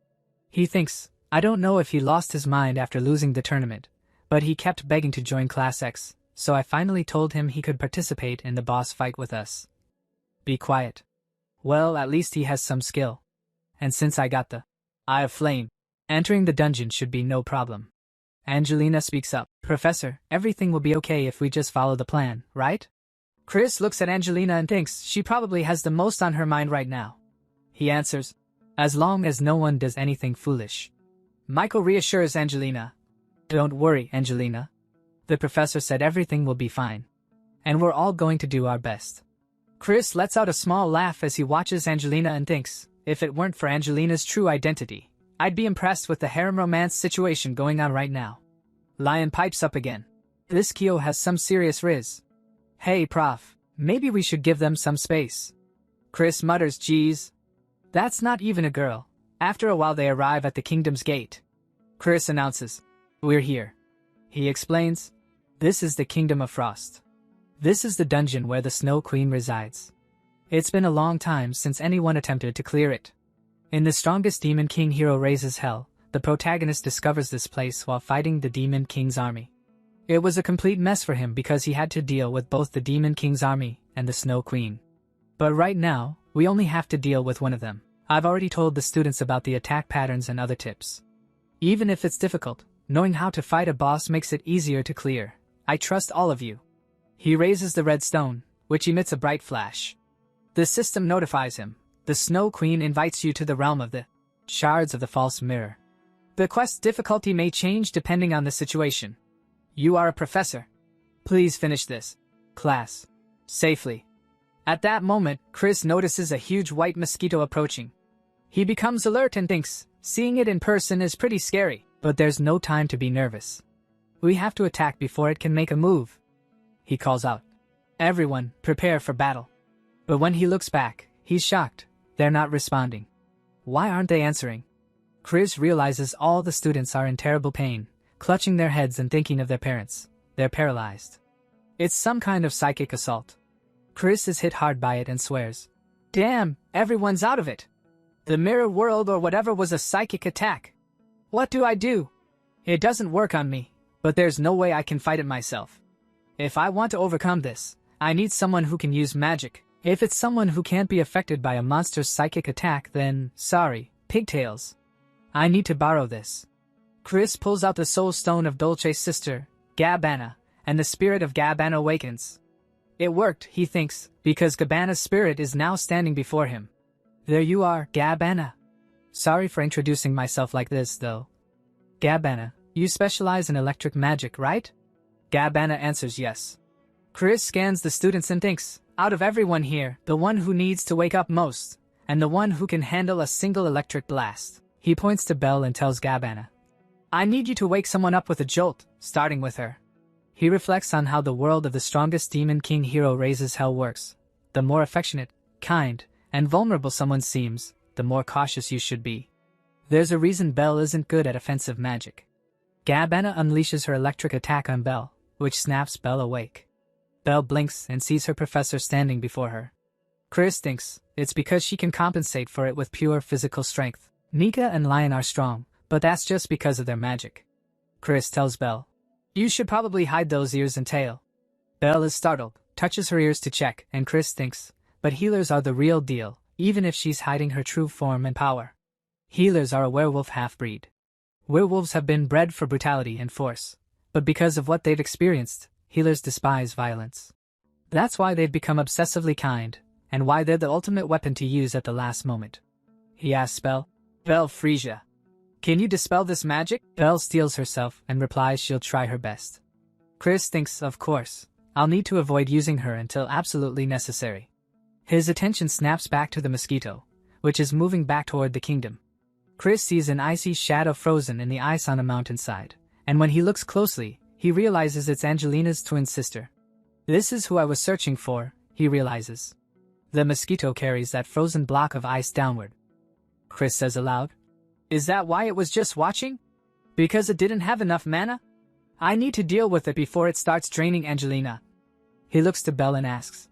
He thinks, I don't know if he lost his mind after losing the tournament, but he kept begging to join Class X, so I finally told him he could participate in the boss fight with us. Be quiet. Well, at least he has some skill. And since I got the Eye of Flame, entering the dungeon should be no problem. Angelina speaks up. Professor, everything will be okay if we just follow the plan, right? Chris looks at Angelina and thinks she probably has the most on her mind right now. He answers, as long as no one does anything foolish. Michael reassures Angelina. Don't worry, Angelina. The professor said everything will be fine. And we're all going to do our best. Chris lets out a small laugh as he watches Angelina and thinks, if it weren't for Angelina's true identity, I'd be impressed with the harem romance situation going on right now. Lion pipes up again. This Kyo has some serious riz. Hey prof, maybe we should give them some space. Chris mutters, geez. That's not even a girl. After a while they arrive at the kingdom's gate. Chris announces, we're here. He explains, this is the Kingdom of Frost. This is the dungeon where the Snow Queen resides. It's been a long time since anyone attempted to clear it. In the strongest Demon King hero raises hell, the protagonist discovers this place while fighting the Demon King's army. It was a complete mess for him because he had to deal with both the Demon King's army and the Snow Queen. But right now, we only have to deal with one of them. I've already told the students about the attack patterns and other tips. Even if it's difficult, knowing how to fight a boss makes it easier to clear. I trust all of you. He raises the red stone, which emits a bright flash. The system notifies him. The Snow Queen invites you to the realm of the shards of the false mirror. The quest's difficulty may change depending on the situation. You are a professor. Please finish this class safely. At that moment, Chris notices a huge white mosquito approaching. He becomes alert and thinks, seeing it in person is pretty scary, but there's no time to be nervous. We have to attack before it can make a move. He calls out, everyone, prepare for battle. But when he looks back, he's shocked. They're not responding. Why aren't they answering? Chris realizes all the students are in terrible pain, clutching their heads and thinking of their parents. They're paralyzed. It's some kind of psychic assault. Chris is hit hard by it and swears, damn, everyone's out of it. The mirror world or whatever was a psychic attack. What do I do? It doesn't work on me, but there's no way I can fight it myself. If I want to overcome this, I need someone who can use magic. If it's someone who can't be affected by a monster's psychic attack, then, sorry, pigtails. I need to borrow this. Chris pulls out the soul stone of Dolce's sister, Gabbana, and the spirit of Gabbana awakens. It worked, he thinks, because Gabbana's spirit is now standing before him. There you are, Gabbana. Sorry for introducing myself like this, though. Gabbana, you specialize in electric magic, right? Gabbana answers yes. Chris scans the students and thinks, out of everyone here, the one who needs to wake up most, and the one who can handle a single electric blast. He points to Belle and tells Gabbana, I need you to wake someone up with a jolt, starting with her. He reflects on how the world of the strongest Demon King hero raises hell works. The more affectionate, kind, and vulnerable someone seems, the more cautious you should be. There's a reason Belle isn't good at offensive magic. Gabbana unleashes her electric attack on Belle, which snaps Belle awake. Belle blinks and sees her professor standing before her. Chris thinks it's because she can compensate for it with pure physical strength. Nika and Lion are strong, but that's just because of their magic. Chris tells Belle, you should probably hide those ears and tail. Belle is startled, touches her ears to check, and Chris thinks, but healers are the real deal, even if she's hiding her true form and power. Healers are a werewolf half-breed. Werewolves have been bred for brutality and force, but because of what they've experienced, healers despise violence. That's why they've become obsessively kind, and why they're the ultimate weapon to use at the last moment. He asks Belle, Frisia, can you dispel this magic? Belle steels herself and replies she'll try her best. Chris thinks, of course, I'll need to avoid using her until absolutely necessary. His attention snaps back to the mosquito, which is moving back toward the kingdom. Chris sees an icy shadow frozen in the ice on a mountainside, and when he looks closely, he realizes it's Angelina's twin sister. This is who I was searching for, he realizes. The mosquito carries that frozen block of ice downward. Chris says aloud, is that why it was just watching? Because it didn't have enough mana? I need to deal with it before it starts draining Angelina. He looks to Belle and asks,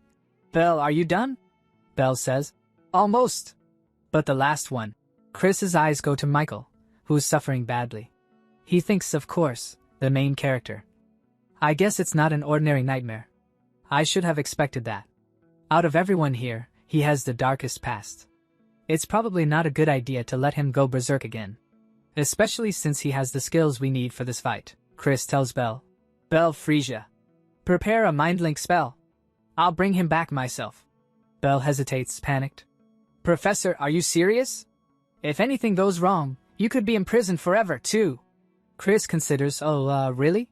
Belle, are you done? Belle says, almost. But the last one. Chris's eyes go to Michael, who's suffering badly. He thinks, of course, the main character. I guess it's not an ordinary nightmare. I should have expected that. Out of everyone here, he has the darkest past. It's probably not a good idea to let him go berserk again. Especially since he has the skills we need for this fight. Chris tells Belle, Frisia, prepare a mind link spell. I'll bring him back myself. Belle hesitates, panicked. Professor, are you serious? If anything goes wrong, you could be imprisoned forever, too. Chris considers, really?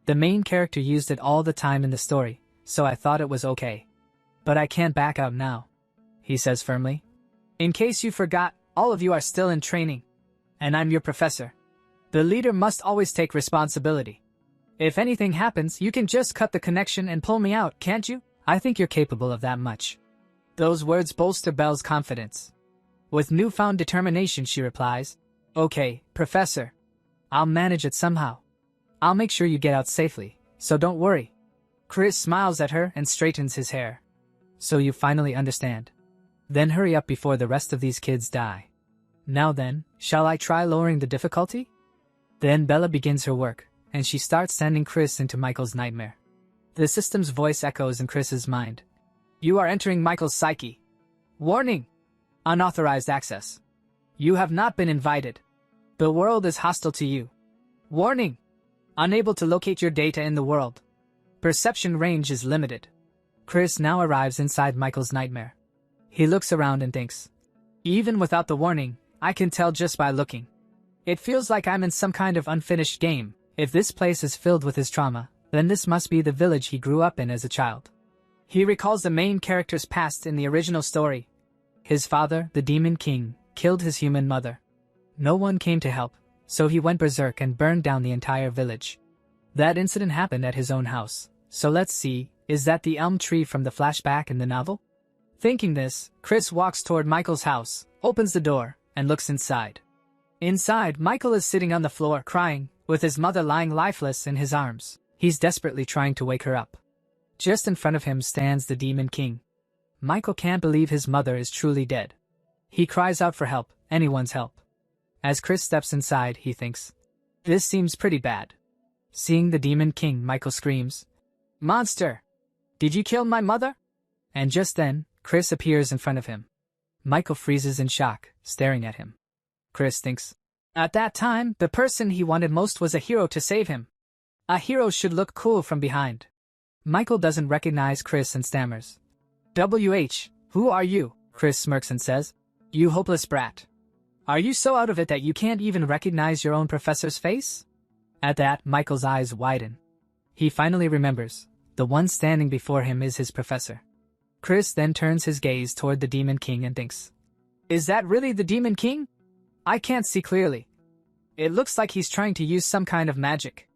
The main character used it all the time in the story, so I thought it was okay. But I can't back out now, he says firmly. In case you forgot, all of you are still in training. And I'm your professor. The leader must always take responsibility. If anything happens, you can just cut the connection and pull me out, can't you? I think you're capable of that much. Those words bolster Belle's confidence. With newfound determination, she replies, Okay, Professor. I'll manage it somehow. I'll make sure you get out safely, so don't worry. Chris smiles at her and straightens his hair. So you finally understand. Then hurry up before the rest of these kids die. Now then, shall I try lowering the difficulty? Then Bella begins her work, and she starts sending Chris into Michael's nightmare. The system's voice echoes in Chris's mind. You are entering Michael's psyche. Warning! Unauthorized access. You have not been invited. The world is hostile to you. Warning! Unable to locate your data in the world. Perception range is limited. Chris now arrives inside Michael's nightmare. He looks around and thinks, even without the warning, I can tell just by looking. It feels like I'm in some kind of unfinished game. If this place is filled with his trauma, then this must be the village he grew up in as a child. He recalls the main character's past in the original story. His father, the Demon King, killed his human mother. No one came to help, so he went berserk and burned down the entire village. That incident happened at his own house, so let's see, is that the elm tree from the flashback in the novel? Thinking this, Chris walks toward Michael's house, opens the door, and looks inside. Inside, Michael is sitting on the floor crying, with his mother lying lifeless in his arms. He's desperately trying to wake her up. Just in front of him stands the Demon King. Michael can't believe his mother is truly dead. He cries out for help, anyone's help. As Chris steps inside, he thinks, this seems pretty bad. Seeing the Demon King, Michael screams, Monster! Did you kill my mother? And just then, Chris appears in front of him. Michael freezes in shock, staring at him. Chris thinks, at that time, the person he wanted most was a hero to save him. A hero should look cool from behind. Michael doesn't recognize Chris and stammers. WH, who are you? Chris smirks and says, you hopeless brat. Are you so out of it that you can't even recognize your own professor's face? At that, Michael's eyes widen. He finally remembers, the one standing before him is his professor. Chris then turns his gaze toward the Demon King and thinks, is that really the Demon King? I can't see clearly. It looks like he's trying to use some kind of magic.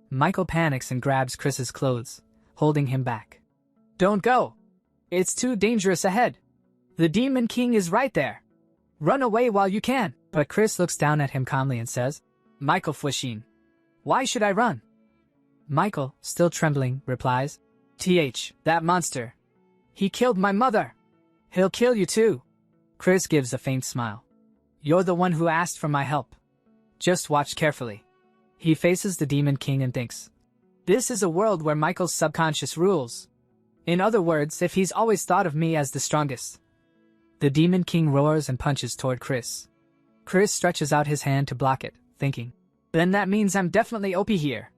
Michael panics and grabs Chris's clothes, holding him back. Don't go! It's too dangerous ahead. The Demon King is right there. Run away while you can. But Chris looks down at him calmly and says, Michael Fwishin. Why should I run? Michael, still trembling, replies, that monster. He killed my mother. He'll kill you too. Chris gives a faint smile. You're the one who asked for my help. Just watch carefully. He faces the Demon King and thinks, this is a world where Michael's subconscious rules. In other words, if he's always thought of me as the strongest. The Demon King roars and punches toward Chris. Chris stretches out his hand to block it, thinking, then that means I'm definitely OP here.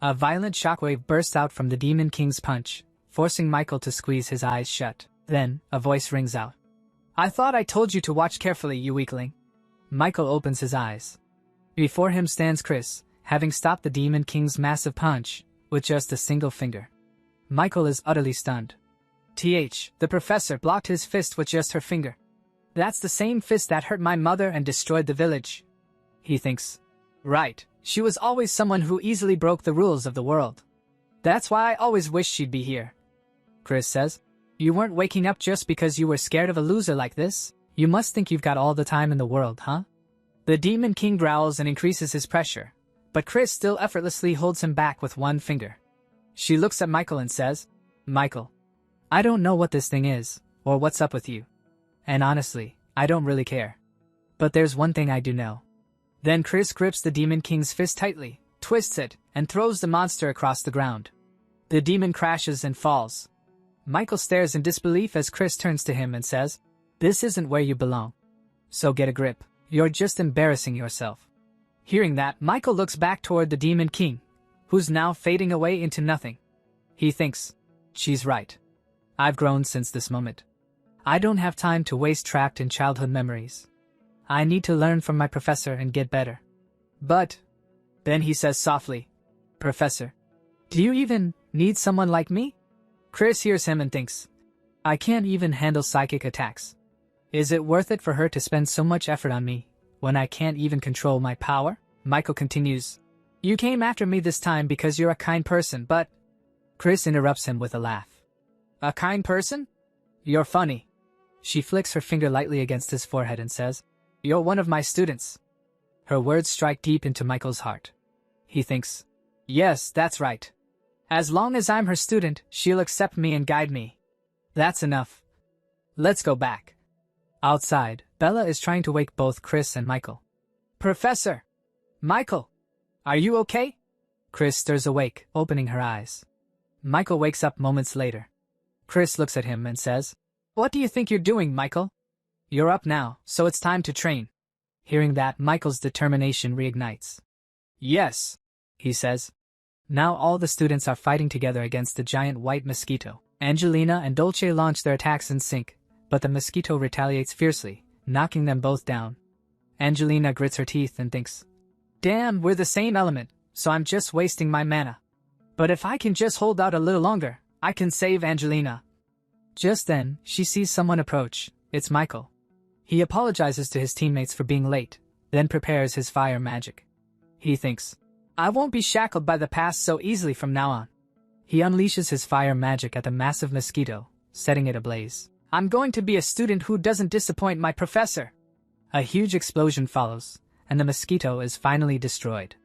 A violent shockwave bursts out from the Demon King's punch, forcing Michael to squeeze his eyes shut. Then, a voice rings out. I thought I told you to watch carefully, you weakling. Michael opens his eyes. Before him stands Chris, having stopped the Demon King's massive punch, with just a single finger. Michael is utterly stunned. The professor blocked his fist with just her finger. That's the same fist that hurt my mother and destroyed the village. He thinks, right, she was always someone who easily broke the rules of the world. That's why I always wished she'd be here. Chris says, you weren't waking up just because you were scared of a loser like this? You must think you've got all the time in the world, huh? The Demon King growls and increases his pressure, but Chris still effortlessly holds him back with one finger. She looks at Michael and says, Michael, I don't know what this thing is, or what's up with you. And honestly, I don't really care. But there's one thing I do know. Then Chris grips the Demon King's fist tightly, twists it, and throws the monster across the ground. The demon crashes and falls. Michael stares in disbelief as Chris turns to him and says, this isn't where you belong. So get a grip. You're just embarrassing yourself. Hearing that, Michael looks back toward the Demon King, who's now fading away into nothing. He thinks, she's right. I've grown since this moment. I don't have time to waste trapped in childhood memories. I need to learn from my professor and get better. But, then he says softly, Professor, do you even need someone like me? Chris hears him and thinks, I can't even handle psychic attacks. Is it worth it for her to spend so much effort on me when I can't even control my power? Michael continues, You came after me this time because you're a kind person, but... Chris interrupts him with a laugh. A kind person? You're funny. She flicks her finger lightly against his forehead and says, You're one of my students. Her words strike deep into Michael's heart. He thinks, Yes, that's right. As long as I'm her student, she'll accept me and guide me. That's enough. Let's go back. Outside, Bella is trying to wake both Chris and Michael. Professor! Michael! Are you okay? Chris stirs awake, opening her eyes. Michael wakes up moments later. Chris looks at him and says, What do you think you're doing, Michael? You're up now, so it's time to train. Hearing that, Michael's determination reignites. Yes, he says. Now all the students are fighting together against the giant white mosquito. Angelina and Dolce launch their attacks in sync, but the mosquito retaliates fiercely, knocking them both down. Angelina grits her teeth and thinks, Damn, we're the same element, so I'm just wasting my mana. But if I can just hold out a little longer, I can save Angelina. Just then, she sees someone approach. It's Michael. He apologizes to his teammates for being late, then prepares his fire magic. He thinks, I won't be shackled by the past so easily from now on. He unleashes his fire magic at the massive mosquito, setting it ablaze. I'm going to be a student who doesn't disappoint my professor. A huge explosion follows, and the mosquito is finally destroyed.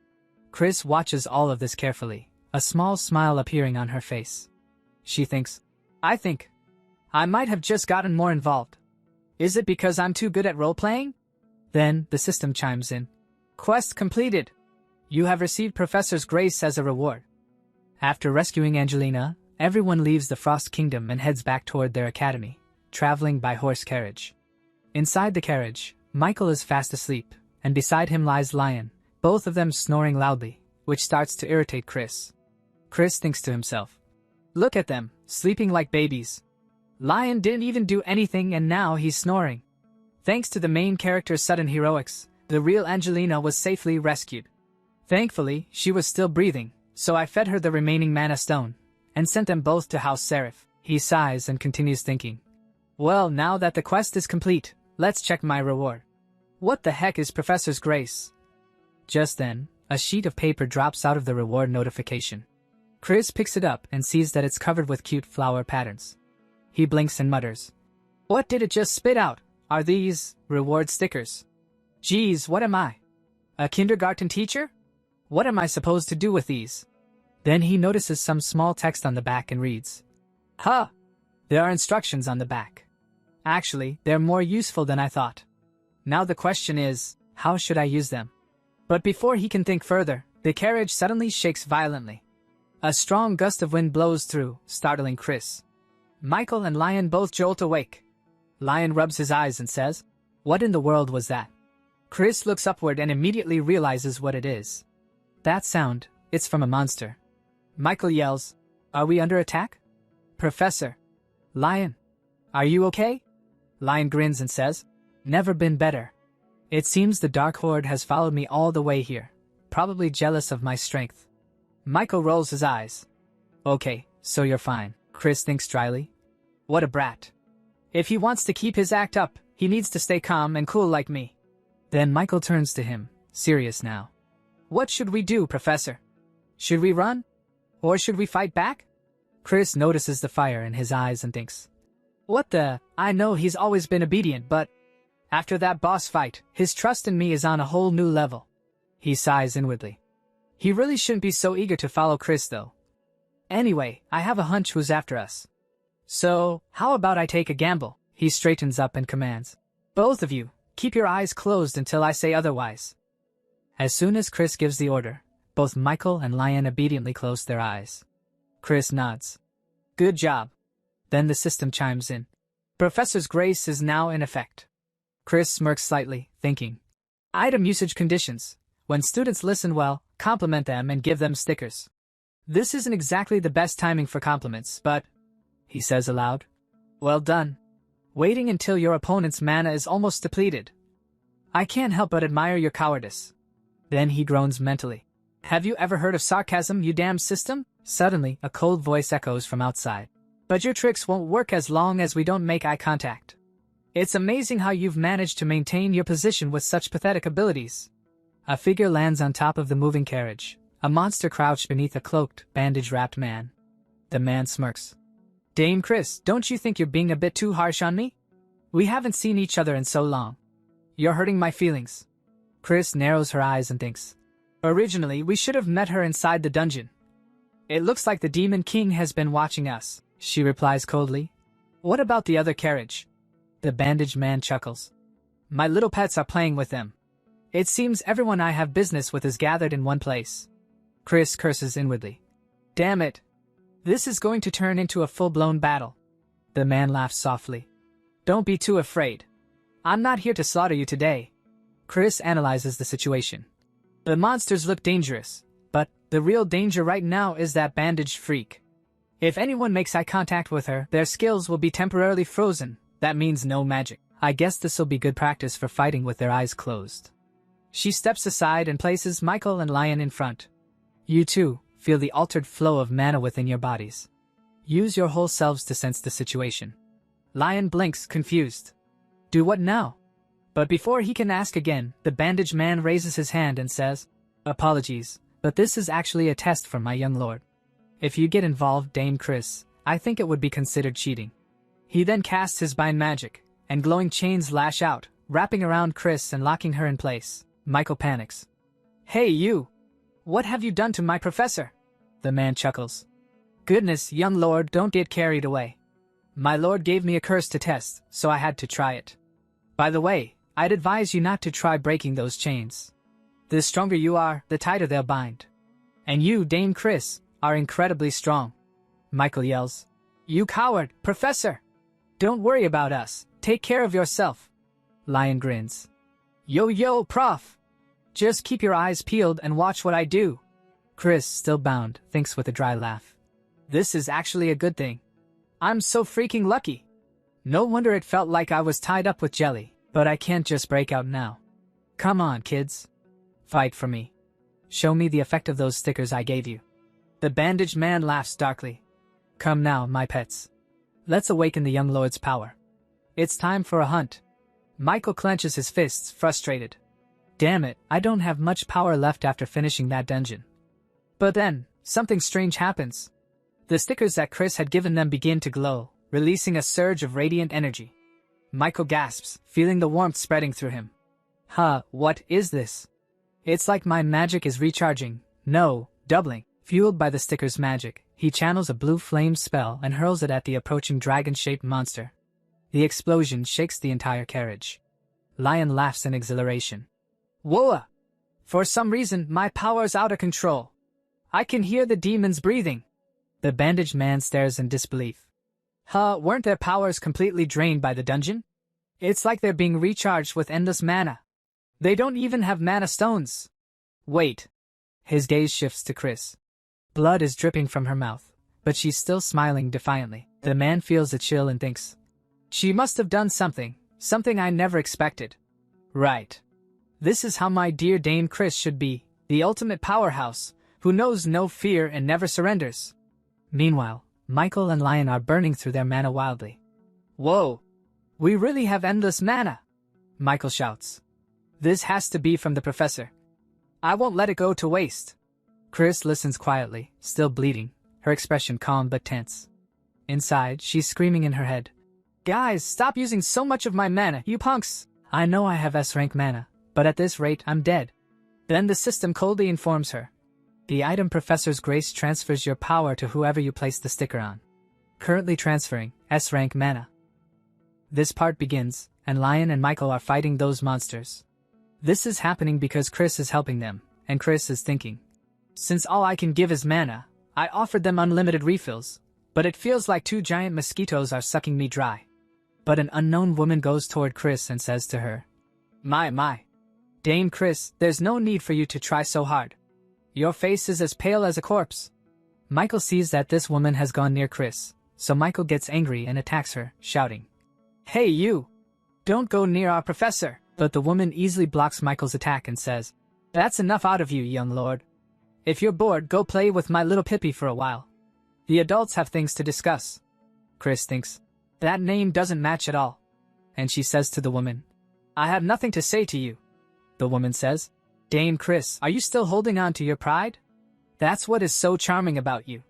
Chris watches all of this carefully, a small smile appearing on her face. She thinks, I think I might have just gotten more involved. Is it because I'm too good at role-playing? Then, the system chimes in. Quest completed. You have received Professor's Grace as a reward. After rescuing Angelina, everyone leaves the Frost Kingdom and heads back toward their academy, traveling by horse carriage. Inside the carriage, Michael is fast asleep, and beside him lies Lion, both of them snoring loudly, which starts to irritate Chris. Chris thinks to himself, Look at them, sleeping like babies. Lion didn't even do anything and now he's snoring. Thanks to the main character's sudden heroics, the real Angelina was safely rescued. Thankfully, she was still breathing, so I fed her the remaining mana stone, and sent them both to House Seraph. He sighs and continues thinking. Well, now that the quest is complete, let's check my reward. What the heck is Professor's Grace? Just then, a sheet of paper drops out of the reward notification. Chris picks it up and sees that it's covered with cute flower patterns. He blinks and mutters, What did it just spit out? Are these reward stickers? Geez, what am I? A kindergarten teacher? What am I supposed to do with these? Then he notices some small text on the back and reads, Huh! There are instructions on the back. Actually, they're more useful than I thought. Now the question is, how should I use them? But before he can think further, the carriage suddenly shakes violently. A strong gust of wind blows through, startling Chris. Michael and Lion both jolt awake. Lion rubs his eyes and says, What in the world was that? Chris looks upward and immediately realizes what it is. That sound, it's from a monster. Michael yells, Are we under attack? Professor. Lion. Are you okay? Lion grins and says, Never been better. It seems the Dark Horde has followed me all the way here, probably jealous of my strength. Michael rolls his eyes. Okay, so you're fine, Chris thinks dryly. What a brat. If he wants to keep his act up, he needs to stay calm and cool like me. Then Michael turns to him, serious now. What should we do, Professor? Should we run? Or should we fight back? Chris notices the fire in his eyes and thinks, What the? I know he's always been obedient, but after that boss fight, his trust in me is on a whole new level. He sighs inwardly. He really shouldn't be so eager to follow Chris, though. Anyway, I have a hunch who's after us. So, how about I take a gamble? He straightens up and commands, Both of you, keep your eyes closed until I say otherwise. As soon as Chris gives the order, both Michael and Lion obediently close their eyes. Chris nods. Good job. Then the system chimes in. Professor's Grace is now in effect. Chris smirks slightly, thinking, Item usage conditions. When students listen well, compliment them and give them stickers. This isn't exactly the best timing for compliments, but, he says aloud, Well done. waiting until your opponent's mana is almost depleted. I can't help but admire your cowardice. Then he groans mentally. Have you ever heard of sarcasm, you damn system? Suddenly, a cold voice echoes from outside. But your tricks won't work as long as we don't make eye contact. It's amazing how you've managed to maintain your position with such pathetic abilities. A figure lands on top of the moving carriage, a monster crouched beneath a cloaked, bandage-wrapped man. The man smirks. Dame Chris, don't you think you're being a bit too harsh on me? We haven't seen each other in so long. You're hurting my feelings. Chris narrows her eyes and thinks. Originally, we should have met her inside the dungeon. It looks like the Demon King has been watching us, she replies coldly. What about the other carriage? The bandaged man chuckles. My little pets are playing with them. It seems everyone I have business with is gathered in one place. Chris curses inwardly. Damn it. This is going to turn into a full-blown battle. The man laughs softly. Don't be too afraid. I'm not here to slaughter you today. Chris analyzes the situation. The monsters look dangerous, but the real danger right now is that bandaged freak. If anyone makes eye contact with her, their skills will be temporarily frozen. That means no magic. I guess this'll be good practice for fighting with their eyes closed. She steps aside and places Michael and Lion in front. You too feel the altered flow of mana within your bodies. Use your whole selves to sense the situation. Lion blinks, confused. Do what now? But before he can ask again, the bandaged man raises his hand and says, Apologies, but this is actually a test from my young lord. If you get involved, Dame Chris, I think it would be considered cheating. He then casts his bind magic, and glowing chains lash out, wrapping around Chris and locking her in place. Michael panics. Hey you! What have you done to my professor? The man chuckles. Goodness, young lord, don't get carried away. My lord gave me a curse to test, so I had to try it. By the way, I'd advise you not to try breaking those chains. The stronger you are, the tighter they'll bind. And you, Dame Chris, are incredibly strong. Michael yells. You coward, professor! Don't worry about us, take care of yourself. Lion grins. Yo, prof! Just keep your eyes peeled and watch what I do. Chris, still bound, thinks with a dry laugh. This is actually a good thing. I'm so freaking lucky. No wonder it felt like I was tied up with jelly, but I can't just break out now. Come on, kids. Fight for me. Show me the effect of those stickers I gave you. The bandaged man laughs darkly. Come now, my pets. Let's awaken the young lord's power. It's time for a hunt. Michael clenches his fists, frustrated. Damn it, I don't have much power left after finishing that dungeon. But then, something strange happens. The stickers that Chris had given them begin to glow, releasing a surge of radiant energy. Michael gasps, feeling the warmth spreading through him. What is this? It's like my magic is recharging. No, doubling. Fueled by the sticker's magic, he channels a blue flame spell and hurls it at the approaching dragon-shaped monster. The explosion shakes the entire carriage. Lion laughs in exhilaration. Whoa! For some reason, my power's out of control. I can hear the demons breathing. The bandaged man stares in disbelief. Weren't their powers completely drained by the dungeon? It's like they're being recharged with endless mana. They don't even have mana stones. Wait. His gaze shifts to Chris. Blood is dripping from her mouth, but she's still smiling defiantly. The man feels a chill and thinks, she must have done something I never expected. Right. This is how my dear Dame Chris should be, the ultimate powerhouse, who knows no fear and never surrenders. Meanwhile, Michael and Lion are burning through their mana wildly. Whoa! We really have endless mana! Michael shouts. This has to be from the professor. I won't let it go to waste. Chris listens quietly, still bleeding, her expression calm but tense. Inside, she's screaming in her head. Guys, stop using so much of my mana, you punks! I know I have S-rank mana, but at this rate, I'm dead. Then the system coldly informs her. The item Professor's Grace transfers your power to whoever you place the sticker on. Currently transferring S-rank mana. This part begins, and Lion and Michael are fighting those monsters. This is happening because Chris is helping them, and Chris is thinking. Since all I can give is mana, I offered them unlimited refills, but it feels like 2 giant mosquitoes are sucking me dry. But an unknown woman goes toward Chris and says to her, My. Dame Chris, there's no need for you to try so hard. Your face is as pale as a corpse. Michael sees that this woman has gone near Chris, so Michael gets angry and attacks her, shouting, Hey you! Don't go near our professor! But the woman easily blocks Michael's attack and says, That's enough out of you, young lord. If you're bored, go play with my little Pippi for a while. The adults have things to discuss. Chris thinks, that name doesn't match at all. And she says to the woman, I have nothing to say to you. The woman says, Dame Chris, are you still holding on to your pride? That's what is so charming about you.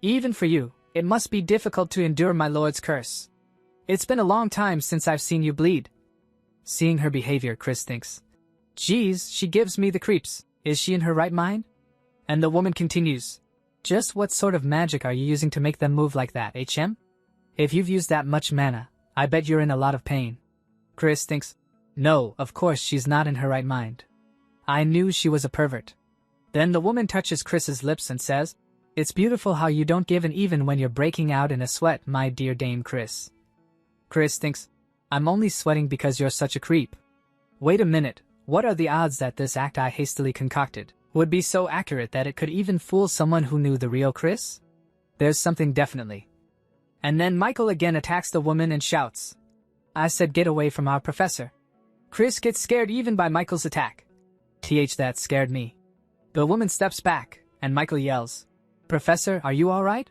Even for you, it must be difficult to endure my lord's curse. It's been a long time since I've seen you bleed. Seeing her behavior, Chris thinks, Geez, she gives me the creeps. Is she in her right mind? And the woman continues, Just what sort of magic are you using to make them move like that, HM? If you've used that much mana, I bet you're in a lot of pain. Chris thinks, No, of course she's not in her right mind. I knew she was a pervert. Then the woman touches Chris's lips and says, It's beautiful how you don't give in even when you're breaking out in a sweat, my dear Dame Chris. Chris thinks, I'm only sweating because you're such a creep. Wait a minute, what are the odds that this act I hastily concocted would be so accurate that it could even fool someone who knew the real Chris? There's something definitely. And then Michael again attacks the woman and shouts, I said get away from our professor. Chris gets scared even by Michael's attack. That scared me. The woman steps back, and Michael yells, Professor, are you alright?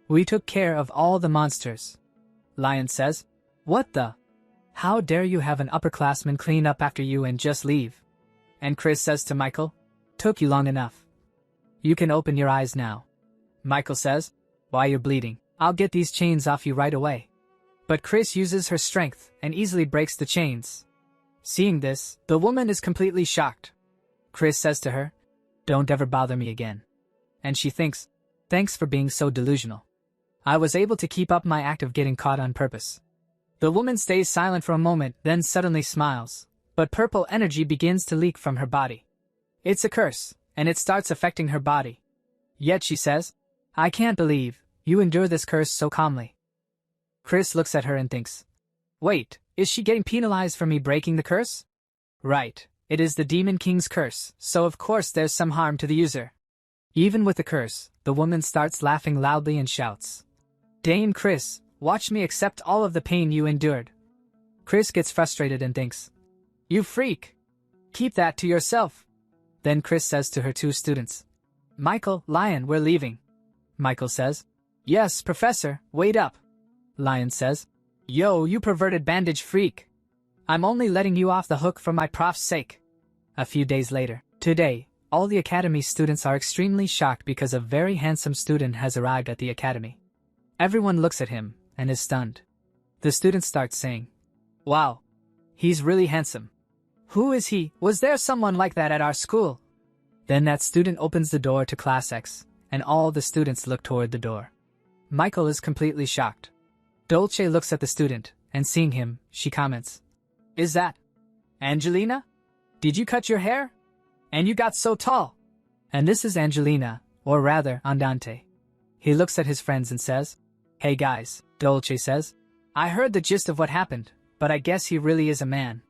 We took care of all the monsters. Lion says, What the? How dare you have an upperclassman clean up after you and just leave? And Chris says to Michael, Took you long enough. You can open your eyes now. Michael says, Why you're bleeding, I'll get these chains off you right away. But Chris uses her strength and easily breaks the chains. Seeing this, the woman is completely shocked. Chris says to her, Don't ever bother me again. And she thinks, Thanks for being so delusional. I was able to keep up my act of getting caught on purpose. The woman stays silent for a moment, then suddenly smiles, but purple energy begins to leak from her body. It's a curse, and it starts affecting her body. Yet she says, I can't believe you endure this curse so calmly. Chris looks at her and thinks, Wait, is she getting penalized for me breaking the curse? Right, it is the Demon King's curse, so of course there's some harm to the user. Even with the curse, the woman starts laughing loudly and shouts, Dame Chris, watch me accept all of the pain you endured. Chris gets frustrated and thinks, You freak! Keep that to yourself. Then Chris says to her two students, Michael, Lion, we're leaving. Michael says, Yes, Professor, wait up. Lion says, Yo, you perverted bandage freak. I'm only letting you off the hook for my prof's sake. A few days later, today, all the academy students are extremely shocked because a very handsome student has arrived at the academy. Everyone looks at him and is stunned. The students start saying, Wow, he's really handsome. Who is he? Was there someone like that at our school? Then that student opens the door to Class X, and all the students look toward the door. Michael is completely shocked. Dolce looks at the student, and seeing him, she comments, Is that Angelina? Did you cut your hair? And you got so tall. And this is Angelina, or rather, Andante. He looks at his friends and says, Hey guys, Dolce says, I heard the gist of what happened, but I guess he really is a man.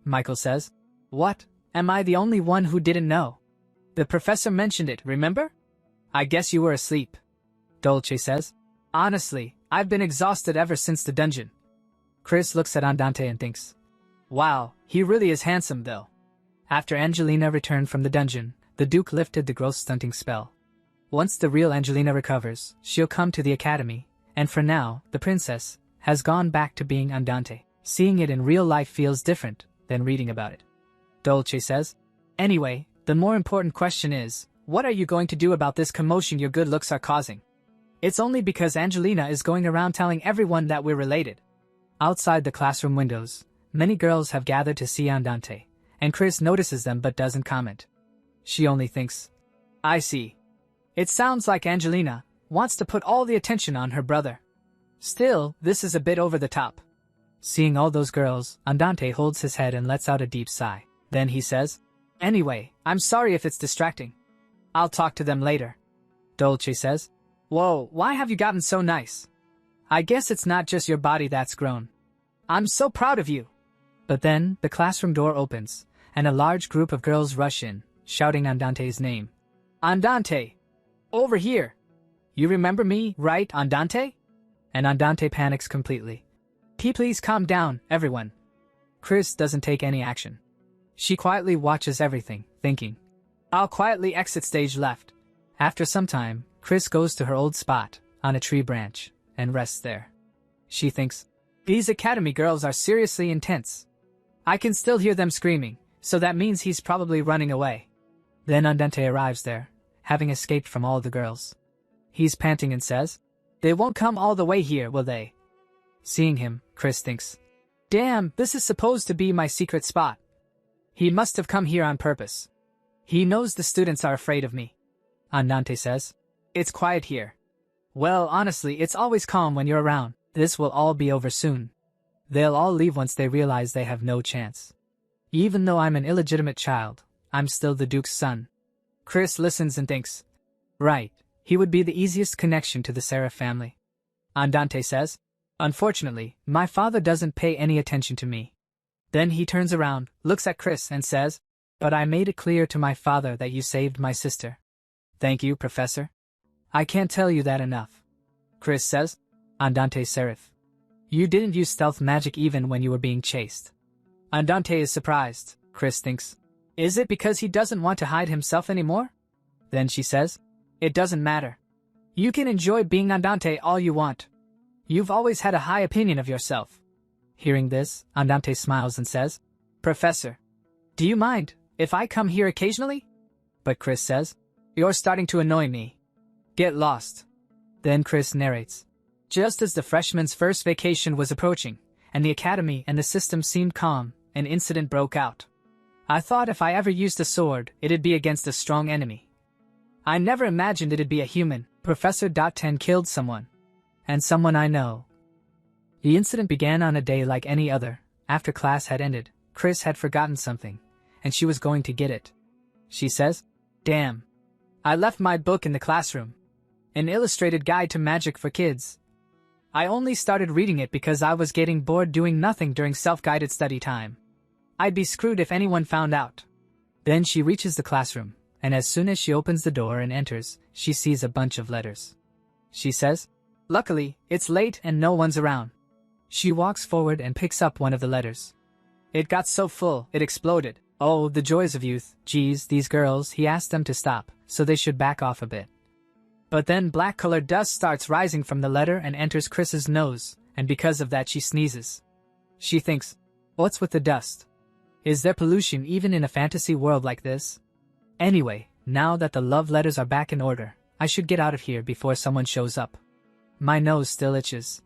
Michael says, What? Am I the only one who didn't know? The professor mentioned it, remember? I guess you were asleep. Dolce says, Honestly, I've been exhausted ever since the dungeon. Chris looks at Andante and thinks, Wow, he really is handsome though. After Angelina returned from the dungeon, the Duke lifted the growth stunting spell. Once the real Angelina recovers, she'll come to the academy, and for now, the princess has gone back to being Andante. Seeing it in real life feels different than reading about it. Dolce says, Anyway, the more important question is, what are you going to do about this commotion your good looks are causing? It's only because Angelina is going around telling everyone that we're related. Outside the classroom windows, many girls have gathered to see Andante, and Chris notices them but doesn't comment. She only thinks, I see. It sounds like Angelina wants to put all the attention on her brother. Still, this is a bit over the top. Seeing all those girls, Andante holds his head and lets out a deep sigh. Then he says, Anyway, I'm sorry if it's distracting. I'll talk to them later. Dolce says, Whoa, why have you gotten so nice? I guess it's not just your body that's grown. I'm so proud of you. But then, the classroom door opens, and a large group of girls rush in, shouting Andante's name. Andante! Over here! You remember me, right, Andante? And Andante panics completely. Please calm down, everyone. Chris doesn't take any action. She quietly watches everything, thinking, I'll quietly exit stage left. After some time, Chris goes to her old spot, on a tree branch, and rests there. She thinks, these academy girls are seriously intense. I can still hear them screaming, so that means he's probably running away. Then Andante arrives there, having escaped from all the girls. He's panting and says, they won't come all the way here, will they? Seeing him, Chris thinks, damn, this is supposed to be my secret spot. He must have come here on purpose. He knows the students are afraid of me. Andante says, it's quiet here. Well, honestly, it's always calm when you're around. This will all be over soon. They'll all leave once they realize they have no chance. Even though I'm an illegitimate child, I'm still the Duke's son. Chris listens and thinks, right, he would be the easiest connection to the Seraph family. Andante says, unfortunately, my father doesn't pay any attention to me. Then he turns around, looks at Chris and says, but I made it clear to my father that you saved my sister. Thank you, Professor. I can't tell you that enough. Chris says, Andante Seraph. You didn't use stealth magic even when you were being chased. Andante is surprised, Chris thinks. Is it because he doesn't want to hide himself anymore? Then she says, it doesn't matter. You can enjoy being Andante all you want. You've always had a high opinion of yourself. Hearing this, Andante smiles and says, Professor, do you mind if I come here occasionally? But Chris says, you're starting to annoy me. Get lost. Then Chris narrates. Just as the freshman's first vacation was approaching, and the academy and the system seemed calm, an incident broke out. I thought if I ever used a sword, it'd be against a strong enemy. I never imagined it'd be a human. Professor 10 killed someone. And someone I know. The incident began on a day like any other. After class had ended, Chris had forgotten something, and she was going to get it. She says, damn. I left my book in the classroom. An illustrated guide to magic for kids. I only started reading it because I was getting bored doing nothing during self-guided study time. I'd be screwed if anyone found out. Then she reaches the classroom, and as soon as she opens the door and enters, she sees a bunch of letters. She says, luckily, it's late and no one's around. She walks forward and picks up one of the letters. It got so full, it exploded. Oh, the joys of youth. Geez, these girls, he asked them to stop, so they should back off a bit. But then black-colored dust starts rising from the letter and enters Chris's nose, and because of that she sneezes. She thinks, what's with the dust? Is there pollution even in a fantasy world like this? Anyway, now that the love letters are back in order, I should get out of here before someone shows up. My nose still itches.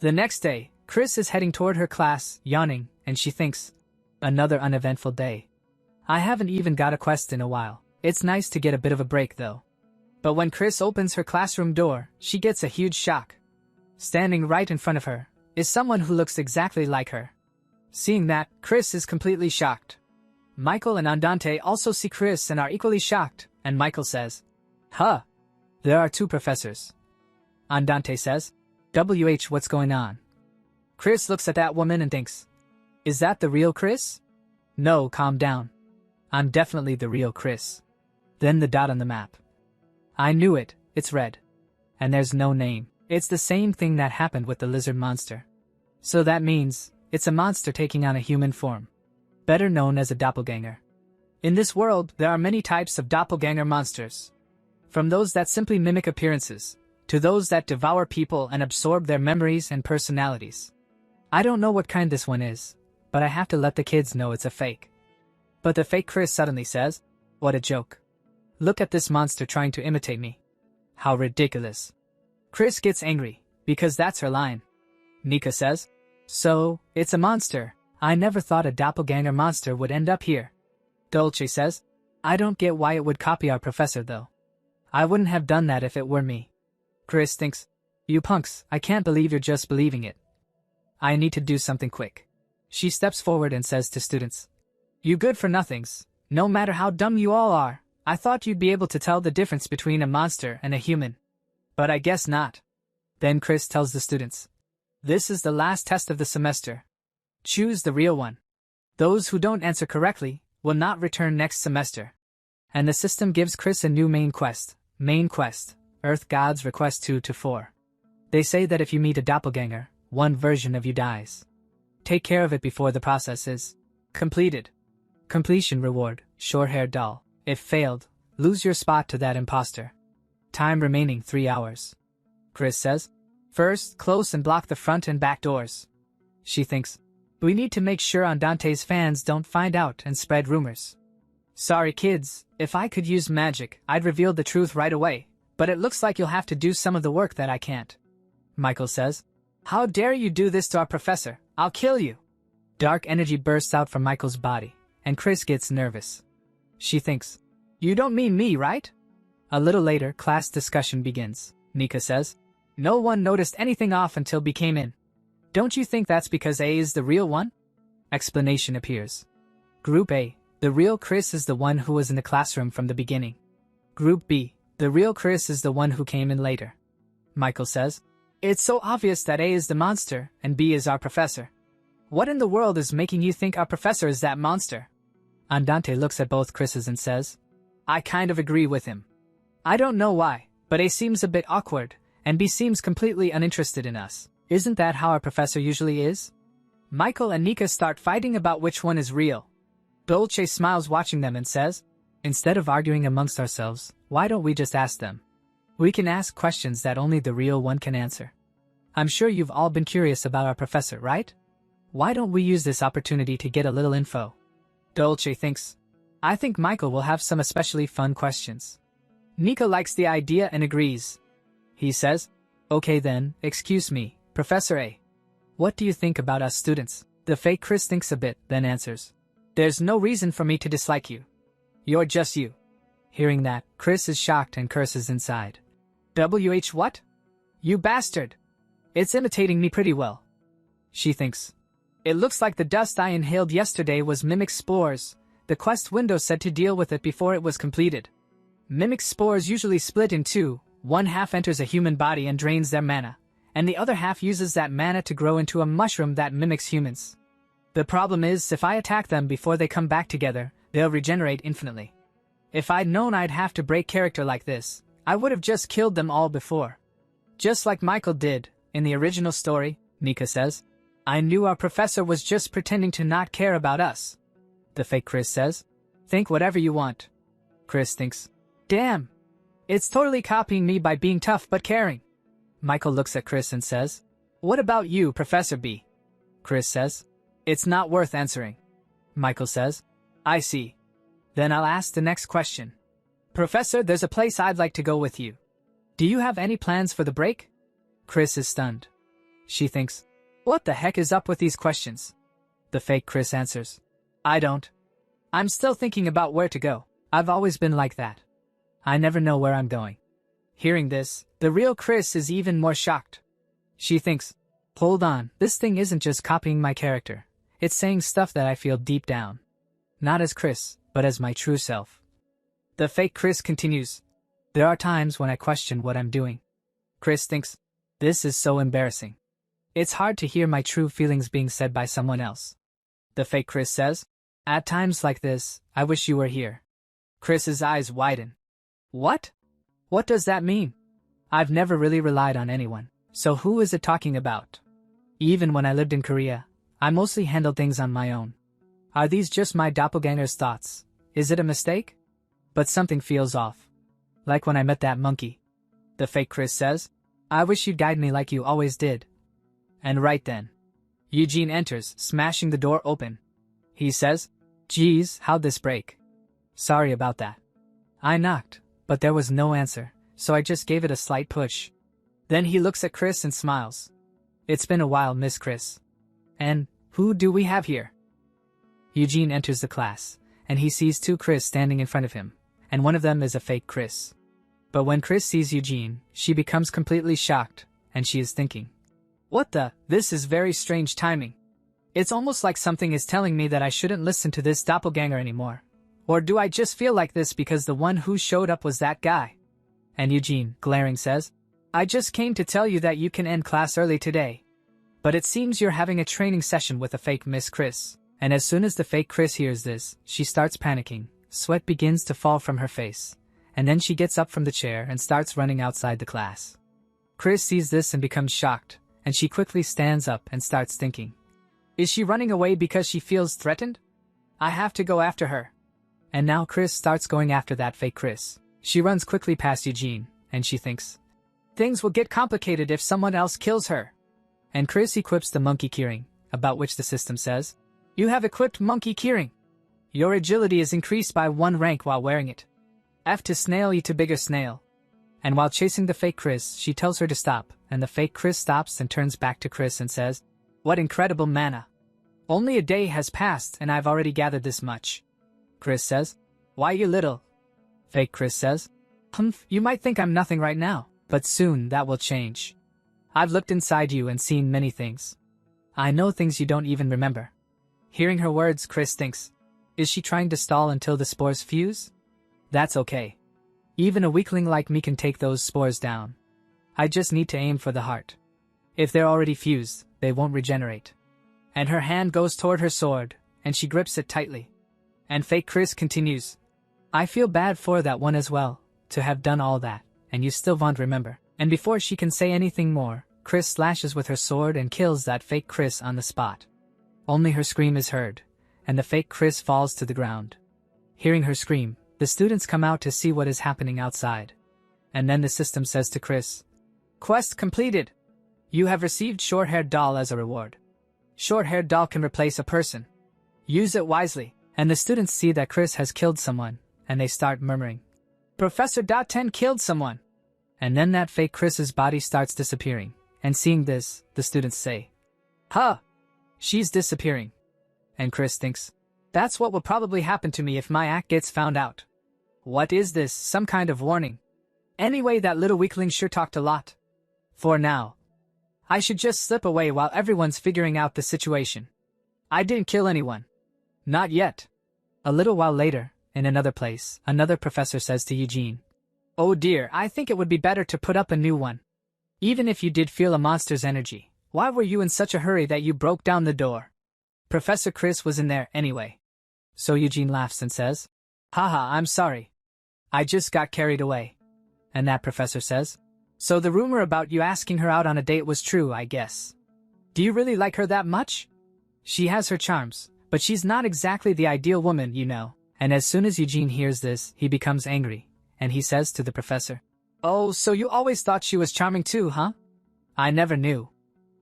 The next day, Chris is heading toward her class, yawning, and she thinks, another uneventful day. I haven't even got a quest in a while. It's nice to get a bit of a break though. But when Chris opens her classroom door, she gets a huge shock. Standing right in front of her is someone who looks exactly like her. Seeing that, Chris is completely shocked. Michael and Andante also see Chris and are equally shocked, and Michael says, huh, there are two professors. Andante says, what's going on? Chris looks at that woman and thinks, is that the real Chris? No, calm down. I'm definitely the real Chris. Then the dot on the map. I knew it, it's red. And there's no name. It's the same thing that happened with the lizard monster. So that means, it's a monster taking on a human form. Better known as a doppelganger. In this world, there are many types of doppelganger monsters. From those that simply mimic appearances, to those that devour people and absorb their memories and personalities. I don't know what kind this one is, but I have to let the kids know it's a fake. But the fake Chris suddenly says, what a joke. Look at this monster trying to imitate me. How ridiculous. Chris gets angry, because that's her line. Nika says, so, it's a monster. I never thought a doppelganger monster would end up here. Dolce says, I don't get why it would copy our professor though. I wouldn't have done that if it were me. Chris thinks, you punks, I can't believe you're just believing it. I need to do something quick. She steps forward and says to students, you good for nothings, no matter how dumb you all are, I thought you'd be able to tell the difference between a monster and a human. But I guess not. Then Chris tells the students, this is the last test of the semester. Choose the real one. Those who don't answer correctly will not return next semester. And the system gives Chris a new main quest, Earth Gods Request 2-4. They say that if you meet a doppelganger, one version of you dies. Take care of it before the process is completed. Completion reward, short-haired doll. If failed, lose your spot to that imposter. Time remaining 3 hours. Chris says, first, close and block the front and back doors. She thinks, we need to make sure Andante's fans don't find out and spread rumors. Sorry kids, if I could use magic, I'd reveal the truth right away, but it looks like you'll have to do some of the work that I can't. Michael says, how dare you do this to our professor? I'll kill you. Dark energy bursts out from Michael's body, and Chris gets nervous. She thinks, you don't mean me, right? A little later, class discussion begins. Nika says, no one noticed anything off until B came in. Don't you think that's because A is the real one? Explanation appears. Group A, the real Chris is the one who was in the classroom from the beginning. Group B, the real Chris is the one who came in later. Michael says, it's so obvious that A is the monster and B is our professor. What in the world is making you think our professor is that monster? Andante looks at both Chris's and says, I kind of agree with him. I don't know why, but A seems a bit awkward, and B seems completely uninterested in us. Isn't that how our professor usually is? Michael and Nika start fighting about which one is real. Dolce smiles watching them and says, instead of arguing amongst ourselves, why don't we just ask them? We can ask questions that only the real one can answer. I'm sure you've all been curious about our professor, right? Why don't we use this opportunity to get a little info? Dolce thinks, I think Michael will have some especially fun questions. Nika likes the idea and agrees. He says, okay then, excuse me, Professor A. What do you think about us students? The fake Chris thinks a bit, then answers, there's no reason for me to dislike you. You're just you. Hearing that, Chris is shocked and curses inside. WH what? You bastard! It's imitating me pretty well. She thinks, it looks like the dust I inhaled yesterday was mimic spores. The quest window said to deal with it before it was completed. Mimic spores usually split in two. One half enters a human body and drains their mana, and the other half uses that mana to grow into a mushroom that mimics humans. The problem is, if I attack them before they come back together, they'll regenerate infinitely. If I'd known I'd have to break character like this, I would have just killed them all before. Just like Michael did, in the original story, Nika says. I knew our professor was just pretending to not care about us. The fake Chris says, think whatever you want. Chris thinks, damn. It's totally copying me by being tough but caring. Michael looks at Chris and says, what about you, Professor B? Chris says, it's not worth answering. Michael says, I see. Then I'll ask the next question. Professor, there's a place I'd like to go with you. Do you have any plans for the break? Chris is stunned. She thinks, what the heck is up with these questions? The fake Chris answers, I don't. I'm still thinking about where to go. I've always been like that. I never know where I'm going. Hearing this, the real Chris is even more shocked. She thinks, hold on, this thing isn't just copying my character. It's saying stuff that I feel deep down. Not as Chris, but as my true self. The fake Chris continues, there are times when I question what I'm doing. Chris thinks, this is so embarrassing. It's hard to hear my true feelings being said by someone else. The fake Chris says, at times like this, I wish you were here. Chris's eyes widen. What? What does that mean? I've never really relied on anyone, so who is it talking about? Even when I lived in Korea, I mostly handled things on my own. Are these just my doppelganger's thoughts? Is it a mistake? But something feels off. Like when I met that monkey. The fake Chris says, I wish you'd guide me like you always did. And right then, Eugene enters, smashing the door open. He says, geez, how'd this break? Sorry about that. I knocked, but there was no answer, so I just gave it a slight push. Then he looks at Chris and smiles. It's been a while, Miss Chris. And, who do we have here? Eugene enters the class, and he sees two Chris standing in front of him, and one of them is a fake Chris. But when Chris sees Eugene, she becomes completely shocked, and she is thinking, what the? This is very strange timing. It's almost like something is telling me that I shouldn't listen to this doppelganger anymore. Or do I just feel like this because the one who showed up was that guy? And Eugene, glaring, says, I just came to tell you that you can end class early today. But it seems you're having a training session with a fake Miss Chris. And as soon as the fake Chris hears this, she starts panicking. Sweat begins to fall from her face. And then she gets up from the chair and starts running outside the class. Chris sees this and becomes shocked, and she quickly stands up and starts thinking. Is she running away because she feels threatened? I have to go after her. And now Chris starts going after that fake Chris. She runs quickly past Eugene, and she thinks, things will get complicated if someone else kills her. And Chris equips the monkey keyring, about which the system says, you have equipped monkey keyring. Your agility is increased by 1 rank while wearing it. F to snail, E to bigger snail. And while chasing the fake Chris, she tells her to stop, and the fake Chris stops and turns back to Chris and says, what incredible mana. Only a day has passed and I've already gathered this much. Chris says, why you little? Fake Chris says, humph, you might think I'm nothing right now, but soon that will change. I've looked inside you and seen many things. I know things you don't even remember. Hearing her words, Chris thinks, is she trying to stall until the spores fuse? That's okay. Even a weakling like me can take those spores down. I just need to aim for the heart. If they're already fused, they won't regenerate. And her hand goes toward her sword, and she grips it tightly. And fake Chris continues, I feel bad for that one as well, to have done all that, and you still won't remember. And before she can say anything more, Chris slashes with her sword and kills that fake Chris on the spot. Only her scream is heard, and the fake Chris falls to the ground. Hearing her scream, the students come out to see what is happening outside. And then the system says to Chris, quest completed. You have received short-haired doll as a reward. Short-haired doll can replace a person. Use it wisely. And the students see that Chris has killed someone, and they start murmuring, Professor .10 killed someone. And then that fake Chris's body starts disappearing, and seeing this, the students say, huh, she's disappearing. And Chris thinks, that's what will probably happen to me if my act gets found out. What is this, some kind of warning? Anyway, that little weakling sure talked a lot. For now, I should just slip away while everyone's figuring out the situation. I didn't kill anyone. Not yet. A little while later, in another place, another professor says to Eugene, oh dear, I think it would be better to put up a new one. Even if you did feel a monster's energy, why were you in such a hurry that you broke down the door? Professor Chris was in there anyway. So Eugene laughs and says, haha, I'm sorry. I just got carried away. And that professor says, so the rumor about you asking her out on a date was true, I guess. Do you really like her that much? She has her charms, but she's not exactly the ideal woman, you know. And as soon as Eugene hears this, he becomes angry, and he says to the professor, oh, so you always thought she was charming too, huh? I never knew.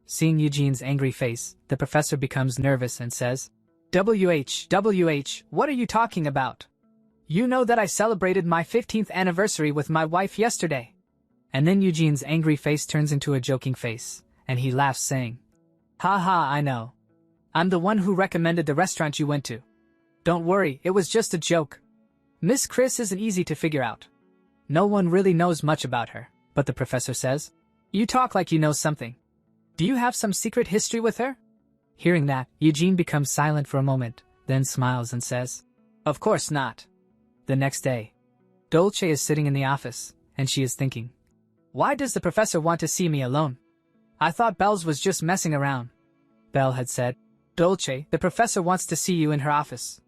Seeing Eugene's angry face, the professor becomes nervous and says, WH, what are you talking about? You know that I celebrated my 15th anniversary with my wife yesterday. And then Eugene's angry face turns into a joking face, and he laughs saying, haha, I know. I'm the one who recommended the restaurant you went to. Don't worry, it was just a joke. Miss Chris isn't easy to figure out. No one really knows much about her, but the professor says, you talk like you know something. Do you have some secret history with her? Hearing that, Eugene becomes silent for a moment, then smiles and says, of course not. The next day, Dolce is sitting in the office, and she is thinking, why does the professor want to see me alone? I thought Bells was just messing around. Belle had said, Dolce, the professor wants to see you in her office.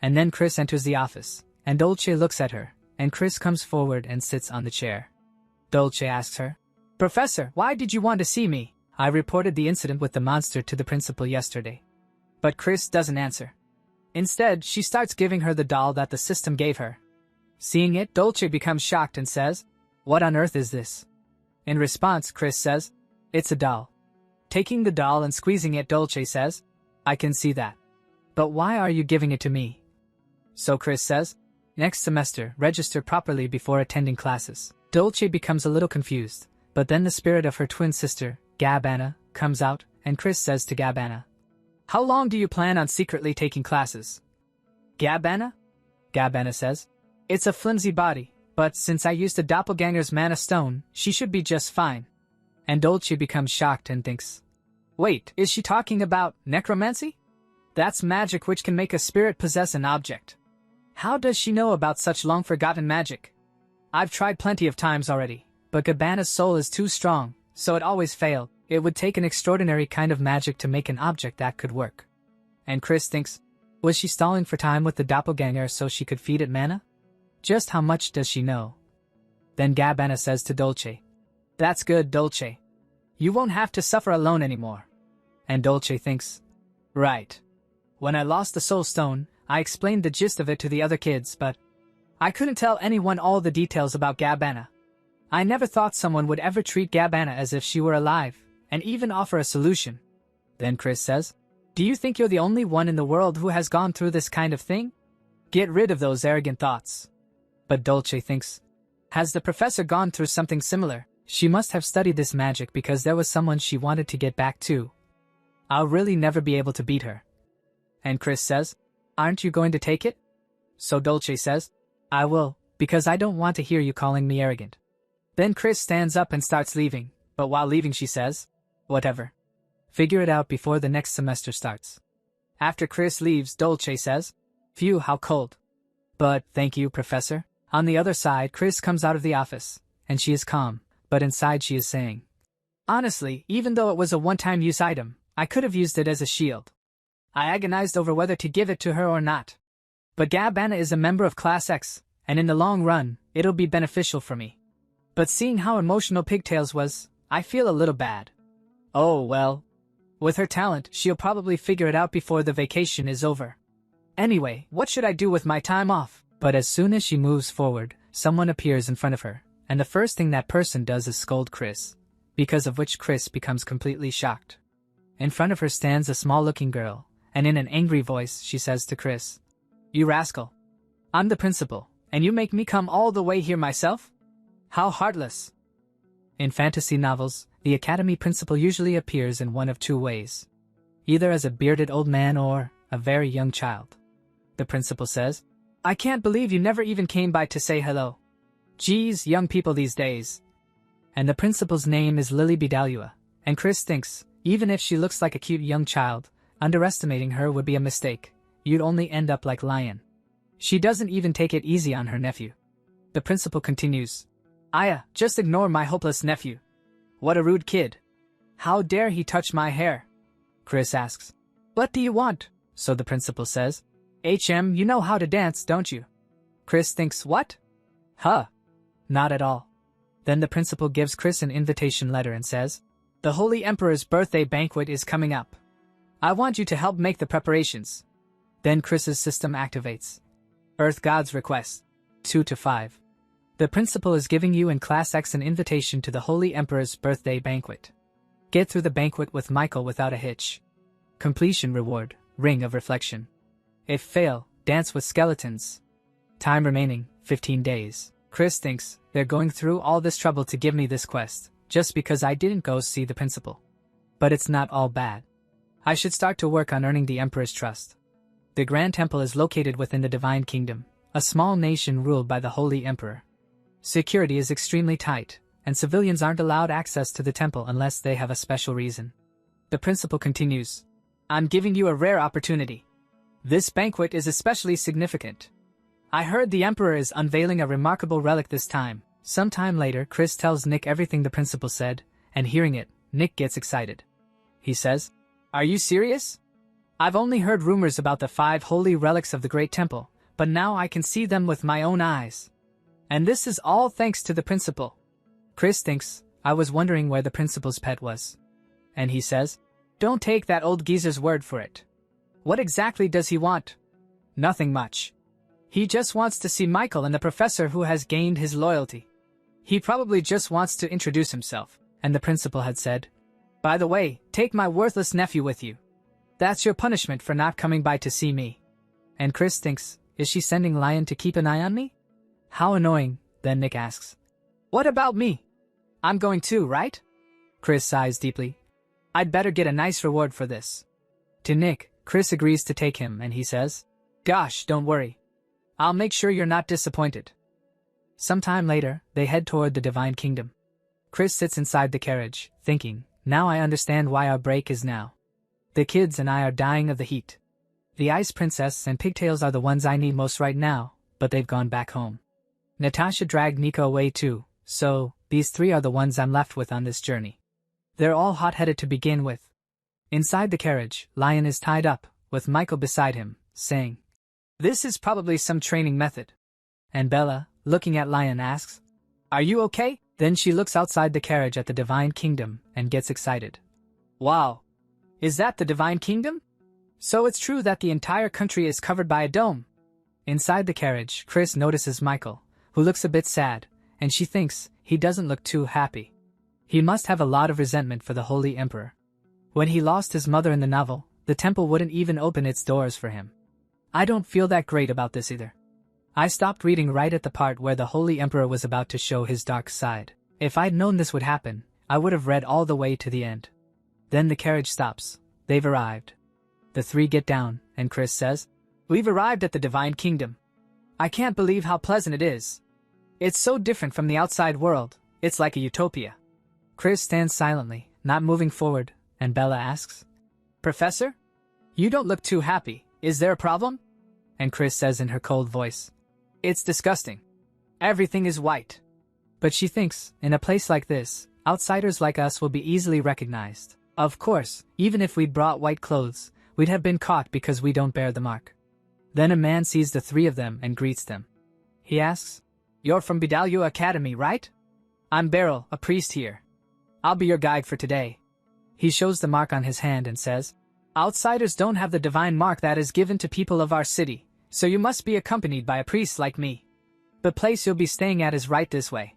And then Chris enters the office, and Dolce looks at her, and Chris comes forward and sits on the chair. Dolce asks her, Professor, why did you want to see me? I reported the incident with the monster to the principal yesterday. But Chris doesn't answer. Instead, she starts giving her the doll that the system gave her. Seeing it, Dolce becomes shocked and says, what on earth is this? In response, Chris says, it's a doll. Taking the doll and squeezing it, Dolce says, I can see that. But why are you giving it to me? So Chris says, next semester, register properly before attending classes. Dolce becomes a little confused, but then the spirit of her twin sister, Gabbana, comes out, and Chris says to Gabbana, how long do you plan on secretly taking classes? Gabbana? Gabbana says, it's a flimsy body, but since I used a doppelganger's mana stone, she should be just fine. And Dolce becomes shocked and thinks, wait, is she talking about necromancy? That's magic which can make a spirit possess an object. How does she know about such long-forgotten magic? I've tried plenty of times already, but Gabbana's soul is too strong, so it always failed. It would take an extraordinary kind of magic to make an object that could work. And Chris thinks, was she stalling for time with the doppelganger so she could feed it mana? Just how much does she know? Then Gabbana says to Dolce, that's good, Dolce. You won't have to suffer alone anymore. And Dolce thinks, right. When I lost the Soul Stone, I explained the gist of it to the other kids, but I couldn't tell anyone all the details about Gabbana. I never thought someone would ever treat Gabbana as if she were alive, and even offer a solution. Then Chris says, do you think you're the only one in the world who has gone through this kind of thing? Get rid of those arrogant thoughts. But Dolce thinks, has the professor gone through something similar? She must have studied this magic because there was someone she wanted to get back to. I'll really never be able to beat her. And Chris says, aren't you going to take it? So Dolce says, I will, because I don't want to hear you calling me arrogant. Then Chris stands up and starts leaving, but while leaving she says, whatever. Figure it out before the next semester starts. After Chris leaves, Dolce says, phew, how cold. But, thank you, Professor. On the other side, Chris comes out of the office, and she is calm, but inside she is saying, honestly, even though it was a one-time use item, I could have used it as a shield. I agonized over whether to give it to her or not. But Gabbana is a member of Class X, and in the long run, it'll be beneficial for me. But seeing how emotional Pigtails was, I feel a little bad. Oh well. With her talent, she'll probably figure it out before the vacation is over. Anyway, what should I do with my time off? But as soon as she moves forward, someone appears in front of her, and the first thing that person does is scold Chris, because of which Chris becomes completely shocked. In front of her stands a small-looking girl, and in an angry voice she says to Chris, you rascal. I'm the principal, and you make me come all the way here myself? How heartless. In fantasy novels, the academy principal usually appears in one of two ways. Either as a bearded old man or a very young child. The principal says, I can't believe you never even came by to say hello. Geez, young people these days. And the principal's name is Lily Bidalua, and Chris thinks, even if she looks like a cute young child, underestimating her would be a mistake. You'd only end up like Lion. She doesn't even take it easy on her nephew. The principal continues, Aya, just ignore my hopeless nephew. What a rude kid. How dare he touch my hair? Chris asks, what do you want? So the principal says, you know how to dance, don't you? Chris thinks, what? Huh. Not at all. Then the principal gives Chris an invitation letter and says, the Holy Emperor's birthday banquet is coming up. I want you to help make the preparations. Then Chris's system activates. Earth God's request. 2 to 5. The principal is giving you in Class X an invitation to the Holy Emperor's birthday banquet. Get through the banquet with Michael without a hitch. Completion reward, Ring of Reflection. If fail, dance with skeletons. Time remaining, 15 days. Chris thinks, they're going through all this trouble to give me this quest, just because I didn't go see the principal. But it's not all bad. I should start to work on earning the Emperor's trust. The Grand Temple is located within the Divine Kingdom, a small nation ruled by the Holy Emperor. Security is extremely tight, and civilians aren't allowed access to the temple unless they have a special reason. The principal continues, I'm giving you a rare opportunity. This banquet is especially significant. I heard the Emperor is unveiling a remarkable relic this time. Sometime later, Chris tells Nick everything the principal said, and hearing it, Nick gets excited. He says, are you serious? I've only heard rumors about the 5 holy relics of the Great Temple, but now I can see them with my own eyes. And this is all thanks to the principal. Chris thinks, I was wondering where the principal's pet was. And he says, don't take that old geezer's word for it. What exactly does he want? Nothing much. He just wants to see Michael and the professor who has gained his loyalty. He probably just wants to introduce himself, and the principal had said, by the way, take my worthless nephew with you. That's your punishment for not coming by to see me. And Chris thinks, is she sending Lion to keep an eye on me? How annoying, then Nick asks. What about me? I'm going too, right? Chris sighs deeply. I'd better get a nice reward for this. To Nick, Chris agrees to take him and he says, gosh, don't worry. I'll make sure you're not disappointed. Sometime later, they head toward the Divine Kingdom. Chris sits inside the carriage, thinking, now I understand why our break is now. The kids and I are dying of the heat. The Ice Princess and Pigtails are the ones I need most right now, but they've gone back home. Natasha dragged Nico away too, so these 3 are the ones I'm left with on this journey. They're all hot-headed to begin with. Inside the carriage, Lion is tied up, with Michael beside him, saying, this is probably some training method. And Bella, looking at Lion, asks, are you okay? Then she looks outside the carriage at the Divine Kingdom and gets excited. Wow! Is that the Divine Kingdom? So it's true that the entire country is covered by a dome. Inside the carriage, Chris notices Michael, who looks a bit sad, and she thinks he doesn't look too happy. He must have a lot of resentment for the Holy Emperor. When he lost his mother in the novel, the temple wouldn't even open its doors for him. I don't feel that great about this either. I stopped reading right at the part where the Holy Emperor was about to show his dark side. If I'd known this would happen, I would have read all the way to the end. Then the carriage stops. They've arrived. The three get down, and Chris says, "We've arrived at the Divine Kingdom. I can't believe how pleasant it is. It's so different from the outside world, it's like a utopia." Chris stands silently, not moving forward, and Bella asks, "Professor? You don't look too happy, is there a problem?" And Chris says in her cold voice, "It's disgusting. Everything is white." But she thinks, in a place like this, outsiders like us will be easily recognized. Of course, even if we'd brought white clothes, we'd have been caught because we don't bear the mark. Then a man sees the three of them and greets them. He asks, "You're from Bidalyu Academy, right? I'm Beryl, a priest here. I'll be your guide for today." He shows the mark on his hand and says, "Outsiders don't have the divine mark that is given to people of our city, so you must be accompanied by a priest like me. The place you'll be staying at is right this way.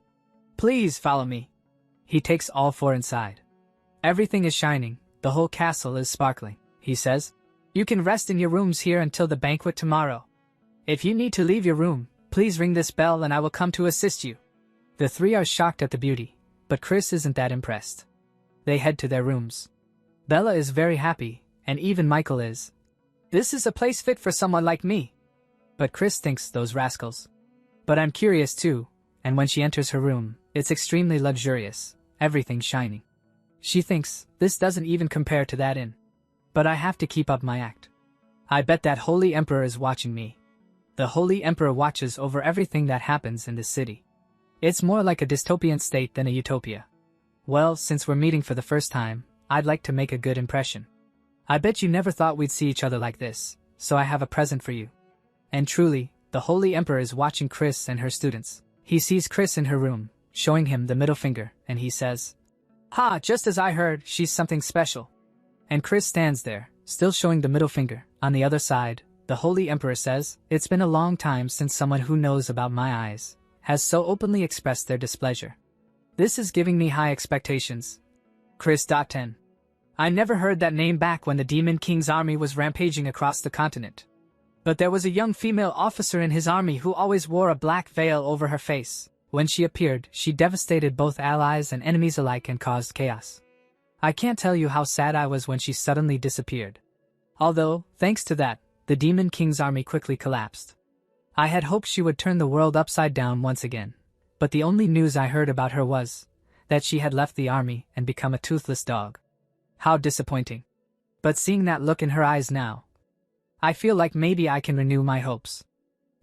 Please follow me." He takes all four inside. Everything is shining, the whole castle is sparkling. He says, "You can rest in your rooms here until the banquet tomorrow. If you need to leave your room, please ring this bell and I will come to assist you." The three are shocked at the beauty, but Chris isn't that impressed. They head to their rooms. Bella is very happy, and even Michael is. This is a place fit for someone like me. But Chris thinks those rascals. But I'm curious too, and when she enters her room, it's extremely luxurious, everything shining. She thinks, this doesn't even compare to that inn. But I have to keep up my act. I bet that Holy Emperor is watching me. The Holy Emperor watches over everything that happens in this city. It's more like a dystopian state than a utopia. Well, since we're meeting for the first time, I'd like to make a good impression. I bet you never thought we'd see each other like this, so I have a present for you. And truly, the Holy Emperor is watching Chris and her students. He sees Chris in her room, showing him the middle finger, and he says, "Ha, just as I heard, she's something special." And Chris stands there, still showing the middle finger. On the other side, the Holy Emperor says, "It's been a long time since someone who knows about my eyes has so openly expressed their displeasure. This is giving me high expectations." Chris. 10. I never heard that name back when the Demon King's army was rampaging across the continent. But there was a young female officer in his army who always wore a black veil over her face. When she appeared, she devastated both allies and enemies alike and caused chaos. I can't tell you how sad I was when she suddenly disappeared. Although, thanks to that, the Demon King's army quickly collapsed. I had hoped she would turn the world upside down once again, but the only news I heard about her was that she had left the army and become a toothless dog. How disappointing. But seeing that look in her eyes now, I feel like maybe I can renew my hopes.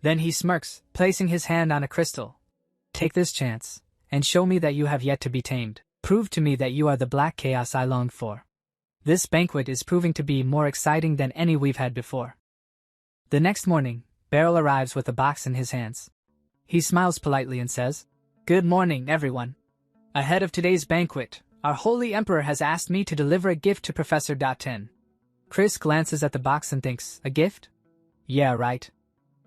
Then he smirks, placing his hand on a crystal. "Take this chance, and show me that you have yet to be tamed. Prove to me that you are the black chaos I longed for. This banquet is proving to be more exciting than any we've had before." The next morning, Beryl arrives with a box in his hands. He smiles politely and says, "Good morning, everyone. Ahead of today's banquet, our Holy Emperor has asked me to deliver a gift to Professor. 10. Chris glances at the box and thinks, a gift? Yeah, right.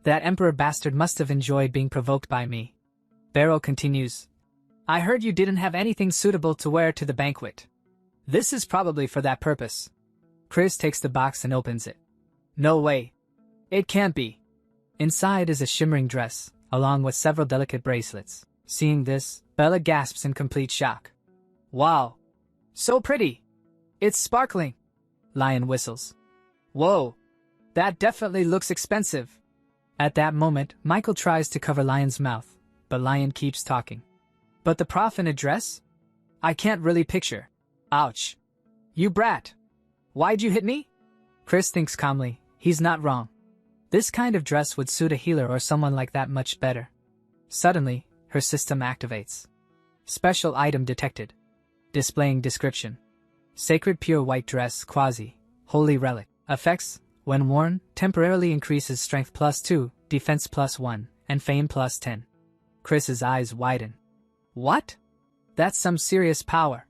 That Emperor bastard must have enjoyed being provoked by me. Beryl continues, "I heard you didn't have anything suitable to wear to the banquet. This is probably for that purpose." Chris takes the box and opens it. No way. It can't be. Inside is a shimmering dress, along with several delicate bracelets. Seeing this, Bella gasps in complete shock. Wow. So pretty. It's sparkling. Lion whistles. Whoa. That definitely looks expensive. At that moment, Michael tries to cover Lion's mouth, but Lion keeps talking. But the prof in a dress? I can't really picture. Ouch. You brat. Why'd you hit me? Chris thinks calmly, he's not wrong. This kind of dress would suit a healer or someone like that much better. Suddenly, her system activates. Special item detected. Displaying description. Sacred pure white dress quasi. Holy relic. Effects, when worn, temporarily increases strength +2, defense +1, and fame +10. Chris's eyes widen. What? That's some serious power.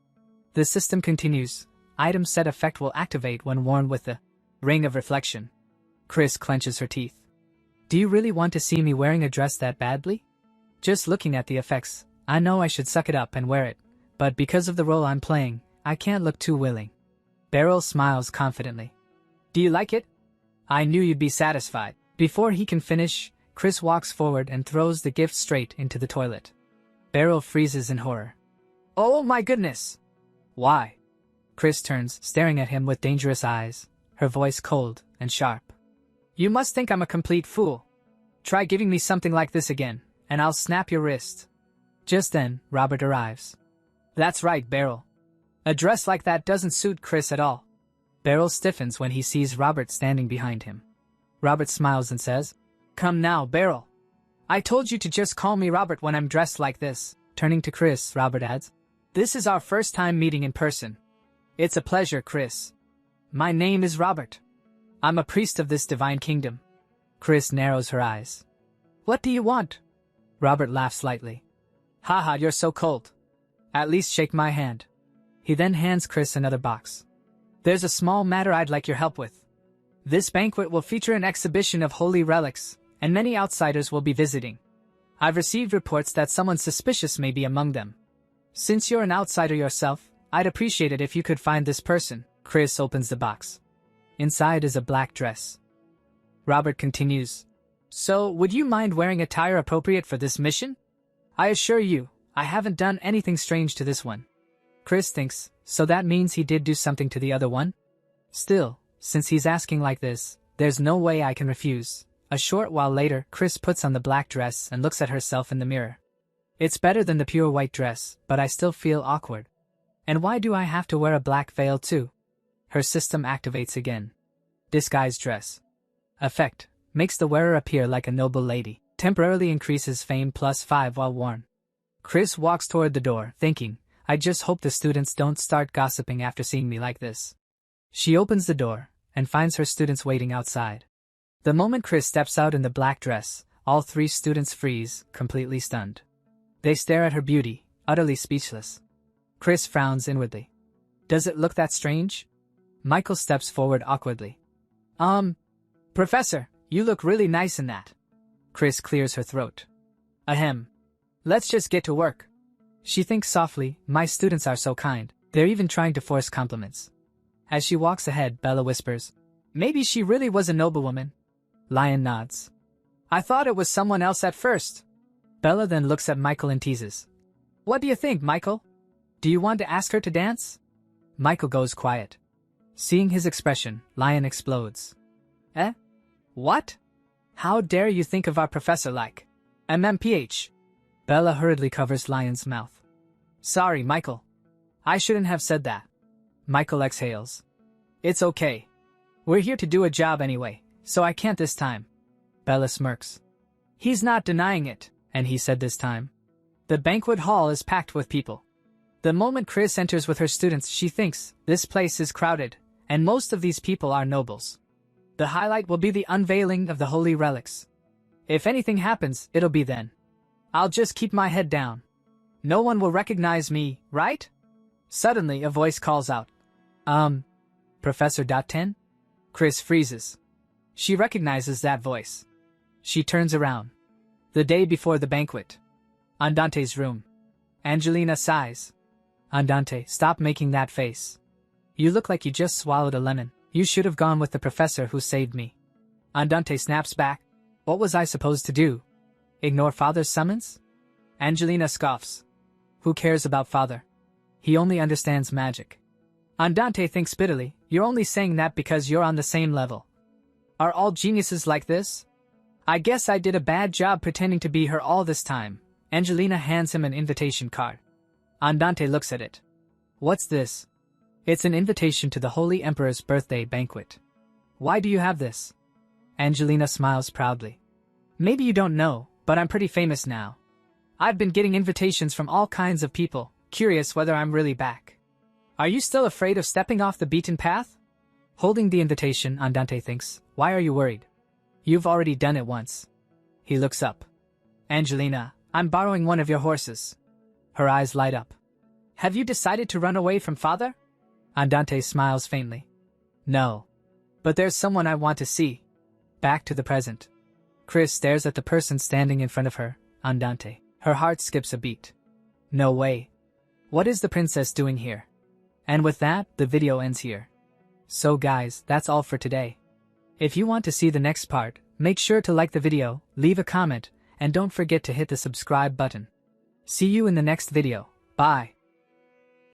The system continues. Item set effect will activate when worn with the Ring of Reflection. Chris clenches her teeth. Do you really want to see me wearing a dress that badly? Just looking at the effects, I know I should suck it up and wear it, but because of the role I'm playing, I can't look too willing. Beryl smiles confidently. Do you like it? I knew you'd be satisfied. Before he can finish, Chris walks forward and throws the gift straight into the toilet. Beryl freezes in horror. Oh my goodness! Why? Chris turns, staring at him with dangerous eyes, her voice cold and sharp. You must think I'm a complete fool. Try giving me something like this again, and I'll snap your wrist. Just then, Robert arrives. That's right, Beryl. A dress like that doesn't suit Chris at all. Beryl stiffens when he sees Robert standing behind him. Robert smiles and says, Come now, Beryl. I told you to just call me Robert when I'm dressed like this. Turning to Chris, Robert adds, This is our first time meeting in person. It's a pleasure, Chris. My name is Robert. I'm a priest of this divine kingdom. Chris narrows her eyes. What do you want? Robert laughs lightly. Haha, you're so cold. At least shake my hand. He then hands Chris another box. There's a small matter I'd like your help with. This banquet will feature an exhibition of holy relics, and many outsiders will be visiting. I've received reports that someone suspicious may be among them. Since you're an outsider yourself, I'd appreciate it if you could find this person. Chris opens the box. Inside is a black dress. Robert continues. So, would you mind wearing attire appropriate for this mission? I assure you, I haven't done anything strange to this one. Chris thinks, so that means he did do something to the other one? Still, since he's asking like this, there's no way I can refuse. A short while later, Chris puts on the black dress and looks at herself in the mirror. It's better than the pure white dress, but I still feel awkward. And why do I have to wear a black veil too? Her system activates again. Disguise dress. Effect. Makes the wearer appear like a noble lady. Temporarily increases fame +5 while worn. Chris walks toward the door, thinking, I just hope the students don't start gossiping after seeing me like this. She opens the door, and finds her students waiting outside. The moment Chris steps out in the black dress, all 3 students freeze, completely stunned. They stare at her beauty, utterly speechless. Chris frowns inwardly. Does it look that strange? Michael steps forward awkwardly. Professor, you look really nice in that. Chris clears her throat. Ahem. Let's just get to work. She thinks softly, my students are so kind, they're even trying to force compliments. As she walks ahead, Bella whispers, Maybe she really was a noblewoman. Lion nods. I thought it was someone else at first. Bella then looks at Michael and teases. What do you think, Michael? Do you want to ask her to dance? Michael goes quiet. Seeing his expression, Lion explodes. Eh? What? How dare you think of our professor like MMPH? Bella hurriedly covers Lion's mouth. Sorry, Michael. I shouldn't have said that. Michael exhales. It's okay. We're here to do a job anyway, so I can't this time. Bella smirks. He's not denying it, and he said this time. The banquet hall is packed with people. The moment Chris enters with her students, she thinks, this place is crowded, and most of these people are nobles. The highlight will be the unveiling of the holy relics. If anything happens, it'll be then. I'll just keep my head down. No one will recognize me, right? Suddenly, a voice calls out. Professor .10? Chris freezes. She recognizes that voice. She turns around. The day before the banquet. Andante's room. Angelina sighs. Andante, stop making that face. You look like you just swallowed a lemon. You should have gone with the professor who saved me. Andante snaps back. What was I supposed to do? Ignore father's summons? Angelina scoffs. Who cares about father? He only understands magic. Andante thinks bitterly, you're only saying that because you're on the same level. Are all geniuses like this? I guess I did a bad job pretending to be her all this time. Angelina hands him an invitation card. Andante looks at it. What's this? It's an invitation to the Holy Emperor's birthday banquet. Why do you have this? Angelina smiles proudly. Maybe you don't know, but I'm pretty famous now. I've been getting invitations from all kinds of people, curious whether I'm really back. Are you still afraid of stepping off the beaten path? Holding the invitation, Andante thinks, why are you worried? You've already done it once. He looks up. Angelina, I'm borrowing one of your horses. Her eyes light up. Have you decided to run away from father? Andante smiles faintly. No. But there's someone I want to see. Back to the present. Chris stares at the person standing in front of her, Andante. Her heart skips a beat. No way. What is the princess doing here? And with that, the video ends here. So guys, that's all for today. If you want to see the next part, make sure to like the video, leave a comment, and don't forget to hit the subscribe button. See you in the next video. Bye.